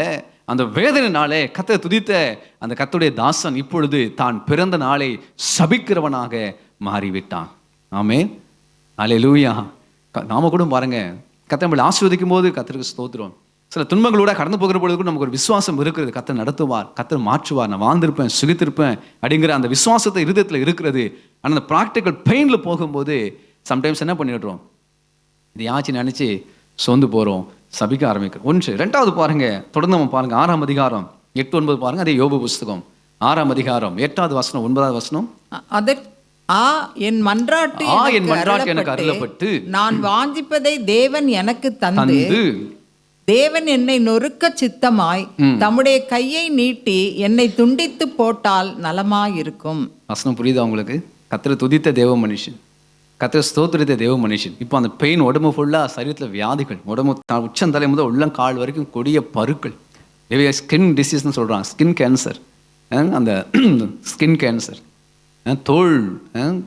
அந்த வேதனையினாலே கர்த்தரை துதித்த அந்த கர்த்தருடைய தாசன் இப்பொழுது தான் பிறந்த நாளை சபிக்கிறவனாக மாறிவிட்டான். ஆமென், அல்லேலூயா. நாம கூட பாருங்க, கர்த்தர் நம்மளை ஆசீர்வதிக்கும் போது கர்த்தருக்கு ஸ்தோத்திரம். சில துன்பங்களோட கடந்து போகிற பொழுது கூட நமக்கு ஒரு விசுவாசம் இருக்கிறது, கர்த்தர் நடத்துவார், கர்த்தர் மாற்றுவார், நான் வாழ்ந்திருப்பேன், சுகித்திருப்பேன் அப்படிங்கிற அந்த விசுவாசத்தை இருதயத்தில் இருக்கிறது. ஆனால் அந்த ப்ராக்டிக்கல் பெயினில் போகும்போது சம்டைம்ஸ் என்ன பண்ணிடுறோம்? இது யாச்சு நினச்சி சோர்ந்து போகிறோம், சபிக்க ஆரம்பிக்கிறோம். 1. 2வது பாருங்க, தொடர்ந்து நம்ம பாருங்க, 6ஆம் அதிகாரம் 8-9 பாருங்க. அதே யோபு புஸ்தகம் 6ஆம் அதிகாரம் 8வது வசனம் 9வது வசனம். என் மன்றாட்டு எனக்கு அருளப்பட்டு நான் வாஞ்சிப்பதை தேவன் எனக்கு தந்து தேவன் என்னை நொறுக்க சித்தமாய் தம்முடைய கையை நீட்டி என்னை துண்டித்து போட்டால் நலமாயிருக்கும். வசனம் புரியுதா உங்களுக்கு? கர்த்தரை துதித்த தேவ மனுஷன், கர்த்தரை ஸ்தோத்திரித்த தேவ மனுஷன். இப்போ அந்த பெயின், உடம்பு ஃபுல்லாக சரீரத்தில் வியாதிகள், உடம்பு உச்சந்தலை முதல் உள்ளங்கால் வரைக்கும் கொடிய பருக்கள், ஸ்கின் டிசீஸ்னு சொல்கிறாங்க, ஸ்கின் கேன்சர், அந்த ஸ்கின் கேன்சர், தோல்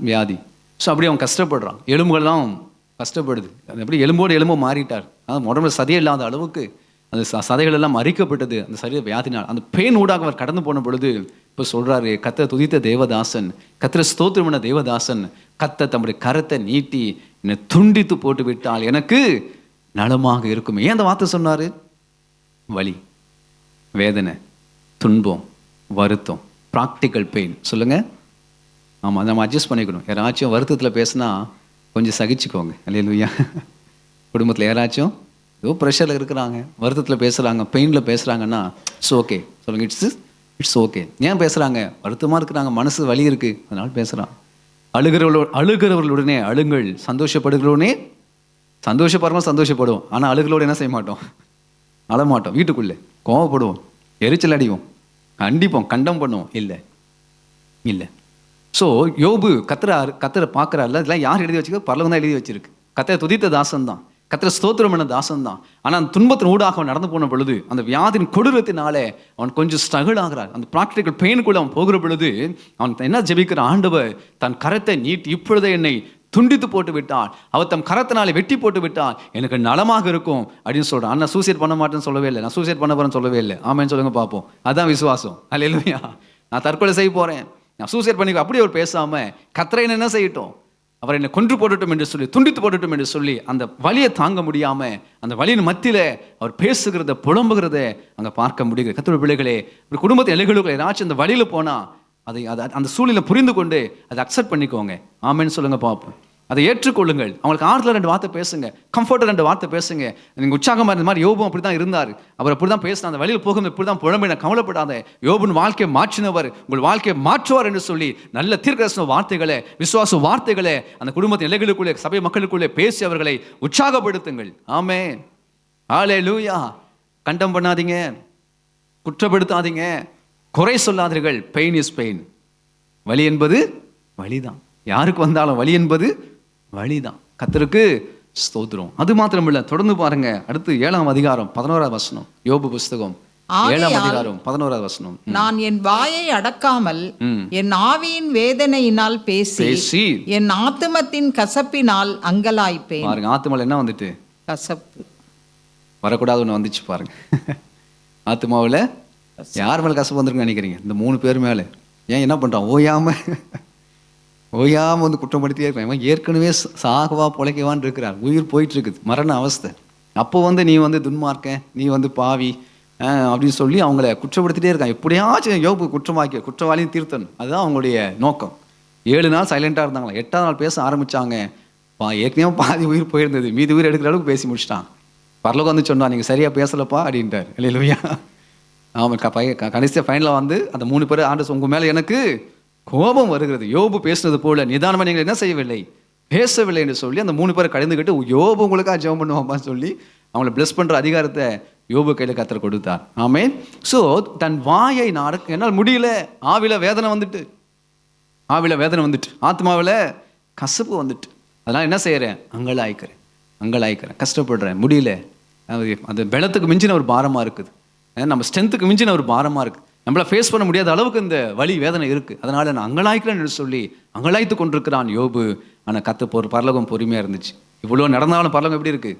வியாதி. ஸோ அப்படி அவன் கஷ்டப்படுறான், எலும்புகள்லாம் கஷ்டப்படுது. அது எப்படி எலும்போடு எலும்போ மாறிட்டார். உடம்புல சதையே இல்லாத அளவுக்கு அந்த சதைகள் எல்லாம் அரிக்கப்பட்டது அந்த சரீர வியாதினால். அந்த பெயின் ஊடாக அவர் கடந்து போன பொழுது இப்போ சொல்றாரு, கர்த்தரை துதித்த தேவதாசன், கர்த்தரை ஸ்தோத்திரமான தேவதாசன், கர்த்தர் தம்முடைய கரத்தை நீட்டி என்னை துண்டித்து போட்டு விட்டால் எனக்கு நலமாக இருக்கும். ஏன் அந்த வார்த்தை சொன்னாரு? வலி, வேதனை, துன்பம், வருத்தம், ப்ராக்டிக்கல் பெயின். சொல்லுங்க. ஆமாம், நம்ம அட்ஜஸ்ட் பண்ணிக்கணும். யாராச்சும் வருத்தத்தில் பேசினா கொஞ்சம் சகிச்சுக்கோங்க. அல்லேலூயா. குடும்பத்தில் யாராச்சும் ஏதோ ப்ரெஷரில் இருக்கிறாங்க, வருத்தத்தில் பேசுகிறாங்க, பெயினில் பேசுகிறாங்கன்னா இட்ஸ் ஓகே சொல்லுங்கள். It's okay. ஏன் பேசுகிறாங்க? வருத்தமாக இருக்கிறாங்க, மனசு வலி இருக்குது, அதனால் பேசுகிறான். அழுகிறவர்களுடனே அழுங்கள், சந்தோஷப்படுகிறவனே சந்தோஷப்படுறோம், சந்தோஷப்படுவோம். ஆனால் அழுகளோடு என்ன செய்ய மாட்டோம்? அழமாட்டோம். வீட்டுக்குள்ளே கோவப்படுவோம், எரிச்சல் அடிவோம், கண்டிப்போம், கண்டம் பண்ணுவோம். இல்லை. ஸோ யோபு கர்த்தரை பார்க்குறாருல, இதெல்லாம் யார் எழுதி வச்சுக்க? பரலோகம் தான் எழுதி வச்சிருக்கு. கர்த்தரை துதித்த தாசன் தான், கர்த்தரை ஸ்தோத்திரம் பண்ண தாசன் தான். ஆனால் அந்த துன்பத்தின் ஊடாக அவன் நடந்து போன பொழுது, அந்த வியாதின் கொடூரத்தினாலே அவன் கொஞ்சம் ஸ்ட்ரகிள் ஆகிறார். அந்த ப்ராக்டிக்கல் பெயினுக்குள்ள அவன் போகிற பொழுது அவன் என்ன ஜெபிக்கிற? ஆண்டவர் தன் கரத்தை நீட்டி இப்பொழுதே என்னை துண்டித்து போட்டு விட்டால், அவர் தம் கரத்தினாலே வெட்டி போட்டு விட்டால் எனக்கு நலமாக இருக்கும் அப்படின்னு சொல்கிறான். ஆனால் சூசைட் பண்ண மாட்டேன்னு சொல்லவே இல்லை, நான் சூசைட் பண்ண போறேன்னு சொல்லவே இல்லை. ஆமேன்னு சொல்லுங்க பார்ப்போம். அதுதான் விசுவாசம். அல்லேலூயா. நான் தற்கொலை செய்ய போகிறேன், நான் சூசைட் பண்ணி, அப்படி அவர் பேசாமல் கர்த்தரை என்ன செய்யட்டும், அவர் என்னை கொன்று போடட்டும் என்று சொல்லி, துண்டித்து போடட்டும் என்று சொல்லி, அந்த வலியை தாங்க முடியாமல் அந்த வலியின் மத்தியில் அவர் பேசுகிறத, புலம்புகிறத அங்கே பார்க்க முடியுது. கர்த்தருடைய பிள்ளைகளே, ஒரு குடும்பத்தை எல்லைகளுக்குள்ள ஏதாச்சும் அந்த வழியில் போனால் அதை அந்த சூழ்நிலை புரிந்து கொண்டு அதை அக்செப்ட் பண்ணிக்கோங்க. ஆமேன்னு சொல்லுங்க பார்ப்போம். அதை ஏற்றுக்கொள்ளுங்கள். அவங்களுக்கு ஆறுதல் 2 வார்த்தை பேசுங்க, கம்ஃபர்ட் 2 வார்த்தை பேசுங்க. நீங்கள் உற்சாகமாக இருந்த மாதிரி யோபும் அப்படி தான் இருந்தார். அவர் அப்படி தான் பேசினார். அந்த வழியில் போகும்போது இப்படி தான் புலம்பின, கவலைப்படாத, யோபுன் வாழ்க்கையை மாற்றினவர் உங்கள் வாழ்க்கையை மாற்றுவார் என்று சொல்லி நல்ல தீர்க்கதரிசன வார்த்தைகளை, விசுவாச வார்த்தைகளை அந்த குடும்பத்தின் எல்லைகளுக்குள்ளே, சபை மக்களுக்குள்ளே பேசி அவர்களை உற்சாகப்படுத்துங்கள். ஆமென், ஹல்லேலூயா. கண்டம் பண்ணாதீங்க, குற்றப்படுத்தாதீங்க, குறை சொல்லாதீர்கள். Pain is pain. வலி என்பது வலிதான். யாருக்கு வந்தாலும் வலி என்பது வலிதான். கர்த்தருக்கு ஸ்தோத்திரம். அது மாத்திரம் இல்லை, தொடர்ந்து பாருங்க. அடுத்து 7ஆம் அதிகாரம் 11வது வசனம். யோபு புஸ்தகம் 7ஆம் அதிகாரம் 11வது வசனம். நான் என் வாயை அடக்காமல் என் ஆவியின் வேதனையினால் பேசி என் ஆத்துமத்தின் கசப்பினால் அங்கலாய்ப்பேன். பாருங்க, ஆத்துமால என்ன வந்துட்டு? கசப்பு. வரக்கூடாது ஒன்று வந்துச்சு பாருங்க. ஆத்துமாவில் யார் மேலே கசப்பு வந்துருக்குன்னு நினைக்கிறீங்க? இந்த 3 பேர் மேலே. ஏன் என்ன பண்ணுறான்? ஓயாமல் வந்து குற்றப்படுத்தியே இருக்கிறான். ஏற்கனவே சாகவா பொழைக்கவான்னு இருக்கிறார், உயிர் போயிட்டு இருக்குது, மரண அவஸ்தை. அப்போ வந்து நீ வந்து துன்மார்க்கன், நீ வந்து பாவி அப்படின்னு சொல்லி அவங்கள குற்றப்படுத்திட்டே இருக்காங்க. எப்படியாச்சும் யோபு குற்றவாளியும் தீர்த்தணும், அதுதான் அவங்களுடைய நோக்கம். 7 நாள் சைலண்டாக இருந்தாங்களா, 8ஆவது நாள் பேச ஆரம்பித்தாங்க. ஏற்கனவே பாதி உயிர் போயிருந்தது, மீதி உயிர் எடுக்கிற அளவுக்கு பேசி முடிச்சிட்டான். பரலோகம் வந்து சொன்னா, நீங்கள் சரியாக பேசலப்பா அப்படின்ட்டார். இல்லையா? அவன் கடைசியாக ஃபைனலாக வந்து அந்த 3 பேர் ஆண்டு, உங்கள் மேலே எனக்கு கோபம் வருகிறது, யோபு பேசுனது போல நிதானமாக நீங்கள் என்ன செய்யவில்லை, பேசவில்லை என்று சொல்லி அந்த 3 பேரை கலந்துக்கிட்டு யோபு உங்களுக்காக ஜெபம் பண்ணுவாப்பான்னு சொல்லி அவங்கள பிளஸ் பண்ணுற அதிகாரத்தை யோபு கையில் கர்த்தர் கொடுத்தார். ஆமென். ஸோ தன் வாயை நாடக்க என்னால் முடியல, ஆவில வேதனை வந்துட்டு, ஆத்மாவில் கசப்பு வந்துட்டு, அதனால் என்ன செய்கிறேன், அங்கலாய்க்கிறேன், கஷ்டப்படுறேன், முடியல. அது பலத்துக்கு மிஞ்சின ஒரு பாரமாக இருக்குது, நம்ம ஸ்ட்ரென்த்துக்கு மிஞ்சின ஒரு பாரமாக இருக்குது, நம்மளை ஃபேஸ் பண்ண முடியாத அளவுக்கு இந்த வலி வேதனை இருக்குது, அதனால் நான் அங்கலாய்க்கிறேன்னு சொல்லி அங்கலாய்த்து கொண்டிருக்கிறான் யோபு. ஆனால் பரலோகம் பொறுமையாக இருந்துச்சு. இவ்வளோ நடந்தாலும் பரலோகம் எப்படி இருக்குது,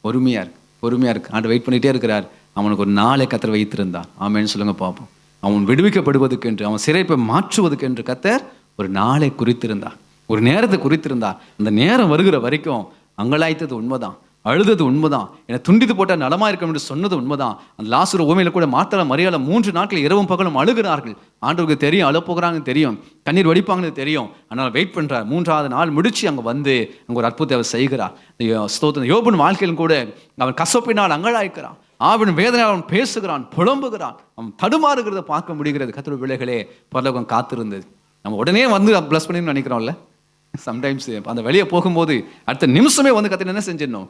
பொறுமையாக இருக்குது. ஆண்டு வெயிட் பண்ணிகிட்டே இருக்கிறார். அவனுக்கு ஒரு நாளை கர்த்தர் வைத்திருந்தான். ஆமேன்னு சொல்லுங்க பார்ப்போம். அவன் விடுவிக்கப்படுவதற்கு என்று, அவன் சிறைப்பை மாற்றுவதற்கு என்று கர்த்தர் ஒரு நாளை குறித்திருந்தார், ஒரு நேரத்தை குறித்திருந்தார். அந்த நேரம் வருகிற வரைக்கும் அங்கலாய்த்தது உண்மைதான், அழுதது உண்மைதான், என்னை துண்டித்து போட்டால் நலமா இருக்கும் என்று சொன்னது உண்மைதான். அந்த லாசரு உவமையில கூட மார்த்தாள் மரியாதை 3 நாட்கள் இரவும் பகலும் அழுகிறார்கள். ஆண்டவருக்கு தெரியும் அழப்போகிறாங்கன்னு தெரியும், கண்ணீர் வடிப்பாங்கன்னு தெரியும். ஆனால் வெயிட் பண்றார். 3ஆவது நாள் முடிச்சு அங்கே வந்து அங்கே ஒரு அற்புதத்தை அவர் செய்கிறார். ஸ்தோத்திரம். யோபின் வாழ்க்கையிலும் கூட அவன் கசப்பினால் அங்கலாய்க்கிறான், அவன் வேதனையால் அவன் பேசுகிறான், புலம்புகிறான், அவன் தடுமாறுகிறத பார்க்க முடிகிறது. கர்த்தருடைய பிள்ளைகளே, பரலோகம் காத்திருந்தது. நம்ம உடனே வந்து ப்ளஸ் பண்ணி நினைக்கிறோம்ல, சம்டைம்ஸ் அந்த வெளியே போகும்போது அடுத்த நிமிஷமே வந்து கர்த்தர் என்ன செஞ்சிடணும்,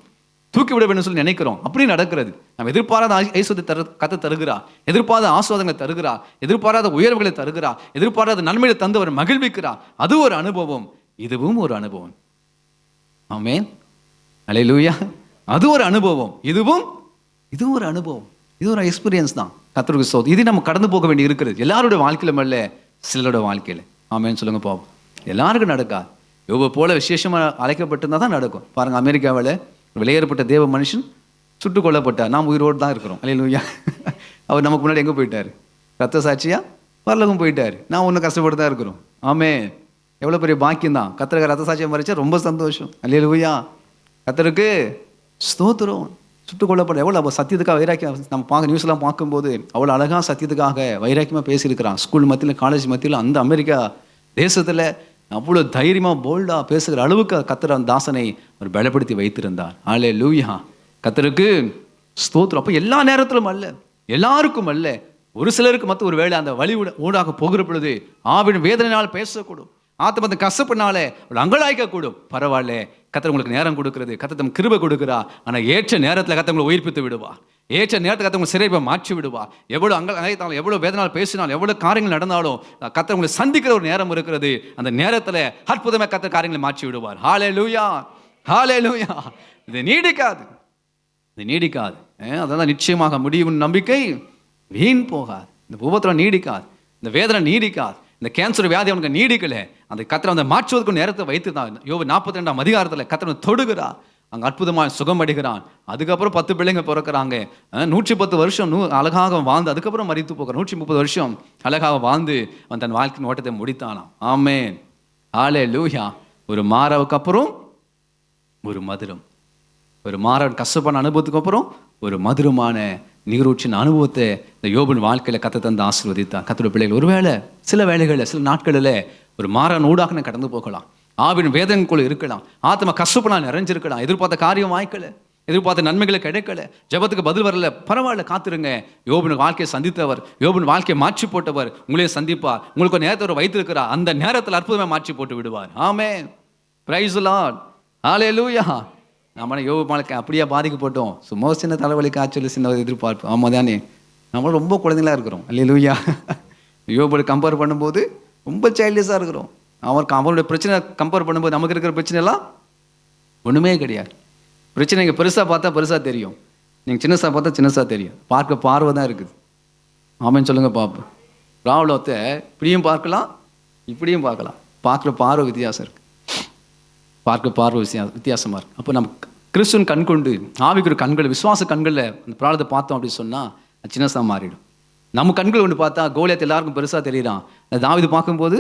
தூக்கி விட வேண்டும் சொல்லி நினைக்கிறோம். அப்படி நடக்கிறது. நம்ம எதிர்பாராத ஐஸ்வர்யத்தை கர்த்தர் தருகிறார், எதிர்பாராத ஆசீர்வாதங்களை தருகிறார், எதிர்பாராத உயர்வுகளை தருகிறார், எதிர்பாராத நன்மையை தந்து அவர் மகிழ்விக்கிறார். அது ஒரு அனுபவம், இதுவும் ஒரு அனுபவம். ஆமென், அல்லேலூயா. அது ஒரு அனுபவம், இதுவும் ஒரு அனுபவம், இது ஒரு எக்ஸ்பீரியன்ஸ் தான். கர்த்தருக்கு ஸ்தோத்திரம். இது நம்ம கடந்து போக வேண்டி இருக்கிறது, எல்லாருடைய வாழ்க்கையில அல்ல, சிலரோட வாழ்க்கையில. ஆமென் சொல்லுங்க பாப்போம். எல்லாருக்கும் நடக்காது. யோபு போல விசேஷமாக அழைக்கப்பட்டிருந்தா தான் நடக்கும். பாருங்க, அமெரிக்காவில் வெளியேறப்பட்ட தேவ மனுஷன் சுட்டுக் கொல்லப்பட்டார். நாம் உயிரோடு தான் இருக்கிறோம். அல்லேலூயா. அவர் நமக்கு முன்னாடி எங்கே போயிட்டார், ரத்த சாட்சியா பரலோகம் போயிட்டார். நான் ஒன்றும் கஷ்டப்பட்டு தான் இருக்கிறோம். ஆமென். எவ்வளோ பெரிய பாக்கியம் தான். கர்த்தருக்கு ரத்த சாட்சியம் மறிச்சா ரொம்ப சந்தோஷம். அல்லேலூயா. கர்த்தருக்கு ஸ்தோத்திரம். சுட்டுக் கொல்லப்பட்ட எவ்வளோ சத்தியத்துக்காக வைராக்கியம். நம்ம நியூஸ்லாம் பார்க்கும்போது அவ்வளோ அழகாக சத்தியத்துக்காக வைராக்கியமாக பேசியிருக்கிறான். ஸ்கூல் மத்தியில், காலேஜ் மத்தியில், அந்த அமெரிக்கா தேசத்தில் அவ்வளோ தைரியமாக போல்டாக பேசுகிற அளவுக்கு கர்த்தர் அந்த தாசனை அவர் பலப்படுத்தி வைத்திருந்தார். அல்லேலூயா. கர்த்தருக்கு ஸ்தோத்திரம். அப்போ எல்லா நேரத்திலும் அல்ல, எல்லாருக்கும் அல்ல, ஒரு சிலருக்கு மற்ற ஒரு வேளை அந்த வழி ஊடாக போகிற பொழுது ஆவின் வேதனையால் பேசக்கூடும், ஆத்மத்தை கசப்பினாலே அங்கலாய்க்கக்கூடும். பரவாயில்ல, கர்த்தர் உங்களுக்கு நேரம் கொடுக்கிறது, கர்த்தர் தம் கிருபை கொடுக்கிறா. ஆனால் ஏற்ற நேரத்தில் கர்த்தர் உங்களை உயிர்ப்பித்து விடுவா, ஏற்ற நேரத்தில் கர்த்தர் உங்களை சிறைப்பை மாற்றி விடுவா. எவ்வளோ அங்கலாய்த்தாலும், எவ்வளோ வேதனால் பேசினாலும், எவ்வளோ காரியங்கள் நடந்தாலும் கர்த்தர் உங்களை சந்திக்கிற ஒரு நேரம் இருக்கிறது. அந்த நேரத்தில் அற்புதமாக கர்த்தர் காரியங்களை மாற்றி விடுவார். ஹல்லேலூயா, ஹல்லேலூயா. இது நீடிக்காது. அதான் நிச்சயமாக முடியும் நம்பிக்கை வீண் போகாது. இந்த உபத்திரம் நீடிக்காது, இந்த வேதனை நீடிக்காது, இந்த கேன்சர் வியாதி அவனுக்கு நீடிக்கல. அந்த கர்த்தர் அந்த மாற்றுவதற்கு நேரத்தை வைத்துதான். யோபு 42ஆம் அதிகாரத்தில் கர்த்தர் தொடுகிறார், அங்கே அற்புதமாக சுகம் அடைகிறான். அதுக்கப்புறம் 10 பிள்ளைங்க பிறக்கிறாங்க. 110 வருஷம் அழகாக வாழ்ந்து அதுக்கப்புறம் மரித்து போகிறான். 130 வருஷம் அழகாக வாழ்ந்து அவன் தன் வாழ்க்கையின் ஓட்டத்தை முடித்தானாம். ஆமென், ஹல்லேலூயா. ஒரு மாறாவுக்கு அப்புறம் ஒரு மதுரம், ஒரு மாறாவின் கசப்பான அனுபவத்துக்கு அப்புறம் ஒரு மதுரமான நீரூற்றின் அனுபவத்தை இந்த யோபின் வாழ்க்கையில் கர்த்தர் தந்து ஆசீர்வதித்தான். கர்த்தருடைய பிள்ளைகள் ஒருவேளை சில வேளைகளில், சில நாட்களில் ஒரு மாறான் ஊடாக கடந்து போகலாம், ஆவின் வேதனைக்குள்ள இருக்கலாம், ஆத்மா கசப்புனால் நிறைஞ்சிருக்கலாம், எதிர்பார்த்த காரியம் வாய்க்கல, எதிர்பார்த்த நன்மைகளை கிடைக்கல, ஜெபத்துக்கு பதில் வரல. பரவாயில்ல, காத்திருங்க. யோபின் வாழ்க்கையை சந்தித்தவர், யோபின் வாழ்க்கையை மாற்றி போட்டவர் உங்களையே சந்திப்பார். உங்களுக்கு ஒரு நேரத்தை வைத்திருக்கிறார், அந்த நேரத்தில் அற்புதமாக மாற்றி போட்டு விடுவார். ஆமென், பிரைஸ் தி லார்ட், ஹல்லேலூயா. நம்ம யோபு வாழ்க்கை அப்படியே பாதிக்கப்பட்டோம். சும்மா சின்ன தலைவலி, காய்ச்சல், சின்ன எதிர்பார்ப்பு. ஆமாம் தானே, நம்மளும் ரொம்ப குழந்தைங்களா இருக்கிறோம். அல்லேலூயா. யோபோட கம்பேர் பண்ணும்போது ரொம்ப சைல்டிஷாக இருக்கிறோம். அவருடைய பிரச்சனை கம்பேர் பண்ணும்போது நமக்கு இருக்கிற பிரச்சனை எல்லாம் ஒன்றுமே கிடையாது. பிரச்சனை நீங்கள் பெருசாக பார்த்தா பெருசாக தெரியும், நீங்கள் சின்னசாக பார்த்தா சின்னசாக தெரியும். பார்க்க பார்வை தான் இருக்குது. ஆமென் சொல்லுங்கள் பாப்போம். ப்ராப்ளத்தை இப்படியும் பார்க்கலாம், இப்படியும் பார்க்கலாம். பார்க்குற பார்வை வித்தியாசம் இருக்குது, பார்க்க பார்வை வித்தியாசமாக இருக்குது. அப்போ நம்ம கிறிஸ்துவின் கண் கொண்டு, ஆவிக்குரிய கண்கள், விசுவாச கண்களில் அந்த ப்ராப்ளத்தை பார்த்தோம் அப்படின்னு சொன்னால் அது சின்னசாக மாறிடும். நம்ம கண்கள் கொண்டு பார்த்தா கோலியாத் எல்லாருக்கும் பெருசாக தெரியுறான். தாவீது பார்க்கும்போது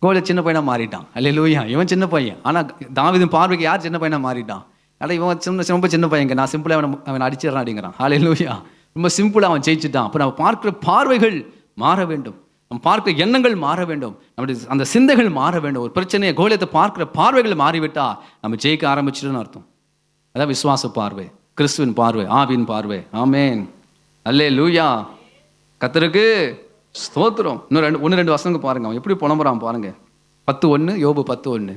கோலியாத் சின்ன பையனாக மாறிட்டான். அல்லேலூயா. இவன் சின்ன பையன், ஆனால் தாவீதின் பார்வைக்கு யார் சின்ன பையனாக மாறிட்டான்? அட இவன் ரொம்ப சின்ன பையங்க, நான் சிம்பிளாக அவன் அடிச்சிடறான் அப்படிங்கிறான். ஹல்லேலூயா. ரொம்ப சிம்பிளாக அவன் ஜெயிச்சுட்டான். அப்போ நம்ம பார்க்குற பார்வைகள் மாற வேண்டும், நம்ம பார்க்குற எண்ணங்கள் மாற வேண்டும், நம்முடைய அந்த சிந்தைகள் மாற வேண்டும். ஒரு பிரச்சனையை கோலியத்தை பார்க்குற பார்வைகள் மாறிவிட்டா நம்ம ஜெயிக்க ஆரம்பிச்சிடுன்னு அர்த்தம். அதான் விசுவாச பார்வை, கிறிஸ்துவின் பார்வை, ஆவியின் பார்வை. ஆமேன். அல்லேலூயா. கர்த்தருக்கு ஸ்தோத்திரம். இன்னும் ரெண்டு வசனங்க பாருங்க, அவன் எப்படி புலம்புறான் பாருங்க. 10:1, யோபு 10:1.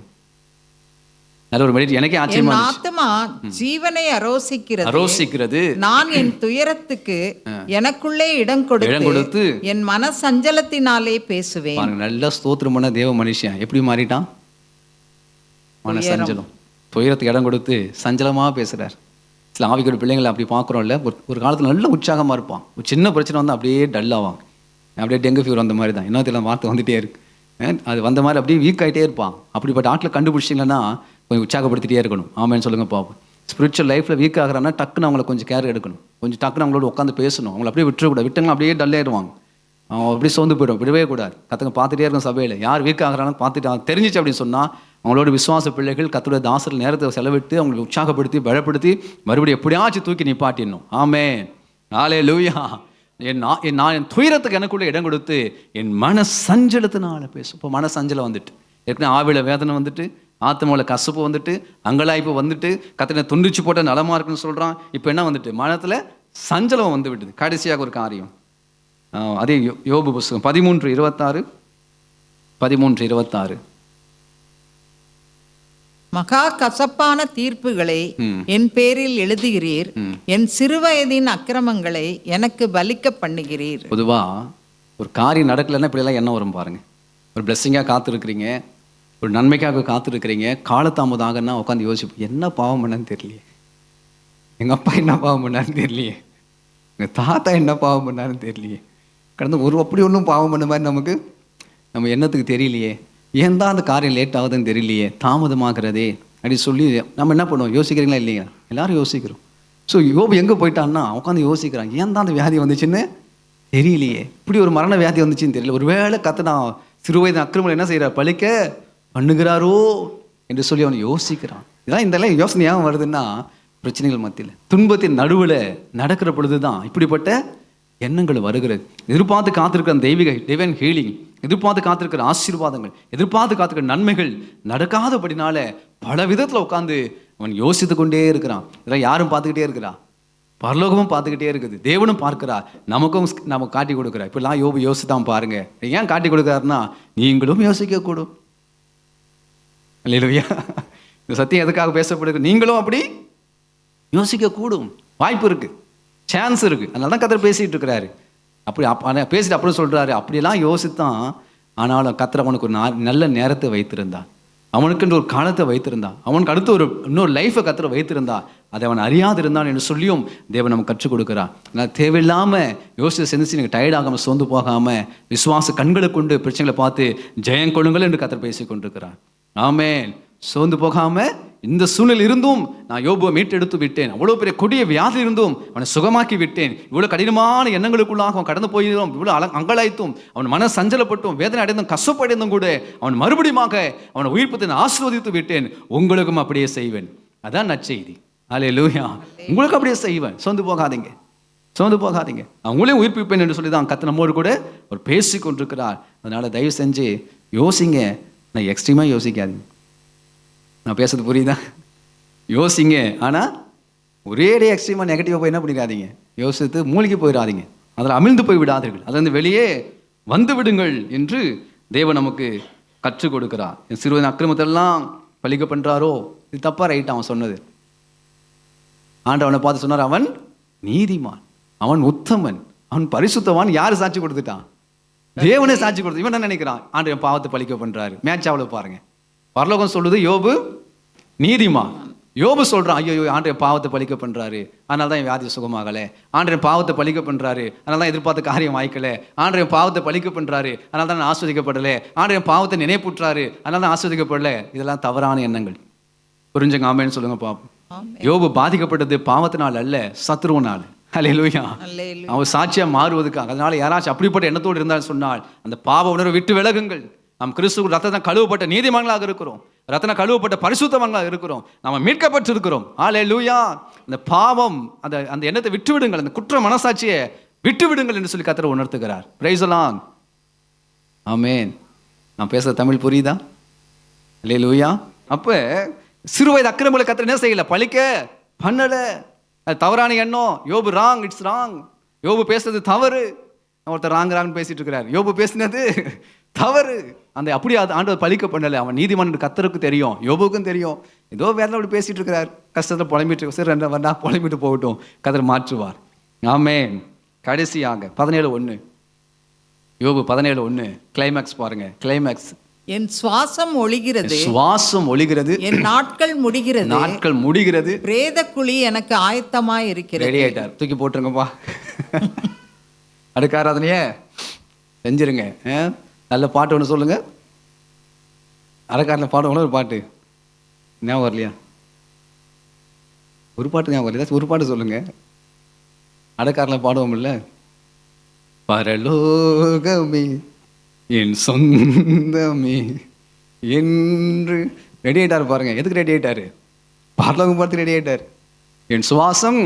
நல்ல ஒரு மெடிட். எனக்கே ஆச்சரியமா என் இருந்துச்சு. ஆத்துமா ஜீவனை அரோசிக்கிறது. நான் என் துயரத்துக்கு எனக்குள்ளே இடம் கொடுத்து என் மன சஞ்சலத்தினாலே பேசுவேன். பாருங்க, நல்ல ஸ்தோத்திரம் பண்ண தேவ மனுஷன் எப்படி மாறிட்டான்? மன சஞ்சலம், துயரத்துக்கு இடம் கொடுத்து சஞ்சலமா பேசுறார். சில ஆவிக்குரிய பிள்ளைங்களை அப்படி பார்க்குறோம்ல, ஒரு காலத்தில் நல்ல உற்சாகமாக இருப்பான், ஒரு சின்ன பிரச்சனை வந்து அப்படியே டல்லாவாங்க. அப்படியே டெங்கு ஃபீவர் வந்த மாதிரி தான், இன்னொருத்தெல்லாம் வார்த்தை வந்துகிட்டே இருக்கு. அது வந்த மாதிரி அப்படியே வீக் ஆகிட்டே இருப்பான். அப்படிப்பட்ட ஆட்டில் கண்டுபிடிச்சிங்கன்னா கொஞ்சம் உற்சாகப்படுத்திட்டே இருக்கணும். ஆமேன்னு சொல்லுங்க பார்ப்போம். ஸ்பிரிச்சுவல் லைஃப்பில் வீக் ஆகிறான்னா டக்குன்னு அவங்களை கொஞ்சம் கேர் எடுக்கணும், கொஞ்சம் டக்குன்னு அவங்களோட உட்காந்து பேசணும். அவங்களை அப்படியே விட்டுறக்கூடாது, விட்டுங்கன்னா அப்படியே டல்லாயிடுவாங்க, அவன் அப்படியே சோர்ந்து போய்டும். விடவே கூடாது. கற்றுங்க பார்த்துட்டே இருக்கும் சபையில். யார் வீக் ஆகிறான்னு பார்த்துட்டு தெரிஞ்சிச்சு அப்படின்னு சொன்னால் அவங்களோட விசுவாச பிள்ளைகள் கர்த்தருடைய தாசர்கள் நேரத்தை செலவிட்டு அவங்களை உற்சாகப்படுத்தி பலப்படுத்தி மறுபடியும் எப்படியாச்சும் தூக்கி நிப்பாட்டிடணும். ஆமென். ஹல்லேலூயா. நான் என் துயரத்துக்கு எனக்குள்ள இடம் கொடுத்து என் மன சஞ்சலத்தினால பேசும். இப்போ மன சஞ்சலம் வந்துட்டு ஏற்கனவே ஆவில வேதனை வந்துட்டு, ஆத்மாவில் கசப்பு வந்துட்டு, அங்கலாய்ப்பு வந்துட்டு, கத்தனை துண்டிச்சு போட்ட நலமா இருக்குன்னு சொல்றான். இப்போ என்ன வந்துட்டு? மனத்தில் சஞ்சலம் வந்து விட்டுது. கடைசியாக ஒரு காரியம், அதே யோபு புஸ்தகம் 13:26. மகா கசப்பான தீர்ப்புகளை என் பேரில் எழுதுகிறீர், என் சிறுவயதின் அக்கிரமங்களை எனக்கு பலிக்க பண்ணுகிறீர். பொதுவா ஒரு காரியம் நடக்கலைன்னா இப்படியெல்லாம் என்ன வரும் பாருங்க. ஒரு பிளெஸ்ஸிங்காக காத்திருக்கிறீங்க, ஒரு நன்மைக்காக காத்திருக்கிறீங்க, காலதாமதாகன்னா உட்காந்து யோசிப்போம், என்ன பாவம் பண்ணான்னு தெரியலையே, எங்கள் அப்பா என்ன பாவம் பண்ணாருன்னு தெரியலையே, எங்கள் தாத்தா என்ன பாவம் பண்ணாருன்னு தெரியலையே, கடந்த அப்படி ஒன்றும் பாவம் பண்ண மாதிரி நமக்கு நம்ம எண்ணத்துக்கு தெரியலையே, ஏன் தான் அந்த காரியம் லேட் ஆகுதுன்னு தெரியலையே, தாமதமாகிறதே அப்படி சொல்லி நம்ம என்ன பண்ணுவோம்? யோசிக்கிறீங்களா இல்லையா? எல்லாரும் யோசிக்கிறோம். ஸோ யோபு எங்கே போயிட்டான்னா உட்காந்து யோசிக்கிறாங்க, ஏன் தான் அந்த வியாதி வந்துச்சுன்னு தெரியலையே, இப்படி ஒரு மரண வியாதி வந்துச்சுன்னு தெரியல, ஒரு வேளை கத்தனா சிறுவயது அக்கிரமம் என்ன செய்கிறார், பழிக்க பண்ணுகிறாரோ என்று சொல்லி அவன் யோசிக்கிறான். இதெல்லாம் யோசனை ஏன் வருதுன்னா, பிரச்சனைகள் மத்தியில் துன்பத்தின் நடுவில் நடக்கிற பொழுது தான் இப்படிப்பட்ட எண்ணங்கள் வருகிறது. எதிர்பார்த்து காத்திருக்கிற தெய்வீக டிவைன் ஹீலிங், எதிர்பார்த்து காத்திருக்கிற ஆசீர்வாதங்கள், எதிர்பார்த்து காத்திருக்கிற நன்மைகள் நடக்காதபடினால பல விதத்தில் உட்காந்து அவன் யோசித்து கொண்டே இருக்கிறான். இதெல்லாம் யாரும் பார்த்துக்கிட்டே இருக்கிறா? பரலோகமும் பார்த்துக்கிட்டே இருக்குது, தேவனும் பார்க்கிறா, நமக்கும் நம்ம காட்டி கொடுக்குறா. இப்படிலாம் யோபு யோசித்தான் பாருங்க. ஏன் காட்டி கொடுக்குறாருன்னா, நீங்களும் யோசிக்கக்கூடும். அல்லேலூயா. இந்த சத்தியம் எதுக்காக பேசப்படுது? நீங்களும் அப்படி யோசிக்கக்கூடும், வாய்ப்பு இருக்கு, சான்ஸ் இருக்கு. அதனால தான் கர்த்தர் பேசிட்டு இருக்கிறாரு. அப்படி பேசிட்டு அப்புறம் சொல்றாரு, அப்படியெல்லாம் யோசித்தான், ஆனாலும் கர்த்தர் அவனுக்கு ஒரு நல்ல நேரத்தை வைத்திருந்தான், அவனுக்குன்ற ஒரு காலத்தை வைத்திருந்தான், அவனுக்கு அடுத்து இன்னொரு லைஃபை கர்த்தர் வைத்திருந்தா, அதை அவன் அறியாது இருந்தான் என்று சொல்லியும் தேவன் நமக்கு கற்றுக் கொடுக்குறான். நான் தேவையில்லாமல் யோசிச்சு செஞ்சு நீங்கள் டயர்டாகாமல் சோர்ந்து போகாமல் விசுவாச கண்களை கொண்டு பிரச்சனைகளை பார்த்து ஜெயம் கொள்ளுங்கள் என்று கர்த்தர் பேசி கொண்டிருக்கிறான். ஆமென். சோர்ந்து போகாமல் இந்த சூழ்நிலை இருந்தும் நான் யோபுவை மீட்டெடுத்து விட்டேன், அவ்வளோ பெரிய கொடிய வியாதி இருந்தும் அவனை சுகமாக்கி விட்டேன், இவ்வளோ கடினமான எண்ணங்களுக்குள்ளாக அவன் கடந்து போயிருந்தோம், இவ்வளோ அங்கலாய்த்தும் அவன் மன சஞ்சலப்பட்டும் வேதனை அடைந்தும் கஷ்டப்படைந்தும் கூட அவன் மறுபடியுமாக அவனை உயிர்ப்பத்தை ஆசீர்வதித்து விட்டேன், உங்களுக்கும் அப்படியே செய்வேன். அதான் நற்செய்தி. அல்லேலூயா. உங்களுக்கு அப்படியே செய்வேன், சோர்ந்து போகாதீங்க, சோர்ந்து போகாதீங்க, அவங்களையும் உயிர்ப்பிப்பேன் என்று சொல்லி தான் கர்த்தர் நம்மோடு கூட ஒரு பேசி கொண்டிருக்கிறார். அதனால தயவு செஞ்சு யோசிங்க, நான் எக்ஸ்ட்ரீமாக யோசிக்காதீங்க. நான் பேசுறது புரியுதா? யோசிங்க, ஆனால் ஒரேடே எக்ஸ்ட்ரீமாக நெகட்டிவாக போய் என்ன பண்ணிடாதீங்க, யோசித்து மூழ்கி போயிடாதீங்க, அதில் அமிழ்ந்து போய் விடாதீர்கள், அதில் இருந்து வெளியே வந்து விடுங்கள் என்று தேவன் நமக்கு கற்றுக் கொடுக்கிறார். என் சிறுவன் அக்கிரமத்தெல்லாம் பழிக்க பண்ணுறாரோ, இது தப்பா ரைட்? அவன் சொன்னது, ஆண்டவனை பார்த்து சொன்னார், அவன் நீதிமான், அவன் உத்தமன், அவன் பரிசுத்தவான். யார் சாட்சி கொடுத்துட்டான்? தேவனே சாட்சி கொடுத்து. இவன் என்ன நினைக்கிறான்? ஆண்டவன் பாவத்தை பழிக்க பண்றாரு. மேட்ச் அவ்வளோ பாருங்க. பரலோகம் சொல்லுது யோபு நீதிமான், யோபு சொல்றான், ஐயோ ஆண்டவன் பாவத்தை பழிக்க பண்றாரு, அதனால தான் என் வியாதி சுகமாகலை, ஆண்டவன் பாவத்தை பழிக்க பண்றாரு, அதனால தான் எதிர்பார்த்த காரியம் வாய்க்கல, ஆண்டவன் பாவத்தை பழிக்க பண்றாரு, அதனால தான் நான் ஆஸ்வதிக்கப்படல, ஆண்டவன் பாவத்தை நினைப்புற்றாரு, அதனால தான் ஆஸ்வதிக்கப்படல. இதெல்லாம் தவறான எண்ணங்கள். புரிஞ்சுங்க? ஆமென்னு சொல்லுங்க பாப்போம். யோபு பாதிக்கப்பட்டது பாவத்தினால் அல்ல, சத்ருவனால். அல்லேலூயா. அவன் சாட்சியா மாறுவதற்காக. அதனால யாராச்சும் அப்படிப்பட்ட எண்ணத்தோடு இருந்தால் சொன்னால் அந்த பாவ உணர்வை விட்டு விலகுங்கள். நாம் கிறிஸ்துவின் ரத்தத்தை கழுவப்பட்ட நீதிமான்களாக இருக்கிறோம். ரத்தன கழுவப்பட்ட பரிசுத்தவங்களா இருக்கிறோம், நம்ம மீட்கப்பட்டு இருக்கிறோம். ஹல்லேலூயா. அந்த பாவம் அந்த அந்த எண்ணத்தை விட்டு விடுங்கள், அந்த குற்ற மனசாட்சியை விட்டு விடுங்கள் என்று சொல்லி கர்த்தர் உணர்த்துகிறார். Price the Lord. ஆமென். நான் பேசுற தமிழ் புரியுதா? ஹல்லேலூயா. அப்ப சிறுவயது அக்கிரமங்களை கர்த்தர் என்ன செய்யல, பழிக்க பண்ணல. அது தவறான எண்ணம். யோபு ராங், இட்ஸ் ராங். யோபு பேசுறது தவறு. ஒருத்தர் ராங் பேசிட்டு இருக்கிறார். யோபு பேசினது தவறு. அந்த அப்படி ஆண்டவர் பழிக்க பண்ணல. அவன் நீதிமான் கர்த்தருக்கு தெரியும், யோபுக்கும் தெரியும். ஏதோ வேற அப்படி பேசிட்டு இருக்கிறார், கஷ்டத்தை புலம்பிட்டு, சரி ரெண்டு வரா புலம்பிட்டு போகட்டும், கர்த்தர் மாற்றுவார். ஆமென். கடைசியாக 17:1 யோபு 17:1 கிளைமேக்ஸ் பாருங்க. கிளைமேக்ஸ். என் சுவாசம் ஒழிகிறது, சுவாசம் ஒழிகிறது, என் நாட்கள் முடிகிறது, நாட்கள் முடிகிறது, பிரேத குழி எனக்கு ஆயத்தமாய் இருக்கிறது. ரெடி ஆயிட்டார். தூக்கி போட்டுருங்கப்பா. அடுக்க ஆராதனையே செஞ்சிருங்க. நல்ல பாட்டு ஒன்று சொல்லுங்க. அரைக்காரில் பாடுவோம் ஒரு பாட்டு ஞாபகம் வரலையா? ஒரு பாட்டு ஞாபகம் வரலையா? ஒரு பாட்டு சொல்லுங்க. அடைக்காரில் பாடுவோம் இல்லை? பரலோகமே என் சொந்தமே என்று ரெடி ஆயிட்டாரு பாருங்க. எதுக்கு ரெடி ஆயிட்டாரு? பரலோகம் பார்த்து ரெடி ஆயிட்டாரு. என் சுவாசம்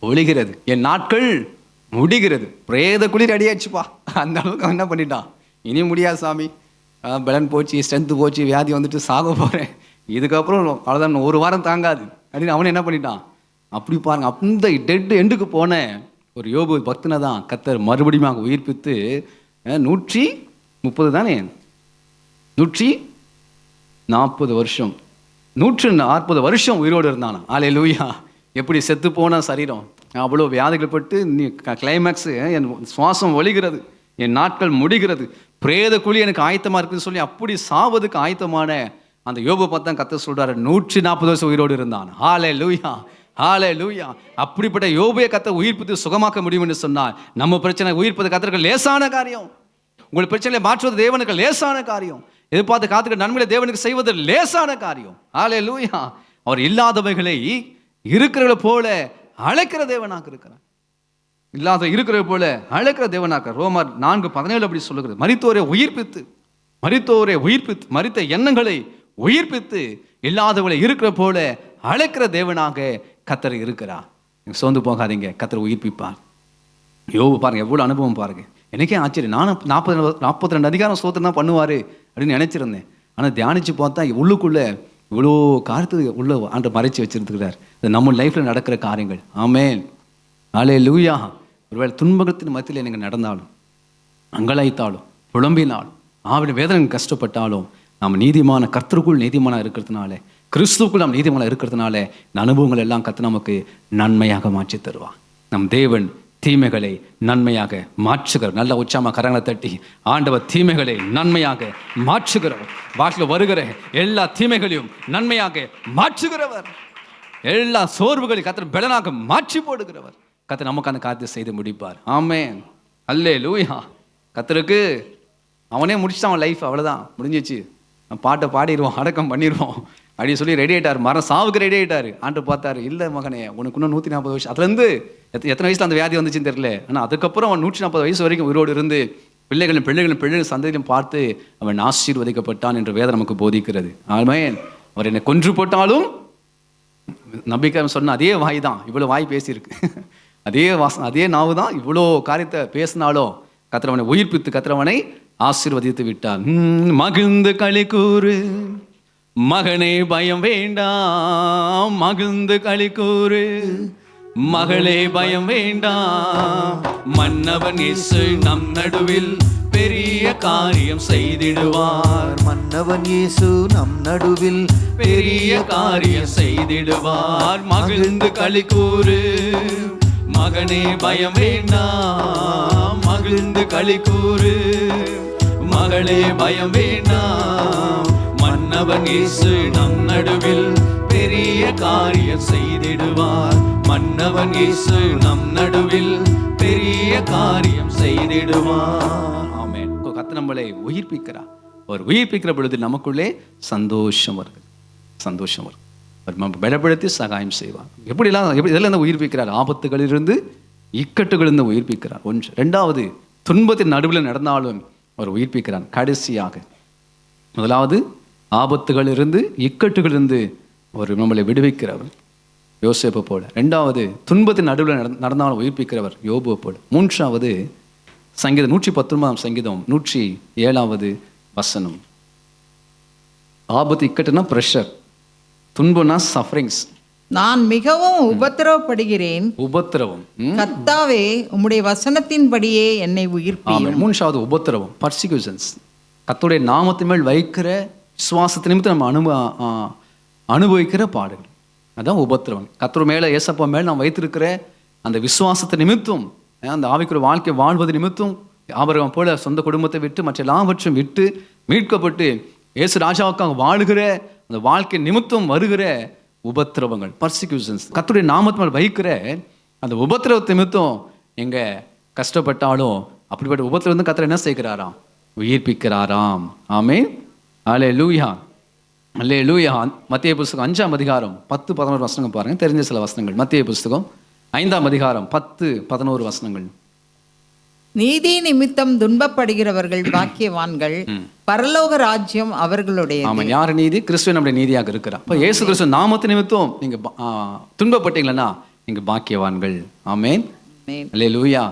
ஒழிகிறது, என் நாட்கள் முடிகிறது, பிரேத குழி ரெடி ஆயிடுச்சுப்பா. அந்த அளவுக்கு அவன் என்ன பண்ணிட்டான், இனி முடியாது சாமி, பலன் போச்சு, ஸ்ட்ரென்த்து போச்சு, வியாதி வந்துட்டு சாக போகிறேன், இதுக்கப்புறம் அவ்வளோதான், ஒரு வாரம் தாங்காது அப்படின்னு அவனை என்ன பண்ணிட்டான். அப்படி பாருங்க, அந்த டெட் எண்டுக்கு போன ஒரு யோபு பக்தனை தான் கர்த்தர் மறுபடியும் உயிர்ப்பித்து 130 தானே, 140 வருஷம், 140 வருஷம் உயிரோடு இருந்தானா. அல்லேலூயா. எப்படி செத்து போன சரீரம், அவ்வளோ வியாதிகள் பட்டு கிளைமேக்ஸு, என் சுவாசம் ஒழிகிறது, என் நாட்கள் முடிகிறது, பிரேத குழி எனக்கு ஆயத்தமாக இருக்குதுன்னு சொல்லி அப்படி சாவதுக்கு ஆயத்தமான அந்த யோபு பார்த்தா கர்த்தர் சொல்றாரு 140 வருஷம் உயிரோடு இருந்தான். ஹல்லேலூயா, ஹல்லேலூயா. அப்படிப்பட்ட யோபுவை கர்த்தர் உயிர்ப்பித்து சுகமாக்க முடியும் என்று சொன்னார். நம்ம பிரச்சனை உயிர்ப்பது கர்த்தருக்கு லேசான காரியம். உங்கள் பிரச்சனையை மாற்றுவது தேவனுக்கு லேசான காரியம். எதிர்பார்த்து காத்துக்க நன்மையை தேவனுக்கு செய்வது லேசான காரியம். ஹல்லேலூயா. அவர் இல்லாதவைகளை இருக்கிறவளை போல அழைக்கிற தேவனாக இருக்கிறார். இல்லாத இருக்கிற போல அழைக்கிற தேவனாக. ரோமர் 4:17 அப்படி சொல்லுகிறது. மரித்தோரை உயிர்ப்பித்து, மரித்த எண்ணங்களை உயிர்ப்பித்து, இல்லாதவளை இருக்கிற போல அழைக்கிற தேவனாக கர்த்தர் இருக்கிறார். நீங்க சோர்ந்து போகாதீங்க, கர்த்தர் உயிர்ப்பிப்பார். யோபு பாருங்க, எவ்வளவு அனுபவம் பாருங்க. எனக்கே ஆச்சரியம். நானும் 42 அதிகாரம் ஸ்தோத்திரம் தான் பண்ணுவாரு அப்படின்னு நினைச்சிருந்தேன். ஆனால் தியானிச்சு பார்த்தா உள்ளுக்குள்ள இவ்வளோ காரியத்தை உள்ள ஆண்டு மறைச்சி வச்சிருக்கிறார். இது நம்ம லைஃப்ல நடக்கிற காரியங்கள். ஆமென், அல்லேலூயா. ஒருவேளை துன்பத்தின் மத்தியில் நீங்கள் நடந்தாலும், அங்கலாய்த்தாலும், புலம்பினாலும், ஆவிட வேதனை கஷ்டப்பட்டாலும், நாம் நீதிமான கர்த்தருக்குள் நீதிமானாக இருக்கிறதுனால, கிறிஸ்துவுக்குள் நாம் நீதிமானாக இருக்கிறதுனால இந்த அனுபவங்கள் எல்லாம் கர்த்தர் நமக்கு நன்மையாக மாற்றி தருவான். நம் தேவன் தீமைகளை நன்மையாக மாற்றுகிறவர். நல்ல உச்சாம கரங்களை தட்டி, ஆண்டவர் தீமைகளை நன்மையாக மாற்றுகிறவர். வாழ்க்கையில் வருகிற எல்லா தீமைகளையும் நன்மையாக மாற்றுகிறவர். எல்லா சோர்வுகளையும் கர்த்தர் பலனாக மாற்றி போடுகிறவர். கர்த்தர் நமக்கு அந்த காரியத்தை செய்து முடிப்பார். ஆமென், அல்லேலூயா. கர்த்தருக்கு அவனே முடிச்சுட்டான் அவன் லைஃப், அவ்வளோதான், முடிஞ்சிச்சு. பாட்டை பாடிடுவோம், அடக்கம் பண்ணிடுவோம் அப்படின்னு சொல்லி ரெடி ஆகிட்டார். மரம் சாவுக்கு ரெடி ஆகிட்டார். ஆண்டு பார்த்தாரு, இல்லை மகனே, உனக்கு இன்னும் 140 வருஷம். அதுலேருந்து எத்தனை வயசில் அந்த வியாதி வந்துச்சுன்னு தெரியல. ஆனால் அதுக்கப்புறம் அவன் 140 வயசு வரைக்கும் உயிரோடு இருந்து பிள்ளைகளும் சந்ததியும் பார்த்து அவன் ஆசீர்வதிக்கப்பட்டான் என்று வேதம் நமக்கு போதிக்கிறது. ஆமென். அவர் என்னை கொன்று போட்டாலும், நம்பிக்கை சொன்ன அதே வாய் தான் இவ்வளோ வாய் பேசியிருக்கு, அதே நாவு தான் இவ்வளோ காரியத்தை பேசினாலும் கர்த்தர் அவனை உயிர்ப்பித்து கர்த்தர் அவனை ஆசீர்வதித்து விட்டார். மகிழ்ந்து களி கூறு மகனே, பயம் வேண்டாம், மகிழ்ந்து களி கூறு மகளே, பயம் வேண்டாம், மன்னவன் இயேசு நம் நடுவில் பெரிய காரியம் செய்திடுவார். மன்னவன் இயேசு நம் நடுவில் பெரிய காரியம் செய்திடுவார். மகிழ்ந்து களி கூறு மகனே, பயம் வேண்டாம், மகிழ்ந்து களி கூறு மகளே, பயம் வேண்டாம், மன்னவன் இயேசு நம் நடுவில் பெரிய காரியம் செய்திடுவார். மன்னவன் இயேசு நம் நடுவில் பெரிய காரியம் செய்திடுவார். ஆமென். கர்த்தர் நம்மளை உயிர்ப்பிக்கிறார். அவர் உயிர்ப்பிக்கிற பொழுது நமக்குள்ளே சந்தோஷம் வருது, சந்தோஷம் வரும். அவர் நம்ம பலப்படுத்தி சகாயம் செய்வார். இதெல்லாம் உயிர்ப்பிக்கிறார். ஆபத்துகளிலிருந்து, இக்கட்டுகளிலிருந்து உயிர்ப்பிக்கிறார். ஒன்று. ரெண்டாவது, துன்பத்தின் நடுவில் நடந்தாலும் அவர் உயிர்ப்பிக்கிறார். கடைசியாக, முதலாவது ஆபத்துகளிலிருந்து இக்கட்டுகளிலிருந்து அவர் நம்மளை விடுவிக்கிறவர் யோசேப்பை போல. ரெண்டாவது, துன்பத்தின் நடுவில் நடந்தாலும் உயிர்ப்பிக்கிறவர் யோபுவை போல. மூன்றாவது, சங்கீதம் 119 சங்கீதம் 107 வசனம். ஆபத்து இக்கட்டுனா ப்ரெஷர், துன்பம்னா சஃபரிங்ஸ். நான் மிகவும் உபத்திரவப்படுகிறேன், உபத்திரவம். கர்த்தாவே உம்முடைய வசனத்தின்படியே என்னை உயிர்ப்பியும். மூன்றாவது உபத்திரவம், பர்சிக்யூஷன்ஸ். கர்த்தருடைய நாமத்தின் மேல் வைக்கிற விசுவாசத்து நிமித்தம் நம்ம அனுபவிக்கிற பாடுகள், அதான் உபத்திரவம். கர்த்தர் மேலே, ஏசப்பா மேலே நாம் வைத்திருக்கிற அந்த விசுவாசத்தை நிமித்தம், அந்த ஆவிக்குரிய வாழ்க்கை வாழ்வது நிமித்தம், ஆபிரகாம் போல சொந்த குடும்பத்தை விட்டு மற்ற எல்லாவற்றையும் விட்டு மீட்கப்பட்டு இயேசு ராஜாவுக்காக வாழுகிற அந்த வாழ்க்கை நிமித்தம் வருகிற உபத்திரவங்கள், பர்சிக்யூஷன்ஸ். கர்த்தருடைய நாமத்து மேல் வைக்கிற அந்த உபத்திரவத்தை நிமித்தம் எங்க கஷ்டப்பட்டாலும் அப்படிப்பட்ட உபத்திரவம் வந்து கர்த்தர் என்ன செய்கிறாராம்? உயிர்ப்பிக்கிறாராம். ஆமென். அல்லேலூயா, அல்லேலூயா. மத்தேயு புஸ்தகம் 5ஆம் அதிகாரம் 10-11 வசனங்கள் பாருங்க, தெரிஞ்ச சில வசனங்கள். மத்தேயு புஸ்தகம் 5ஆம் அதிகாரம் 10-11 வசனங்கள். நீதி நிமித்தம் துன்பப்படுகிறவர்கள் பாக்கியவான்கள், பரலோக ராஜ்யம் அவர்களுடையது. ஆமாம், யார் நீதி? கிறிஸ்துவ நம்முடைய நீதியாக இருக்கிறார். இப்போ இயேசு கிறிஸ்துவ நாமத்து நிமித்தம் நீங்க துன்பப்பட்டீங்களா, நீங்க பாக்கியவான்கள். ஆமென். அல்லேலூயா.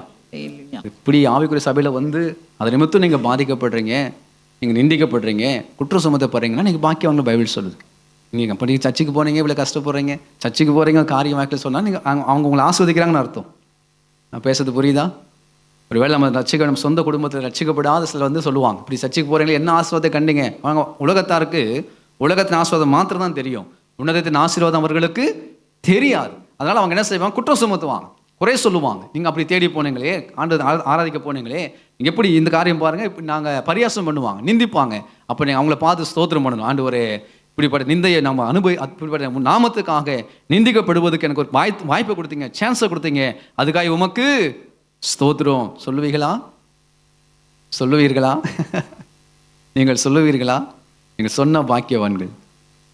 இப்படி ஆவிக்குரிய சபையில வந்து அதை நிமித்தம் நீங்க பாதிக்கப்படுறீங்க, நீங்க நிந்திக்கப்படுறீங்க, குற்றம் சுமத்தப்படுறீங்கன்னா நீங்க பாக்கியவான்கள் பைபிள் சொல்லுது. நீங்க அப்படி சர்ச்சுக்கு போறீங்க, இவ்வளவு கஷ்டப்படுறீங்க, சர்ச்சுக்கு போறீங்க, காரியம் வாக்கில் சொன்னா நீங்க அவங்க உங்களை ஆஸ்வதிக்கிறாங்கன்னு அர்த்தம். நான் பேசுறது புரியுதா? ஒருவேளை நம்ம நம்ம சொந்த குடும்பத்தில் ரட்சிக்கப்படாத சிலர் வந்து சொல்லுவாங்க, இப்படி சர்ச்சுக்கு போறீங்களே, என்ன ஆசீர்வாதத்தை கண்டீங்க? அவங்க உலகத்தாருக்கு உலகத்தின் ஆசீர்வாதம் மாத்திரம் தான் தெரியும், உன்னதத்தின் ஆசீர்வாதம் அவர்களுக்கு தெரியாது. அதனால அவங்க என்ன செய்வாங்க? குற்றம் சுமத்துவாங்க, குறை சொல்லுவாங்க. நீங்கள் அப்படி தேடி போனீங்களே, ஆண்டு ஆராதிக்க போனீங்களே, நீங்கள் எப்படி இந்த காரியம் பாருங்கள், இப்படி நாங்கள் பரியாசம் பண்ணுவாங்க, நிந்திப்பாங்க. அப்போ நீங்கள் அவங்கள பார்த்து ஸ்தோத்திரம் பண்ணணும். ஆண்டு ஒரு இப்படிப்பட்ட நிந்தையை நம்ம இப்படிப்பட்ட நாமத்துக்காக நிந்திக்கப்படுவதற்கு எனக்கு ஒரு வாய்ப்பை கொடுத்தீங்க, சான்ஸை கொடுத்தீங்க, அதுக்காக உமக்கு ஸ்தோத்திரம். சொல்லுவீர்களா? சொல்லுவீர்களா? நீங்கள் சொல்லுவீர்களா? நீங்கள் சொன்ன பாக்கியவான்கள்.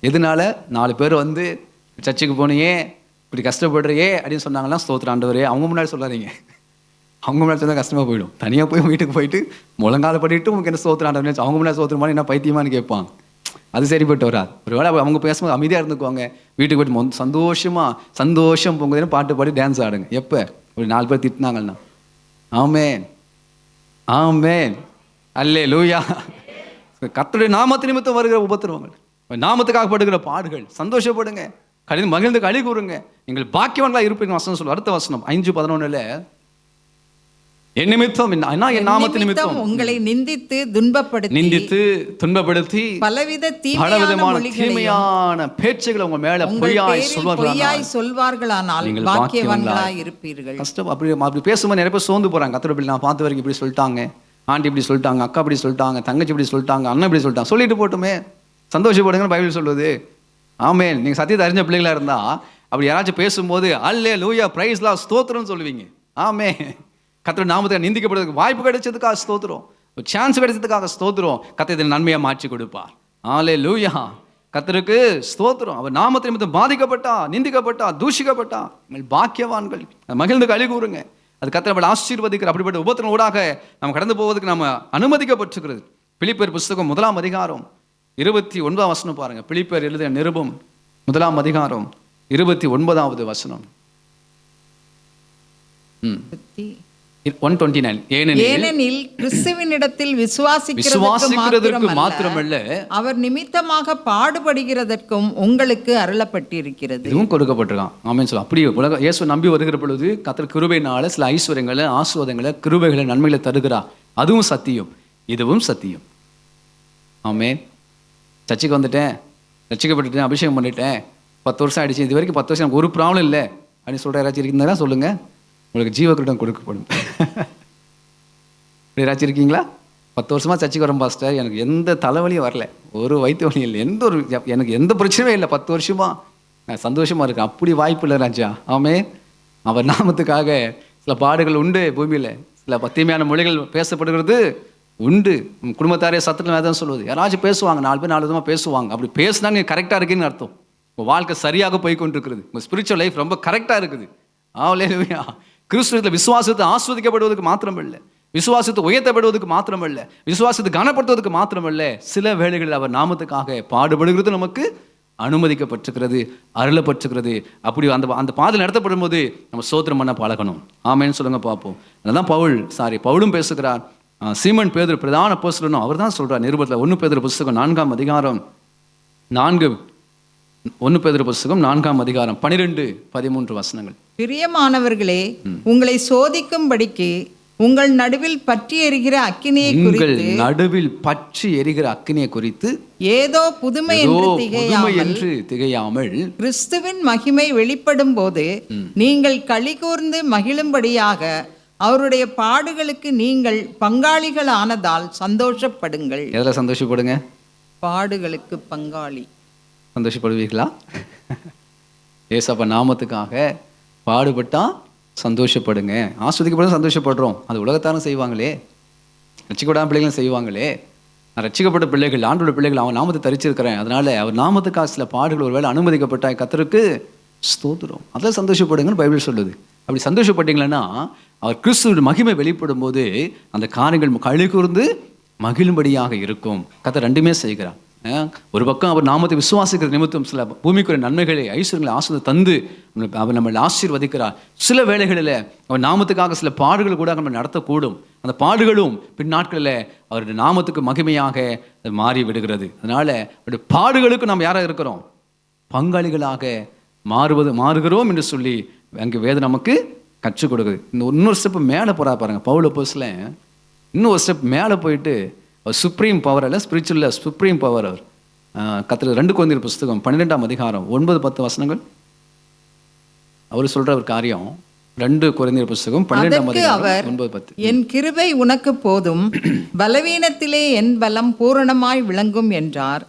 எதனால? 4 பேர் வந்து சர்ச்சுக்கு போனியே, இப்படி கஷ்டப்படுறியே அப்படின்னு சொன்னாங்கன்னா ஸ்தோத்திரம் ஆண்டவரே. அவங்க முன்னாடி சொல்லாதீங்க, அவங்க முன்னாடி சொன்னால் கஷ்டமாக போயிடும். தனியாக போய் வீட்டுக்கு போயிட்டு முழங்கால படிட்டு உங்களுக்கு என்ன ஸ்தோத்திரம் ஆண்டவரே, அவங்க முன்னாடி ஸ்தோத்திரம் மாதிரி என்ன பைத்தியமானு கேட்பாங்க. அது சரிப்பட்டு வராது. ஒருவேளை அவங்க பேசும்போது அமைதியாக இருந்துக்குவாங்க, வீட்டுக்கு போய்ட்டு சந்தோஷம் பொங்குதுன்னு பாட்டு பாடி டான்ஸ் ஆடுங்க. எப்போ ஒரு 4 பேர் திட்டினாங்கன்னா? ஆமென், ஆமென், அல்லேலூயா. கர்த்தருடைய நாமத்து நிமித்தம் வருகிற உபத்திரவங்கள், நாமத்துக்காக படுகிற பாடுகள், சந்தோஷப்படுங்க, மகிழ்ந்து களி கூறுங்க, நீங்கள் பாக்கியவான்களா இருப்பீங்க. வசனம் சொல்லுவோம், அடுத்த வசனம் 5:11 என் நிமித்தம், என் நாமத்து நிமித்தம் உங்களை நிந்தித்து துன்பப்படுத்தி பலவிதமான தீமையான பேச்சுகளை உங்க மேல பொய்யாய் சொல்வார்களானால் பாக்கியவான்களாய் இருப்பீர்கள். கஷ்டம். அப்படி பேசும்போது நிறைய பேர் சோர்ந்து போறாங்க. கர்த்தர் நான் பார்த்த வரைக்கும் இப்படி சொல்லிட்டாங்க, ஆண்டி இப்படி சொல்லிட்டாங்க, அக்கா இப்படி சொல்லிட்டாங்க, தங்கச்சி இப்படி சொல்லிட்டாங்க, அண்ணன் இப்படி சொல்லிட்டாங்க. சொல்லிட்டு போட்டுமே, சந்தோஷப்படுங்கன்னு பைபிள் சொல்லுது. ஆமென். நீங்க சத்தியத்தை அறிஞ்ச பிள்ளைகளா இருந்தா அப்படி யாராச்சும் பேசும்போது அல்லேலூயா, பிரைஸ் லார்ட், ஸ்தோத்திரம்னு சொல்லுவீங்க. ஆமென். கர்த்தர் நாமத்தை நிந்திக்கப்படுறதுக்கு வாய்ப்பு கிடைச்சதுக்காக ஸ்தோத்திரம், ஒரு சான்ஸ் கிடைச்சதுக்காக ஸ்தோத்திரம். கர்த்தர் நன்மையை மாற்றி கொடுப்பார். அல்லேலூயா. கர்த்தருக்கு ஸ்தோத்திரம். அவர் நாமத்தை நிமித்தம் பாதிக்கப்பட்டா, நிந்திக்கப்பட்டா, தூஷிக்கப்பட்டா நீங்கள் பாக்கியவான்கள், மகிழ்ந்து களி கூறுங்க. அது கர்த்தர் நம்மளை ஆசீர்வதிக்கிற அப்படிப்பட்ட உபத்திரம் ஊடாக நம்ம கடந்து போவதற்கு நம்ம அனுமதிக்கப்பட்டிருக்கிறது. பிலிப்பியர் புஸ்தகம் 1ஆம் அதிகாரம் 29 வசனம் பாருங்க. பிலிப்பியர் எழுதிய நிருபம் 1ஆம் அதிகாரம் 29வது வசனம். 129. ஏனெனில் கிறிஸ்துவினிடத்தில் விசுவாசிக்கிறதற்கு மாத்திரமல்ல, அவர் நிமித்தமாக பாடுபடுகிறதற்கும் உங்களுக்கு அருளப்பட்டிருக்கிறது. இதுவும் கொடுக்கப்பட்டிருக்கான். ஆமென் சொல்ல. அப்படி உலக இயேசு நம்பி வருகிற பொழுது கர்த்தர் கிருபையினால சில ஐஸ்வர்யங்களை, ஆசீர்வாதங்களை, கிருபைகளை, நன்மைகளை தருகிறார். அதுவும் சத்தியம், இதுவும் சத்தியம். ஆமென். சர்ச்சுக்கு வந்துட்டேன், ரட்சிக்கப்பட்டுட்டேன், அபிஷேகம் பண்ணிட்டேன், 10 வருஷம் ஆயிடுச்சு, இது வரைக்கும் 10 வருஷம் எனக்கு ஒரு ப்ராப்ளம் இல்லை அப்படின்னு சொல்கிற யாராச்சும் இருக்கீங்களா? சொல்லுங்க. உங்களுக்கு ஜீவகிரீடம் கொடுக்கப்படும். இப்படி யாராச்சும் இருக்கீங்களா? 10 வருஷமாக சர்ச்சுக்கு வரேன் பாஸ்டர், எனக்கு எந்த தலைவலியும் வரல, ஒரு வயிற்று வலியும் இல்லை, எனக்கு எந்த பிரச்சனையும் இல்லை, 10 வருஷமா நான் சந்தோஷமாக இருக்கேன். அப்படி வாய்ப்பு இல்லை ராஜா. ஆமென். அவர் நாமத்துக்காக சில பாடுகள் உண்டு பூமியில், சில தீமையான மொழிகள் பேசப்படுகிறது உண்டு. குடும்பத்தாரே சத்தத்தில் வேதம் சொல்லுவது, யாராச்சும் பேசுவாங்க, 4 பேர் 4 விதமாக பேசுவாங்க. அப்படி பேசுனா நீங்கள் கரெக்டாக இருக்கீங்கன்னு அர்த்தம். உங்கள் வாழ்க்கை சரியாக போய் கொண்டிருக்கிறது, உங்கள் ஸ்பிரிச்சுவல் லைஃப் ரொம்ப கரெக்டாக இருக்குது. அல்லேலூயா. கிறிஸ்துவில விசுவாசத்தை ஆஸ்வதிக்கப்படுவதற்கு மாத்திரம் இல்லை, விசுவாசத்தை உயர்த்தப்படுவதற்கு மாத்திரமல்ல, விசுவாசத்தை கனப்படுத்துவதற்கு மாத்திரமல்ல, சில வேளைகளில் அவர் நாமத்துக்காக பாடுபடுகிறது நமக்கு அனுமதிக்கப்பட்டிருக்கிறது, அருளப்பட்டிருக்கிறது. அப்படி அந்த பாதையில் நடத்தப்படும் போது நம்ம ஸ்தோத்திரம் பண்ண பழகணும். ஆமேன்னு சொல்லுங்க பார்ப்போம். அதனால பவுலும் பேசுகிறார். சீமன் பேதுரு பிரதான அப்போஸ்தலனும் அவர் தான் சொல்றார் நிருபத்தில் 1 பேதுரு புஸ்தகம் 4ஆம் அதிகாரம் 1 பேதுரு புஸ்தகம் 4ஆம் அதிகாரம் 12-13 வசனங்கள். பிரியமானவர்களே, உங்களை சோதிக்கும்படிக்கு உங்கள் நடுவில் பற்றி எரிகிற அக்கினியை குறித்து ஏதோ புதுமை என்று திகையாமல் கிறிஸ்துவின் மகிமை வெளிப்படும் போது நீங்கள் களி கூர்ந்து மகிழும்படியாக அவருடைய பாடுகளுக்கு நீங்கள் பங்காளிகள் ஆனதால் சந்தோஷப்படுங்கள். எதில் சந்தோஷப்படுங்க? பாடுகளுக்கு பங்காளி. சந்தோஷப்படுவீர்களா? ஏசப்பா நாமத்துக்காக பாடுபட்டா சந்தோஷப்படுங்க. ஆஸ்வதிக்கப்படும் சந்தோஷப்படுறோம். அது உலகத்தாரும் செய்வாங்களே, ரட்சிக்கப்படாத பிள்ளைகளும் செய்வாங்களே. நான் ரட்சிக்கப்பட்ட பிள்ளைகள், ஆண்டோட பிள்ளைகள், அவன் நாமத்தை தரிச்சிருக்கிறேன், அதனால அவர் நாமத்துக்காக சில பாடுகள் ஒருவேளை அனுமதிக்கப்பட்ட கர்த்தருக்கு ஸ்தோத்திரம், அதில் சந்தோஷப்படுங்கன்னு பைபிள் சொல்லுது. அப்படி சந்தோஷப்பட்டீங்களன்னா அவர் கிறிஸ்துவின் மகிமை வெளிப்படும் போது அந்த காரியங்கள் களி கூர்ந்து மகிழும்படியாக இருக்கும். கர்த்தர் ரெண்டுமே செய்கிறார். ஒரு பக்கம் அவர் நாமத்தை விசுவாசிக்கிற நிமித்தம் சில பூமிக்குரிய நன்மைகளை, ஐஸ்வர்யங்களை ஆசிரியர் தந்து அவர் நம்மளை ஆசீர்வதிக்கிறார். சில வேளைகளில் அவர் நாமத்துக்காக சில பாடுகள் கூட நம்ம நடத்தக்கூடும். அந்த பாடுகளும் பின்னாட்களில் அவருடைய நாமத்துக்கு மகிமையாக மாறி விடுகிறது. அதனால அவருடைய பாடுகளுக்கு நாம் யாராக இருக்கிறோம்? பங்காளிகளாக மாறுகிறோம் என்று சொல்லி அங்கே வேதம் நமக்கு கற்றுக் கொடுக்குது. இன்னொரு ஸ்டெப் மேலே போகிறா பாருங்க பவுல் அப்போஸ்தலன். இன்னும் ஒரு ஸ்டெப் மேலே போயிட்டு சுப்ரீம் பவர் அல்ல, ஸ்பிரிச்சுவல் சுப்ரீம் பவர். அவர் கர்த்தர் 2 கொரிந்தியர் புஸ்தகம் 12ஆம் அதிகாரம் 9-10 வசனங்கள் அவர் சொல்ற ஒரு காரியம். 2 கொரிந்தியர் புஸ்தகம் 12ஆம் அதிகாரம் 9-10. என் கிருபை உனக்கு போதும், பலவீனத்திலே என் பலம் பூரணமாய் விளங்கும் என்றார்.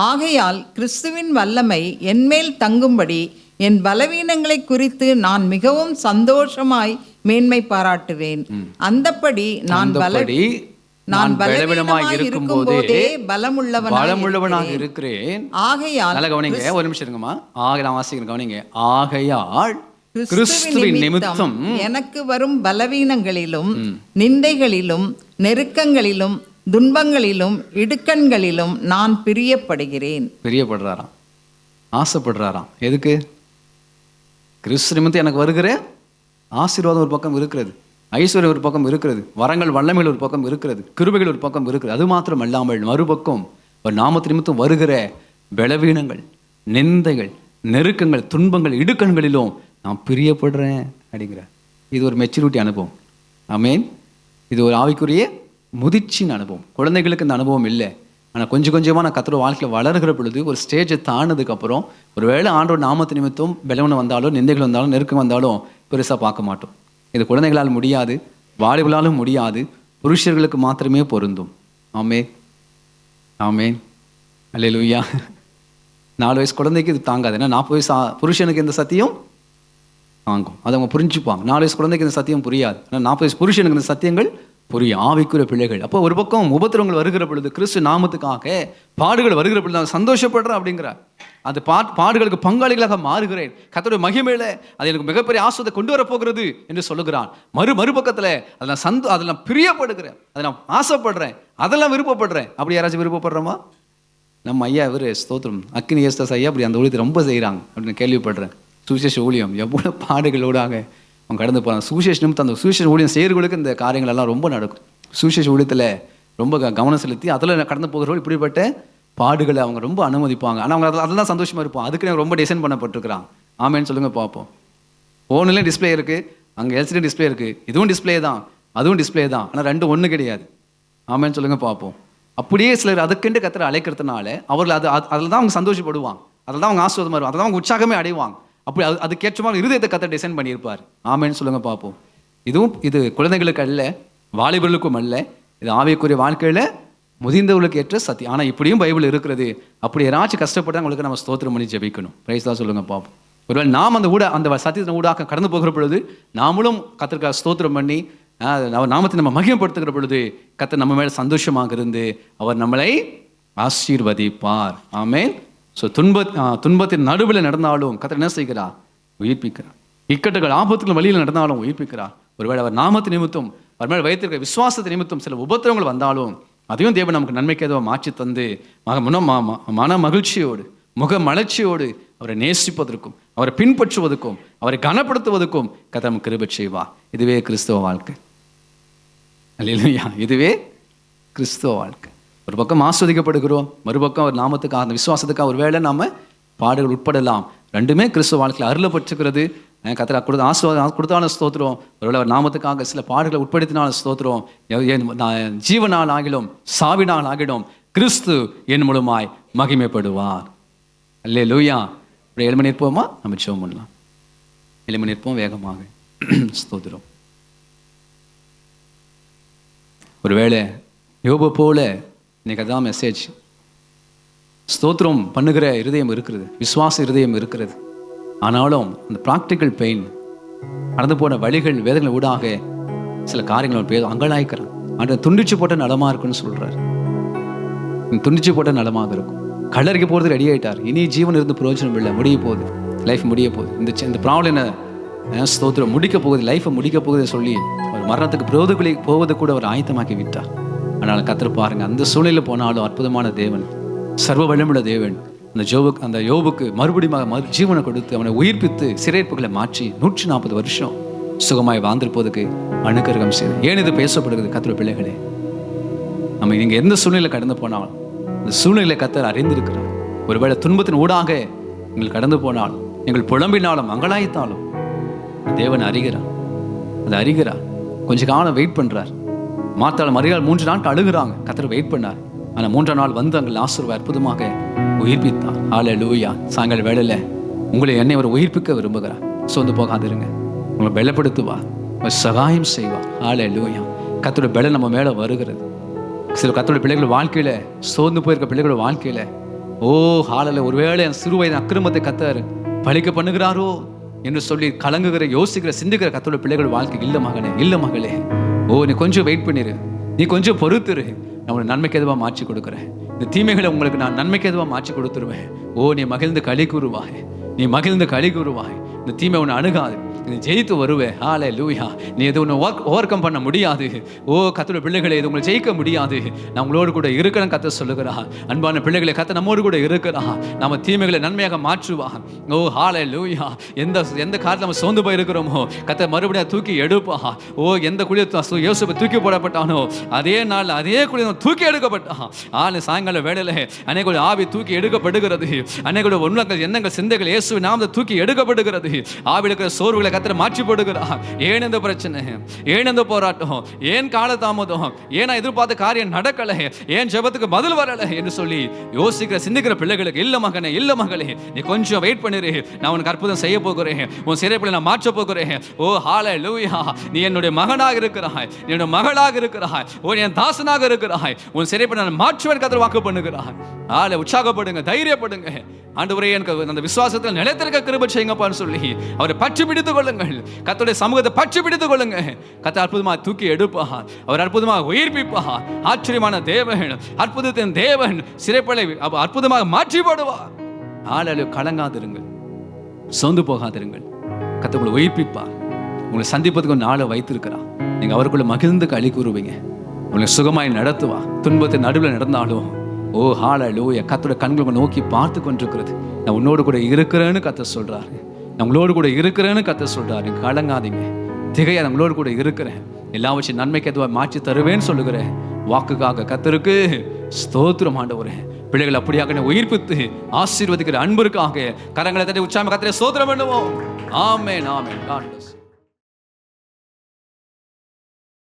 ஆகையால் கிறிஸ்துவின் வல்லமை என்மேல் தங்கும்படி என் பலவீனங்களை குறித்து நான் மிகவும் சந்தோஷமாய் மேன்மை பாராட்டுவேன். அந்தப்படி நான் பலவீனமாய் இருக்கும் போதே பலமுள்ளவனாக இருக்கிறேன். ஆகையால் நல்ல கவனிங்க, ஒரு நிமிஷம் இருங்கம்மா. நான் வாசிக்கிறேன், கவனிங்க. ஆகையால் கிறிஸ்துவின் நிமித்தம் எனக்கு வரும் பலவீனங்களிலும் நிந்தைகளிலும் நெருக்கங்களிலும் துன்பங்களிலும் இடுக்கண்களிலும் நான் பிரியப்படுறாராம், ஆசைப்படுறாராம். எதுக்கு? கிறிஸ்து நிமித்தம் எனக்கு வருகிற ஆசீர்வாதம் ஒரு பக்கம் இருக்கிறது, ஐஸ்வர்யம் ஒரு பக்கம் இருக்கிறது, வரங்கள் வல்லமைகள் ஒரு பக்கம் இருக்கிறது, கிருபைகள் ஒரு பக்கம் இருக்கிறது. அது மாத்திரம் அல்லாமல் மறுபக்கம் ஒரு நாமத்து நிமித்தம் வருகிற பலவீனங்கள், நிந்தைகள், நெருக்கங்கள், துன்பங்கள், இடுக்கண்களிலும் நான் பிரியப்படுறேன் அப்படிங்கிற. இது ஒரு மெச்சூரிட்டி அனுபவம். ஆமேன். இது ஒரு ஆவிக்குரிய முதிர்ச்சியின் அனுபவம். குழந்தைகளுக்கு இந்த அனுபவம் இல்லை. ஆனால் கொஞ்சம் கொஞ்சமாக நான் கர்த்தர் வாழ்க்கையில் வளர்கிற பொழுது ஒரு ஸ்டேஜை தாண்டினதுக்கப்புறம் ஒரு வேளை ஆண்டோட நாமத்து நிமித்தம் பலவீனம் வந்தாலும், நிந்தைகள் வந்தாலும், நெருக்கம் வந்தாலும் பெருசாக பார்க்க மாட்டோம். இது குழந்தைகளால் முடியாது, வாலிபர்களாலும் முடியாது, புருஷர்களுக்கு மாத்திரமே பொருந்தும். ஆமேன், ஆமேன், அல்லேலூயா. 4 வயசு குழந்தைக்கு இது தாங்காது. ஏன்னா 40 வயசு புருஷனுக்கு இந்த சத்தியம் தாங்கும். அதை அவங்க புரிஞ்சுப்பாங்க. 4 வயசு குழந்தைக்கு இந்த சத்தியம் புரியாது. ஆனால் 40 வயசு புருஷனுக்கு இந்த சத்தியங்கள் புரியும். ஆவிக்குரிய பிள்ளைகள். அப்போ ஒரு பக்கம் உபத்திரங்கள் வருகிற பொழுது, கிறிஸ்து நாமத்துக்காக பாடுகள் வருகிற பொழுது நான் சந்தோஷப்படுறேன் அப்படிங்கிறார். அந்த பாடுகளுக்கு பங்காளிகளாக மாறுகிறேன். கர்த்தருடைய மகிமையில அது எனக்கு மிகப்பெரிய ஆசீர்வாதத்தை கொண்டு வரப்போகிறது என்று சொல்லுகிறான். மறுபக்கத்தில் அதில் நான் பிரியப்படுகிறேன், அதை நான் ஆசைப்படுறேன், அதெல்லாம் விருப்பப்படுறேன். அப்படி யாராச்சும் விருப்பப்படுறோமா? நம்ம ஐயா இவர் ஸ்தோத்திரம் அக்கினி ஏஸ்தாஸ் ஐயா அப்படி அந்த ஊழியத்தை ரொம்ப செய்கிறாங்க அப்படின்னு கேள்விப்படுறேன். சுவிசேஷ ஊழியம் எவ்வளோ பாடுகளோடாக அவங்க கடந்து போகிறாங்க. சுவிசேஷ நிமித்தம் அந்த சுவிசேஷ ஊழியம் செய்கிறவங்களுக்கு இந்த காரியங்கள் எல்லாம் ரொம்ப நடக்கும். சுவிசேஷ ஊழியத்தில் ரொம்ப கவனம் செலுத்தி அதில் கடந்து போகிறவர்கள் இப்படிப்பட்ட பாடுகளை அவங்க ரொம்ப அனுமதிப்பாங்க. ஆனால் அவங்க அதெல்லாம் சந்தோஷமாக இருப்பாங்க. அதுக்கு ரொம்ப டிசைன் பண்ணப்பட்டிருக்கிறாங்க. ஆமேன்னு சொல்லுங்கள் பார்ப்போம். ஃபோன்லேயும் டிஸ்பிளே இருக்குது, அங்கே எல்சிடி டிஸ்பிளே இருக்குது, இதுவும் டிஸ்பிளே தான், அதுவும் டிஸ்பிளே தான். ஆனால் ரெண்டும் ஒன்று கிடையாது. ஆமேன்னு சொல்லுங்கள் பார்ப்போம். அப்படியே சிலர் அதுக்கென்று கர்த்தரை அழைக்கிறதுனால அவர்கள் அதில் தான் அவங்க சந்தோஷப்படுவாங்க, அதில் தான் அவங்க ஆசீர்வாதமாக இருக்கும், அதில் தான் அவங்க உற்சாகமே அடைவாங்க. அப்படி அதுக்கேற்றமாக இருதயத்தை கர்த்தர் டிசைன் பண்ணியிருப்பார். ஆமேன்னு சொல்லுங்கள் பார்ப்போம். இது குழந்தைகளுக்கு அல்ல, வாலிபர்களுக்கும் அல்ல, இது ஆவிக்குரிய வாழ்க்கையில் முதிர்ந்தவர்களுக்கு ஏற்ற சத்தியம். ஆனால் இப்படியும் பைபிள் இருக்கிறது. அப்படி யாராச்சும் கஷ்டப்பட்டு அவங்களுக்கு நம்ம ஸ்தோத்திரம் பண்ணி ஜெபிக்கணும். பிரைஸ் தான் சொல்லுங்கள் பார்ப்போம். ஒருவேளை நாம் அந்த சத்தியத்தின் ஊடாக கடந்து போகிற பொழுது நாமளும் கர்த்தருக்காக ஸ்தோத்திரம் பண்ணி அவர் நாமத்தை நம்ம மகிமைப்படுத்துகிற பொழுது கர்த்தர் நம்ம மேலே சந்தோஷமாக இருந்து அவர் நம்மளை ஆசீர்வதிப்பார். ஆமென். ஸோ துன்பத்தின் நடுவில் நடந்தாலும் கர்த்தர் என்ன செய்கிறார்? உயிர்ப்பிக்கிறார். இக்கட்டுகள் ஆபத்துகள் வழியில் நடந்தாலும் உயிர்ப்பிக்கிறார். ஒருவேளை அவர் நாமத்து நிமித்தம் அவர் மேலே வைத்திருக்க விசுவாசத்தை நிமித்தம் சில உபத்திரங்கள் வந்தாலும் அதையும் தேவன் நமக்கு நன்மைக்கு ஏதோ மாற்றி தந்து மன மகிழ்ச்சியோடு முக மலர்ச்சியோடு அவரை நேசிப்பதற்கும் அவரை பின்பற்றுவதற்கும் அவரை கனப்படுத்துவதற்கும் கர்த்தர் நமக்கு கிருபை செய்வார். இதுவே கிறிஸ்தவ வாழ்க்கை. அல்லேலூயா. இதுவே கிறிஸ்தவ வாழ்க்கை. ஒரு பக்கம் ஆஸ்வதிக்கப்படுகிறோம், மறுபக்கம் அவர் நாமத்துக்காக அந்த விசுவாசத்துக்காக ஒரு வேளை நாம் பாடுகள் உட்படலாம். ரெண்டுமே கிறிஸ்தவ வாழ்க்கையில் அருளப்பட்டிருக்கிறது. கர்த்தர் கொடுத்தாலும் ஸ்தோத்திரம். ஒருவேளை அவர் நாமத்துக்காக சில பாடுகளை உட்படுத்தினாலும் ஸ்தோத்திரம். ஜீவனால் ஆகிலும் சாவினால் ஆகிடும் கிறிஸ்து என் மூலமாய் மகிமைப்படுவார். அல்லேலூயா. இப்படி 7 மணி இருப்போமா? நம்ம ஜெபம் பண்ணலாம். 7 மணி இருப்போம் வேகமாக. ஸ்தோத்திரம். ஒருவேளை யோபு போல இன்னைக்கு அதான் மெசேஜ். ஸ்தோத்திரம் பண்ணுகிற இருதயம் இருக்கிறது, விசுவாச இருதயம் இருக்கிறது. ஆனாலும் அந்த ப்ராக்டிக்கல் பெயின், கடந்து போன வழிகள் வேதனை ஊடாக சில காரியங்கள் அங்கலாய்க்கிறான். அந்த துண்டிச்சு போட்ட நலமா இருக்குன்னு சொல்றாரு. துண்டிச்சு போட்ட நலமாக இருக்கும். கல்லறைக்கு போகிறது ரெடி ஆகிட்டார். இனி ஜீவன் இருந்து பிரயோஜனம் இல்லை, முடிய போகுது, லைஃப் முடிய போகுது. இந்த ப்ராப்ளம் ஸ்தோத்திரம் முடிக்க போகுது, லைஃப்பை முடிக்க போகுதுன்னு சொல்லி அவர் மரணத்துக்கு போவது கூட அவர் ஆயத்தமாக்கி விட்டார். அதனால் கர்த்தர் பாருங்க, அந்த சூழ்நிலையில் போனாலும் அற்புதமான தேவன், சர்வ வல்லமுள்ள தேவன் அந்த யோபுக்கு மறுபடியும் ஜீவனை கொடுத்து அவனை உயிர்ப்பித்து சிறைப்புகளை மாற்றி 140 வருஷம் சுகமாய் வாழ்ந்திருப்பதுக்கு அனுக்கிரகம் செய்து. ஏன் இது பேசப்படுகிறது? கர்த்தர் பிள்ளைகளே, நம்ம நீங்கள் எந்த சூழ்நிலை கடந்து போனாலும் அந்த சூழ்நிலை கர்த்தர் அறிந்திருக்கிறார். ஒருவேளை துன்பத்தின் ஊடாக நீங்கள் கடந்து போனாலும், நீங்கள் புலம்பினாலும் அங்கலாய்த்தாலும் தேவன் அறிகிறார். அதை அறிகிறார். கொஞ்ச காலம் வெயிட் பண்ணுறார். மாத்தாலும் மரியாள் 3 நாட்கள் அழுகிறாங்க. கர்த்தர் வெயிட் பண்ணார். ஆனால் 3ஆம் நாள் வந்து அங்கே லாசருவை அற்புதமாக உயிர்ப்பித்தார். ஹல்லேலூயா. சாயங்கால வேளையில் உங்களை என்னை அவர் உயிர்ப்பிக்க விரும்புகிறார். சோர்ந்து போகாதிருங்க. உங்களை பலப்படுத்துவார், சகாயம் செய்வார். ஹல்லேலூயா. கர்த்தருடைய பலம் நம்ம மேலே வருகிறது. சில கர்த்தருடைய பிள்ளைகள் வாழ்க்கையில், சோர்ந்து போயிருக்க பிள்ளைகளோட வாழ்க்கையில், ஹாலில் ஒருவேளை சிறு வயது அக்கிரமத்தை கர்த்தர் பழிக்க பண்ணுகிறாரோ என்று சொல்லி கலங்குகிற, யோசிக்கிற, சிந்திக்கிற கர்த்தருடைய பிள்ளைகள் வாழ்க்கை, இல்லை மகனே, இல்லை மகளே, நீ கொஞ்சம் வெயிட் பண்ணிரு, நீ கொஞ்சம் பொறுத்துரு, நான் உங்களை நன்மைக்கு எதுவாக மாற்றி கொடுக்குறேன். இந்த தீமைகளை உங்களுக்கு நான் நன்மைக்கு எதுவாக மாற்றி கொடுத்துருவேன். நீ மகிழ்ந்து களி கூறுவாய், நீ மகிழ்ந்து களி கூறுவாய். இந்த தீமை உன்னை அணுகாது, நீ ஜெயித்து வருவேன். ஹல்லேலூயா. நீ எது ஒன்று ஓவர் கம் பண்ண முடியாது. கர்த்தருடைய பிள்ளைகளை இது உங்களை ஜெயிக்க முடியாது. நான் உங்களோடு கூட இருக்கிறேன் கர்த்தர் சொல்லுகிறார். அன்பான பிள்ளைகளை, கர்த்தர் நம்மோடு கூட இருக்கிறார். நம்ம தீமைகளை நன்மையாக மாற்றுவார். ஹல்லேலூயா. எந்த காலத்தில் நம்ம சோர்ந்து போயிருக்கிறோமோ கர்த்தர் மறுபடியும் தூக்கி எடுப்பா. எந்த குழியை யோசிப்பு தூக்கி போடப்பட்டானோ அதே நாள் அதே குழியை தூக்கி எடுக்கப்பட்டான். சாயங்கால வேளையில் அன்னைக்கு ஆவி தூக்கி எடுக்கப்படுகிறது. அன்னைக்கு உண்மைகள், எண்ணங்கள், சிந்தைகள் இயேசுவின் நாமத்தில் தூக்கி எடுக்கப்படுகிறது. ஆவி இருக்கிற சோர்வுகளை கர்த்தர் மாற்றி போடுகிறார். ஏன் இந்த பிரச்சனை, ஏன் இந்த போராட்டம், ஏன் காலதாமதம், ஏன் எதிர்பார்த்த காரியம் நடக்கலை, ஏன் ஜெபத்துக்கு பதில் வரலை என்று சொல்லி யோசிக்கிற, சிந்திக்கிற பிள்ளைகளுக்கு, இல்ல மகனே, இல்ல மகளே, நீ கொஞ்சம் வெயிட் பண்ணிரு, நான் உனக்கு அற்புதம் செய்ய போகிறேன், உன் சிறைப்பிள்ளை நான் மாற்ற போகிறேன். ஹல்லேலூயா. நீ என்னுடைய மகனாக இருக்கிறாய், நீ என்னுடைய மகளாக இருக்கிறாய், நீ என் தாசனாக இருக்கிறாய், உன் சிறைப்பிள்ளை நான் மாற்றுவேன் கர்த்தர் வாக்கு பண்ணுகிறார். உற்சாகப்படுங்க, தைரியப்படுங்க. ஆண்டவரே, எனக்கு அந்த விசுவாசத்தில் நிலைத்திருக்க கிருபை செய்யுங்கப்பான்னு சொல்லி அவரை பற்றி பிடித்துக் கொள்ளுங்கள். கர்த்தருடைய சமூகத்தை பற்றி பிடித்துக் கொள்ளுங்க. கர்த்தர் அற்புதமாக தூக்கி எடுப்பா, அவர் அற்புதமாக உயிர்ப்பிப்பா. ஆச்சரியமான தேவன், அற்புதத்தின் தேவன் சிறைப்பிள்ளை அற்புதமாக மாற்றி போடுவா. கலங்காதிருங்கள், சோர்ந்து போகாதிருங்கள். கர்த்தர் உங்களை உயிர்ப்பிப்பா. உங்களை சந்திப்பதுக்கு ஒரு நாளை வைத்திருக்கிறார். நீங்க அவருக்குள்ள மகிழ்ந்து களி கூறுவீங்க. உங்களை சுகமாய் நடத்துவா. துன்பத்தின் நடுவில் நடந்தாலும் ஹல்லேலூயா. கர்த்தருடைய கண்களை நோக்கி பார்த்து கொண்டிருக்கிறது. நான் உன்னோடு கூட இருக்கிறேன்னு கர்த்தர் சொல்றாரு. நான் உங்களோடு கூட இருக்கிறேன்னு கர்த்தர் சொல்றாரு. கலங்காதீங்க, திகையா, உங்களோடு கூட இருக்கிறேன், எல்லாவற்றையும் நன்மைக்கு எதுவாக மாற்றி தருவேன்னு சொல்லுகிறேன் வாக்குக்காக கர்த்தருக்கு ஸ்தோத்திரம். ஆண்டவரே, பிள்ளைகள் அப்படியாக உயிர்ப்பித்து ஆசீர்வதிக்கிற அன்பிற்காக கரங்களை தட்டி உற்சாகமாக கர்த்தரை ஸ்தோத்திரம் பண்ணுவோம். ஆமென், ஆமென். God bless.